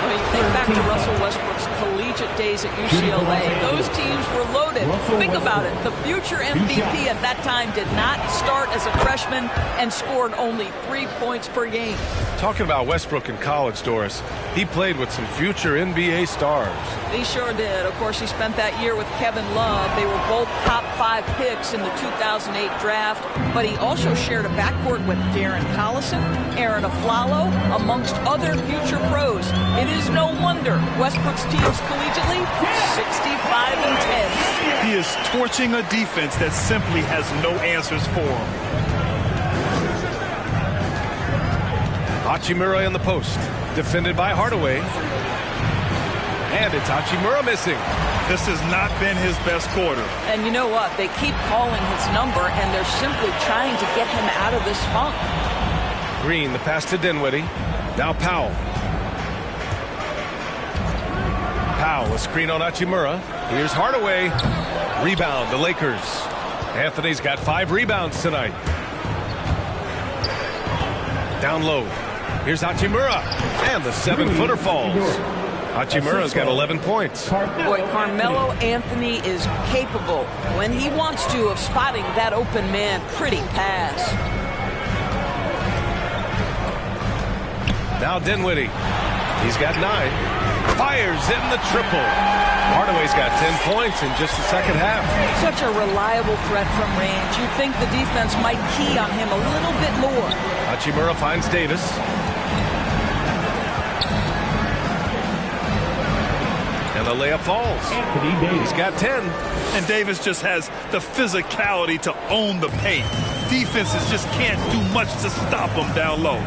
When you think back to Russell Westbrook's collegiate days at UCLA, those teams were loaded. Think about it. The future MVP at that time did not start as a freshman and scored only 3 points per game. Talking about Westbrook in college, Doris, he played with some future NBA stars. He sure did. Of course, he spent that year with Kevin Love. They were both top 5 picks in the 2008 draft, but he also shared a backcourt with Darren Collison, Aaron Aflalo, amongst other future pros. It is no wonder Westbrook's teams collegiately 65-10. He is torching a defense that simply has no answers for him. Hachimura in the post, defended by Hardaway. And it's Hachimura missing. This has not been his best quarter. And you know what? They keep calling his number, and they're simply trying to get him out of this funk. Green, the pass to Dinwiddie. Now Powell. Powell, a screen on Hachimura. Here's Hardaway. Rebound, the Lakers. Anthony's got 5 rebounds tonight. Down low. Here's Hachimura. And the 7-footer falls. Hachimura's got 11 points. Boy, Carmelo Anthony is capable, when he wants to, of spotting that open man. Pretty pass. Now Dinwiddie. He's got 9. Fires in the triple. Hardaway's got 10 points in just the second half. Such a reliable threat from range. You'd think the defense might key on him a little bit more. Hachimura finds Davis. And the layup falls. He's got 10. And Davis just has the physicality to own the paint. Defenses just can't do much to stop him down low.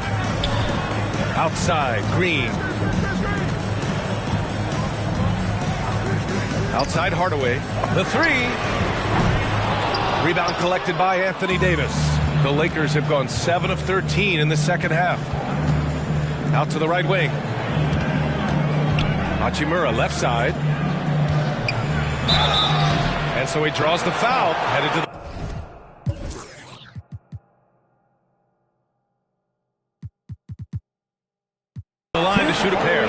Outside, Green. Outside Hardaway. The 3. Rebound collected by Anthony Davis. The Lakers have gone 7 of 13 in the second half. Out to the right wing. Hachimura left side. And so he draws the foul. Headed to the line to shoot a pair.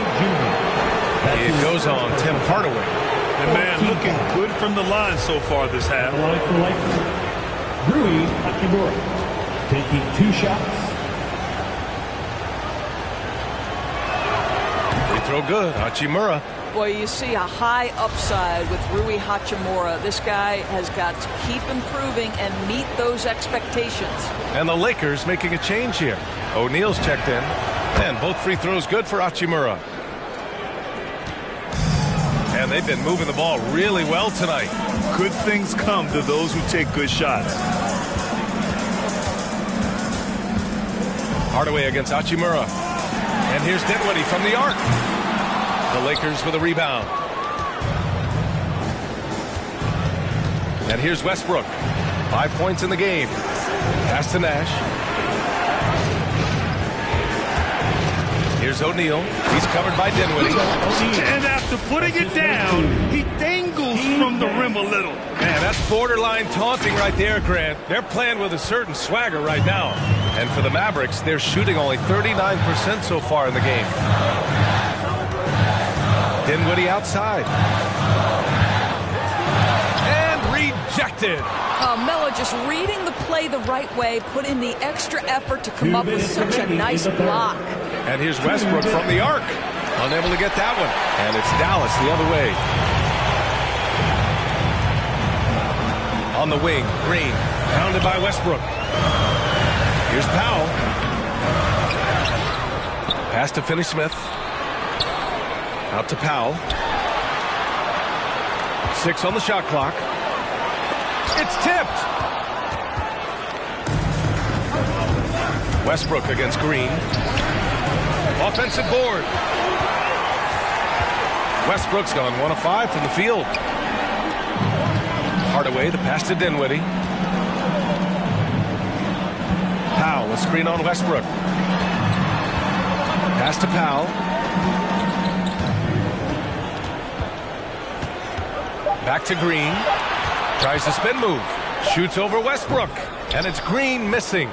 It goes on Tim Hardaway. And man, looking good from the line so far this half. Rui Hachimura taking 2 shots. Free throw good. Hachimura. Boy, you see a high upside with Rui Hachimura. This guy has got to keep improving and meet those expectations. And the Lakers making a change here. O'Neal's checked in. And both free throws good for Hachimura. And they've been moving the ball really well tonight. Good things come to those who take good shots. Hardaway against Hachimura. And here's Dinwiddie from the arc. The Lakers with a rebound. And here's Westbrook. 5 points in the game. Pass to Nash. Here's O'Neal. He's covered by Dinwiddie. And after putting it down, he dangles from the rim a little. Man, that's borderline taunting right there, Grant. They're playing with a certain swagger right now. And for the Mavericks, they're shooting only 39% so far in the game. Dinwiddie outside. And rejected. Melo just reading the play the right way, put in the extra effort to come up with such a nice block. And here's Westbrook from the arc. Unable to get that one. And it's Dallas the other way. On the wing, Green. Pounded by Westbrook. Here's Powell. Pass to Finney-Smith. Out to Powell. 6 on the shot clock. It's tipped. Westbrook against Green. Offensive board. Westbrook's gone 1 of 5 from the field. Hardaway, the pass to Dinwiddie. Powell, a screen on Westbrook. Pass to Powell. Back to Green. Tries the spin move. Shoots over Westbrook. And it's Green missing.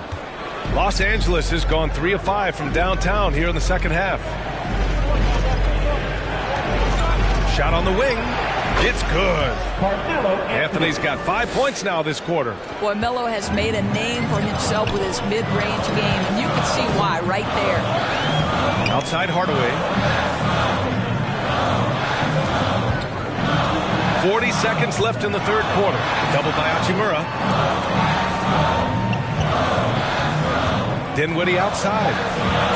Los Angeles has gone 3 of 5 from downtown here in the second half. Shot on the wing. It's good. Anthony's got 5 points now this quarter. Boy, Melo has made a name for himself with his mid-range game, and you can see why right there. Outside Hardaway. 40 seconds left in the third quarter. Doubled by Hachimura. Dinwiddie outside.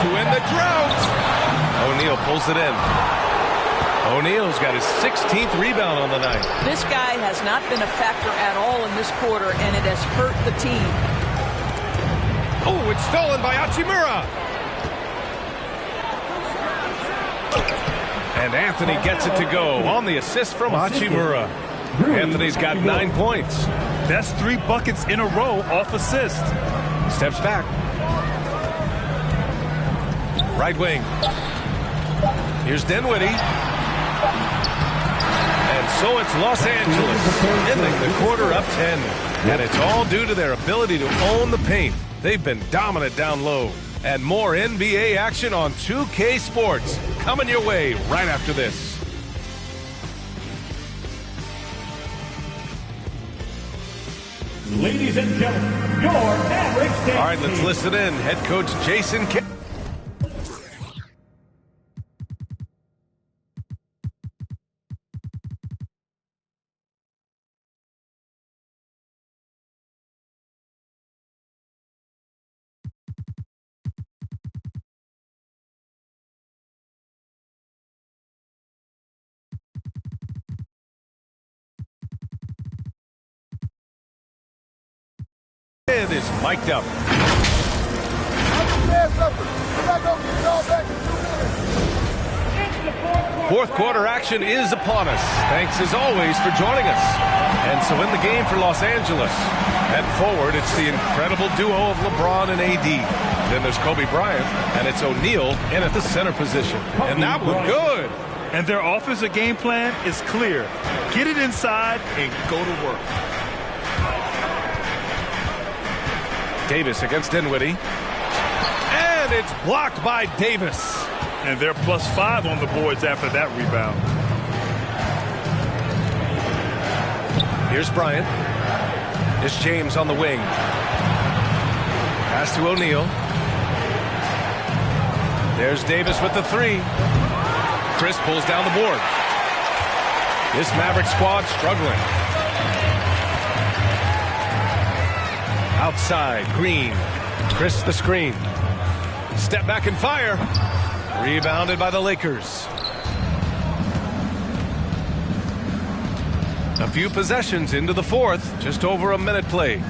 To end the drought. O'Neal pulls it in. O'Neal's got his 16th rebound on the night. This guy has not been a factor at all in this quarter, and it has hurt the team. Oh, it's stolen by Hachimura. And Anthony gets it to go on the assist from Hachimura. Anthony's got 9 points. That's 3 buckets in a row off assist. Steps back. Right wing. Here's Dinwiddie. So it's Los Angeles ending the quarter up 10. And it's all due to their ability to own the paint. They've been dominant down low. And more NBA action on 2K Sports coming your way right after this. Ladies and gentlemen, your Mavericks. All right, let's listen in. Head coach Jason Kidd. It is mic'd up. Fourth quarter action is upon us. Thanks as always for joining us. And so in the game for Los Angeles, head forward, it's the incredible duo of LeBron and AD. Then there's Kobe Bryant, and it's O'Neal in at the center position. And that was good. And their offensive game plan is clear. Get it inside and go to work. Davis against Dinwiddie. And it's blocked by Davis. And they're +5 on the boards after that rebound. Here's Bryant. It's James on the wing. Pass to O'Neal. There's Davis with the three. Chris pulls down the board. This Maverick squad struggling. Outside, Green. Chris the screen. Step back and fire. Rebounded by the Lakers. A few possessions into the fourth. Just over a minute play.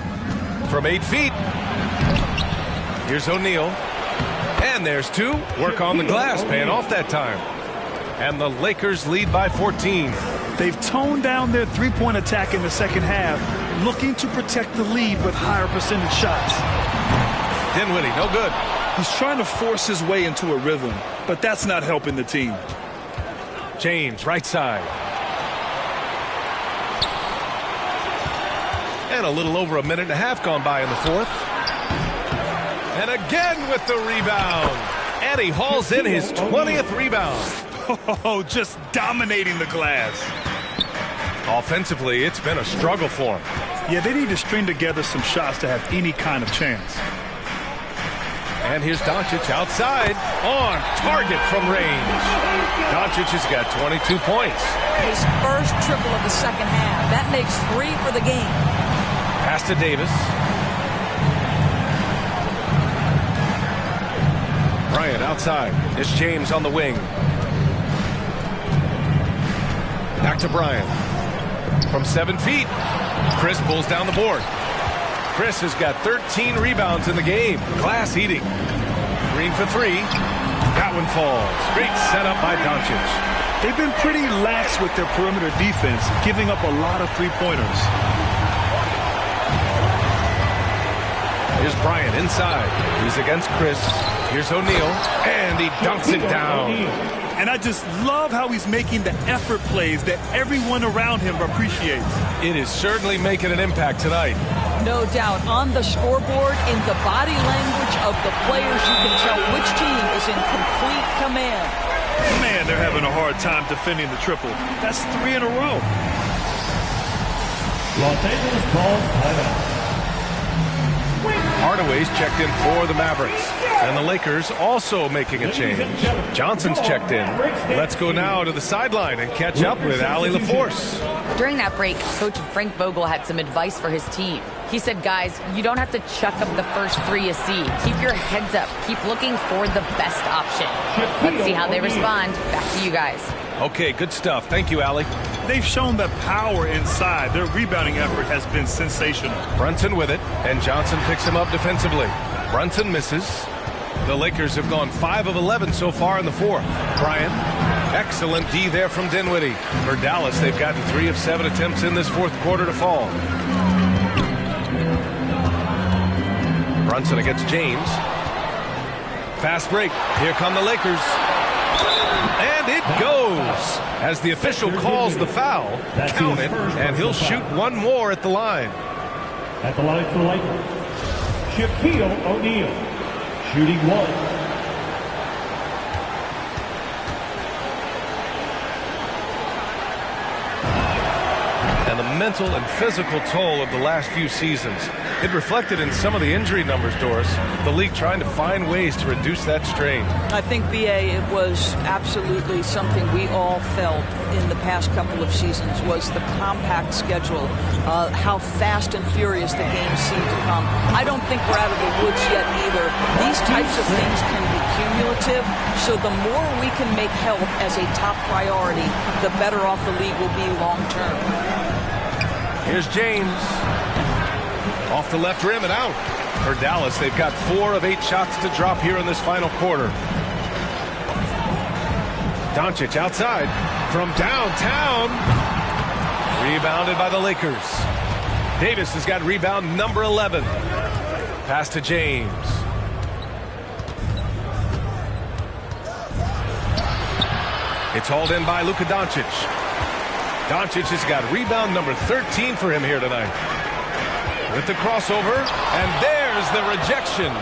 From 8 feet. Here's O'Neal. And there's two. Work on the glass, paying off that time. And the Lakers lead by 14. They've toned down their three-point attack in the second half, looking to protect the lead with higher percentage shots. Dinwiddie, no good. He's trying to force his way into a rhythm, but that's not helping the team. James, right side. And a little over a minute and a half gone by in the fourth. And again with the rebound. And he hauls in his 20th rebound. Oh, just dominating the glass. Offensively, it's been a struggle for him. Yeah, they need to string together some shots to have any kind of chance. And here's Doncic outside on target from range. Doncic has got 22 points. His first triple of the second half. That makes 3 for the game. Pass to Davis. Bryant outside. It's James on the wing. Back to Bryant. From 7 feet, Chris pulls down the board. Chris has got 13 rebounds in the game. Glass eating. Green for 3. That one falls. Great setup by Doncic. They've been pretty lax with their perimeter defense, giving up a lot of three-pointers. Here's Bryant inside. He's against Chris. Here's O'Neal, and he dunks it down. And I just love how he's making the effort plays that everyone around him appreciates. It is certainly making an impact tonight. No doubt. On the scoreboard, in the body language of the players, you can tell which team is in complete command. Man, they're having a hard time defending the triple. That's 3 in a row. Los Angeles calls timeout. Hardaway's checked in for the Mavericks. And the Lakers also making a change. Johnson's checked in. Let's go now to the sideline and catch up with Allie LaForce. During that break, Coach Frank Vogel had some advice for his team. He said, guys, you don't have to chuck up the first 3 you see. Keep your heads up. Keep looking for the best option. Let's see how they respond. Back to you guys. Okay, good stuff. Thank you, Allie. They've shown the power inside. Their rebounding effort has been sensational. Brunson with it, and Johnson picks him up defensively. Brunson misses. The Lakers have gone 5 of 11 so far in the fourth. Bryant, excellent D there from Dinwiddie. For Dallas, they've gotten 3 of 7 attempts in this fourth quarter to fall. Brunson against James. Fast break. Here come the Lakers. And it goes. As the official calls the foul, count it, and he'll shoot one more at the line. At the line for the Lakers, Shaquille O'Neal, shooting one. And the mental and physical toll of the last few seasons. It reflected in some of the injury numbers, Doris. The league trying to find ways to reduce that strain. I think, B.A., it was absolutely something we all felt in the past couple of seasons was the compact schedule, how fast and furious the games seem to come. I don't think we're out of the woods yet either. These types of things can be cumulative, so the more we can make health as a top priority, the better off the league will be long term. Here's James. Off the left rim and out. For Dallas, they've got 4 of 8 shots to drop here in this final quarter. Doncic outside from downtown. Rebounded by the Lakers. Davis has got rebound number 11. Pass to James. It's hauled in by Luka Doncic. Doncic has got rebound number 13 for him here tonight. With the crossover, and there's the rejection.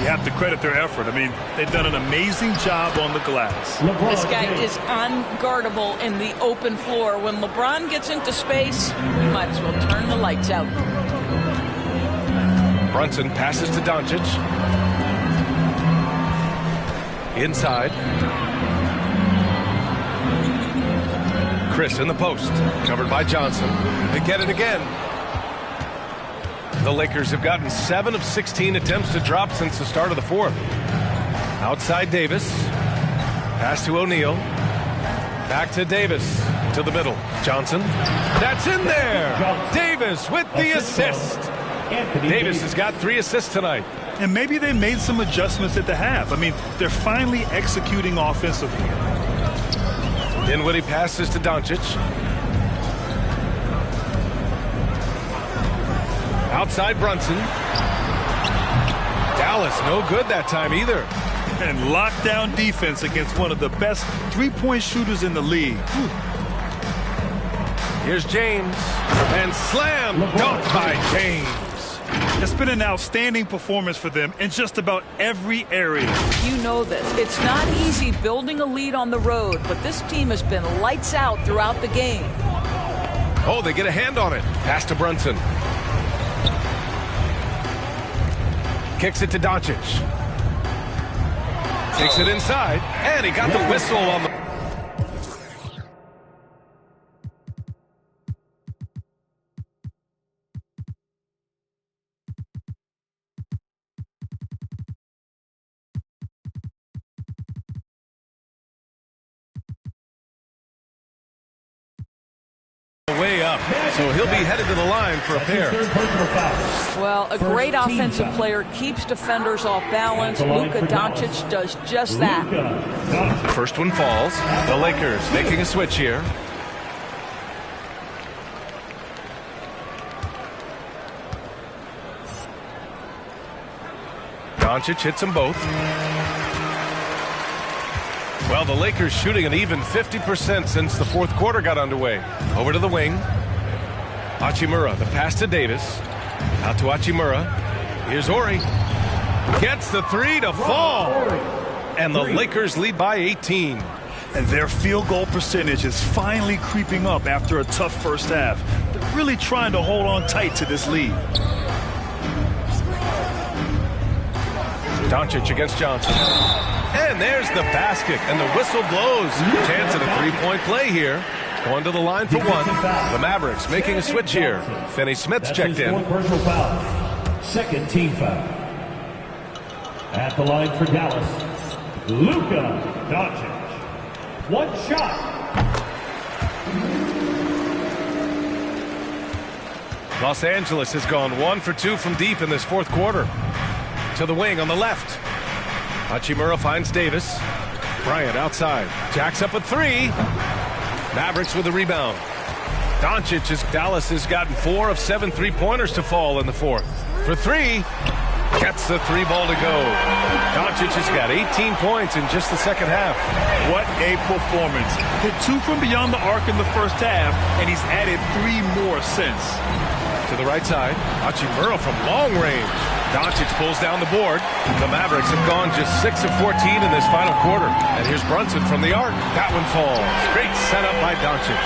You have to credit their effort. I mean, they've done an amazing job on the glass. This guy is unguardable in the open floor. When LeBron gets into space, you might as well turn the lights out. Brunson passes to Doncic. Inside. Chris in the post. Covered by Johnson. They get it again. The Lakers have gotten 7 of 16 attempts to drop since the start of the fourth. Outside Davis. Pass to O'Neal. Back to Davis. To the middle. Johnson. That's in there. Davis with the assist. Davis has got 3 assists tonight. And maybe they made some adjustments at the half. I mean, they're finally executing offensively. Dinwiddie passes to Doncic. Outside Brunson. Dallas no good that time either. And lockdown defense against one of the best three-point shooters in the league. Here's James. And slam dunk by James. It's been an outstanding performance for them in just about every area. You know this. It's not easy building a lead on the road, but this team has been lights out throughout the game. Oh, they get a hand on it. Pass to Brunson. Kicks it to Doncic. Takes it inside, and he got the whistle on the... way up, so he'll be headed to the line for a pair. Well, a great offensive player keeps defenders off balance. Luka Doncic does just that. The first one falls. The Lakers making a switch here. Doncic hits them both. Well, the Lakers shooting an even 50% since the fourth quarter got underway. Over to the wing. Hachimura, the pass to Davis. Out to Hachimura. Here's Ori. Gets the 3 to fall. And the Lakers lead by 18. And their field goal percentage is finally creeping up after a tough first half. They're really trying to hold on tight to this lead. Doncic against Johnson. And there's the basket, and the whistle blows. Chance at a three-point play here. Going to the line for one. The Mavericks making a switch here. Finney Smith's checked in. Second team foul. At the line for Dallas, Luka Doncic. One shot. Los Angeles has gone 1 for 2 from deep in this fourth quarter. To the wing on the left. Hachimura finds Davis. Bryant outside. Jacks up a 3. Mavericks with a rebound. Doncic Dallas has gotten 4 of 7 3-pointers to fall in the fourth. For 3. Gets the three ball to go. Doncic has got 18 points in just the second half. What a performance. Hit 2 from beyond the arc in the first half, and he's added 3 more since. To the right side, Hachimura from long range. Doncic pulls down the board. The Mavericks have gone just 6 of 14 in this final quarter. And here's Brunson from the arc. That one falls. Great setup by Doncic.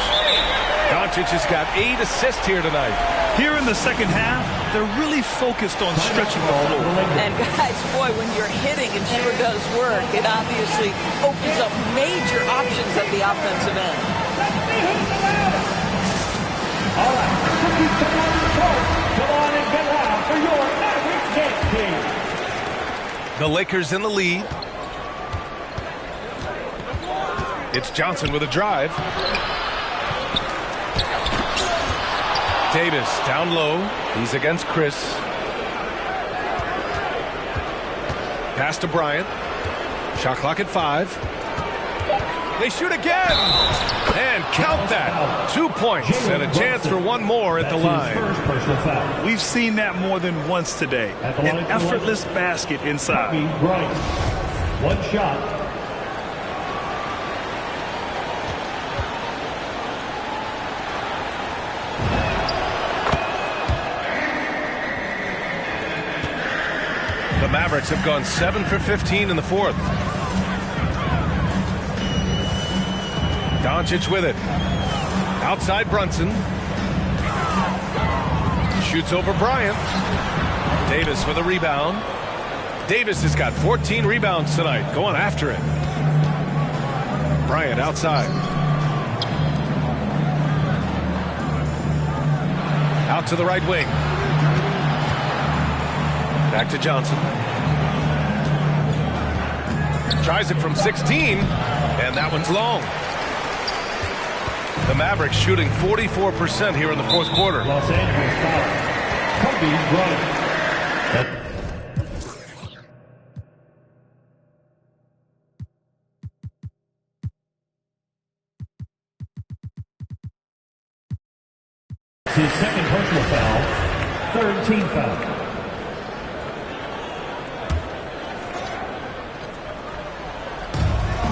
Doncic has got 8 assists here tonight. Here in the second half, they're really focused on stretching the floor. And guys, boy, when you're hitting, it sure does work. It obviously opens up major options at the offensive end. All right, come on and get loud for your Mavericks game team. The Lakers in the lead. It's Johnson with a drive. Davis down low. He's against Chris. Pass to Bryant. Shot clock at 5. They shoot again. And count that. 2 points and a chance for one more at the line. We've seen that more than once today. An effortless basket inside. One shot. The Mavericks have gone 7 for 15 in the fourth. Doncic with it. Outside Brunson. Shoots over Bryant. Davis with a rebound. Davis has got 14 rebounds tonight. Going after it. Bryant outside. Out to the right wing. Back to Johnson. Tries it from 16, and that one's long. The Mavericks shooting 44% here in the fourth quarter. Los Angeles foul. Kobe Bryant. His second personal foul, third team foul.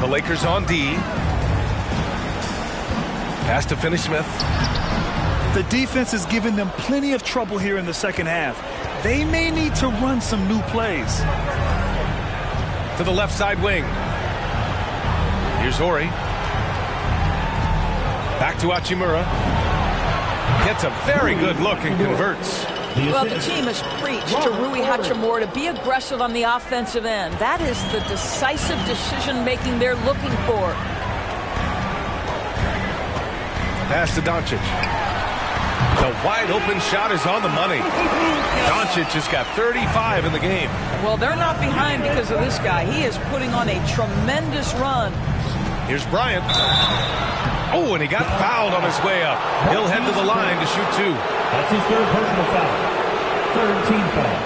The Lakers on D. Pass to Finney-Smith. The defense is giving them plenty of trouble here in the second half. They may need to run some new plays. To the left side wing. Here's Horry. Back to Hachimura. Gets a very good look and converts. Well, the team has preached to Rui Hachimura to be aggressive on the offensive end. That is the decisive decision-making they're looking for. Pass to Doncic. The wide-open shot is on the money. Doncic has got 35 in the game. Well, they're not behind because of this guy. He is putting on a tremendous run. Here's Bryant. Oh, and he got fouled on his way up. He'll head to the line to shoot 2. That's his third personal foul. Third team foul.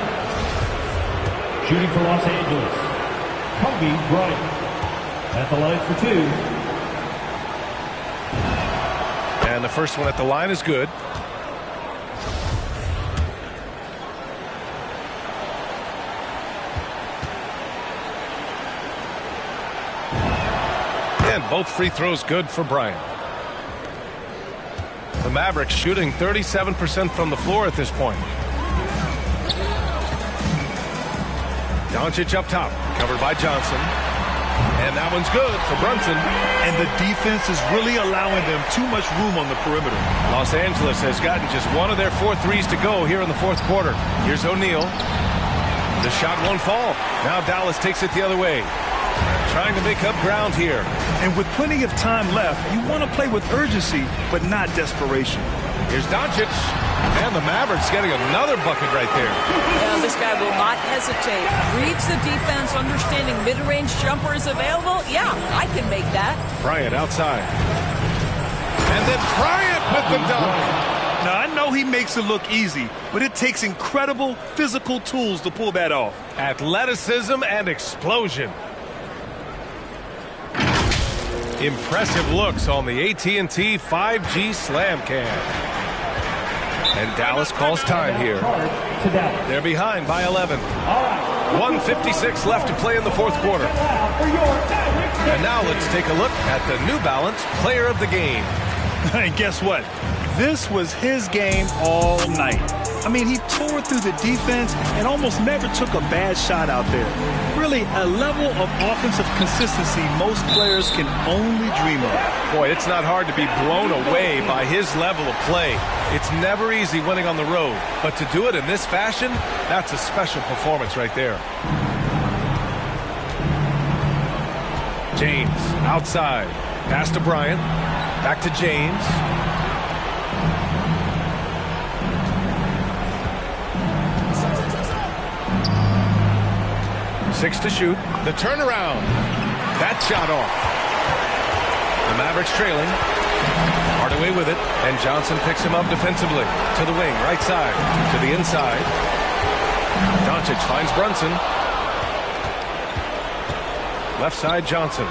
Shooting for Los Angeles, Kobe Bryant. At the line for 2. And the first one at the line is good. And both free throws good for Bryant. The Mavericks shooting 37% from the floor at this point. Doncic up top, covered by Johnson. And that one's good for Brunson. And the defense is really allowing them too much room on the perimeter. Los Angeles has gotten just one of their 4 threes to go here in the fourth quarter. Here's O'Neal. The shot won't fall. Now Dallas takes it the other way. Trying to make up ground here. And with plenty of time left, you want to play with urgency, but not desperation. Here's Doncic. And the Mavericks getting another bucket right there. Yeah, this guy will not hesitate. Reads the defense, understanding mid-range jumper is available. Yeah, I can make that. Bryant outside. And then Bryant with the dunk. Now, I know he makes it look easy, but it takes incredible physical tools to pull that off. Athleticism and explosion. Impressive looks on the AT&T 5G Slam Cam. And Dallas calls time here. They're behind by 11. 1:56 left to play in the fourth quarter. And now let's take a look at the New Balance Player of the Game. And guess what? This was his game all night. I mean, he tore through the defense and almost never took a bad shot out there. Really, a level of offensive consistency most players can only dream of. Boy, it's not hard to be blown away by his level of play. It's never easy winning on the road, but to do it in this fashion, that's a special performance right there. James, outside. Pass to Bryant. Back to James. Six to shoot. The turnaround. That shot off. The Mavericks trailing. Hardaway with it. And Johnson picks him up defensively. To the wing, right side. To the inside. Doncic finds Brunson. Left side, Johnson.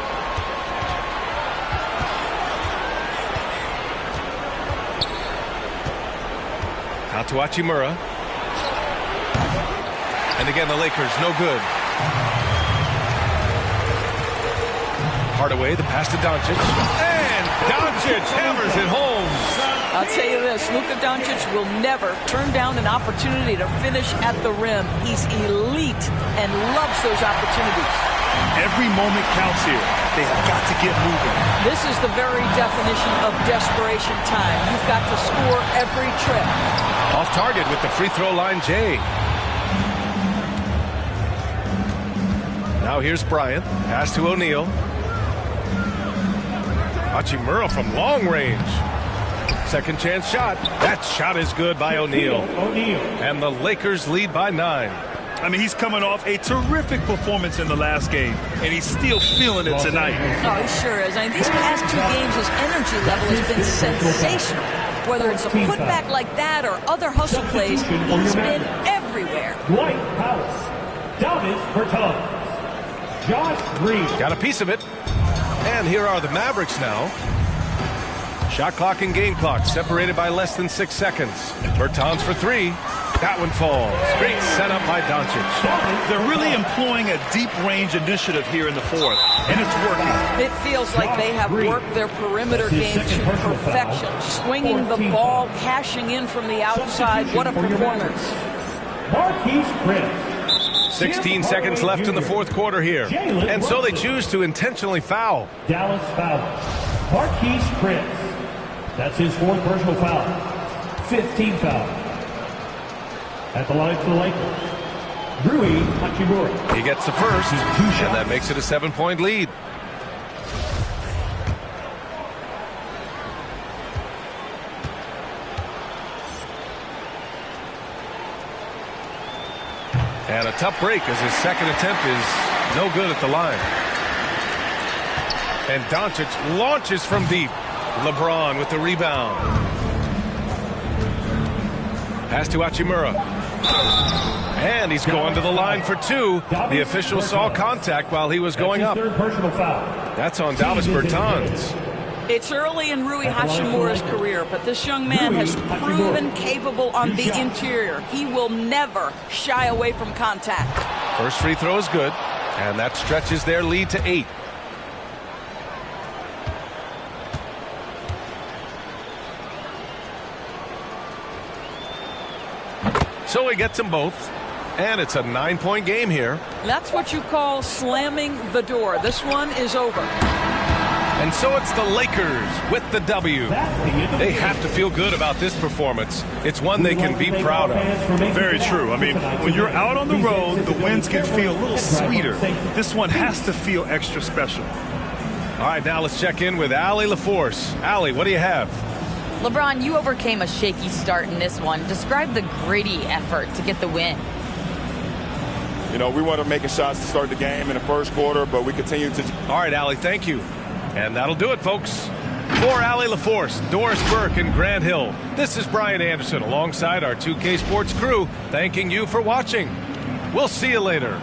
Out to Hachimura. And again, the Lakers, no good. Hardaway, the pass to Doncic. And Doncic hammers it home. I'll tell you this, Luka Doncic will never turn down an opportunity to finish at the rim. He's elite and loves those opportunities. Every moment counts here. They have got to get moving. This is the very definition of desperation time. You've got to score every trip. Off target with the free throw line, Jay. Now here's Bryant. Pass to O'Neal. Hachimura from long range. Second chance shot. That shot is good by O'Neal. And the Lakers lead by 9. I mean, he's coming off a terrific performance in the last game, and he's still feeling it tonight. Oh, he sure is. I mean, these past 2 games, his energy level has been sensational. Whether it's a putback like that or other hustle plays, he's been everywhere. Dwight Powell, Davis Bertans, Josh Green. Got a piece of it. And here are the Mavericks now. Shot clock and game clock separated by less than 6 seconds. Bertans for 3. That one falls. Great setup by Doncic. They're really employing a deep range initiative here in the fourth, and it's working. It feels like they have worked their perimeter game to perfection. Swinging the ball, cashing in from the outside. What a performance. 16 seconds left in the fourth quarter here. And so they choose to intentionally foul. Dallas foul. Marquise Chris. That's his 4th personal foul. 15 foul. At the line for the Lakers, Rui Hachimura. He gets the first, and that makes it a 7-point lead. And a tough break as his second attempt is no good at the line. And Doncic launches from deep. LeBron with the rebound. Pass to Hachimura. And he's going to the line for 2. The official saw contact while he was going up. That's on Davis Bertans. It's early in Rui Hachimura's career, but this young man has proven capable on the interior. He will never shy away from contact. First free throw is good, and that stretches their lead to 8. So he gets them both, and it's a 9-point game here. That's what you call slamming the door. This one is over. And so it's the Lakers with the W. They have to feel good about this performance. It's one they can be proud of. Very true. I mean, when you're out on the road, the wins can feel a little sweeter. This one has to feel extra special. All right, now let's check in with Allie LaForce. Allie, what do you have? LeBron, you overcame a shaky start in this one. Describe the gritty effort to get the win. You know, we wanted making shots to start the game in the first quarter, but we continued to... All right, Allie, thank you. And that'll do it, folks. For Allie LaForce, Doris Burke, and Grant Hill, this is Brian Anderson alongside our 2K Sports crew, thanking you for watching. We'll see you later.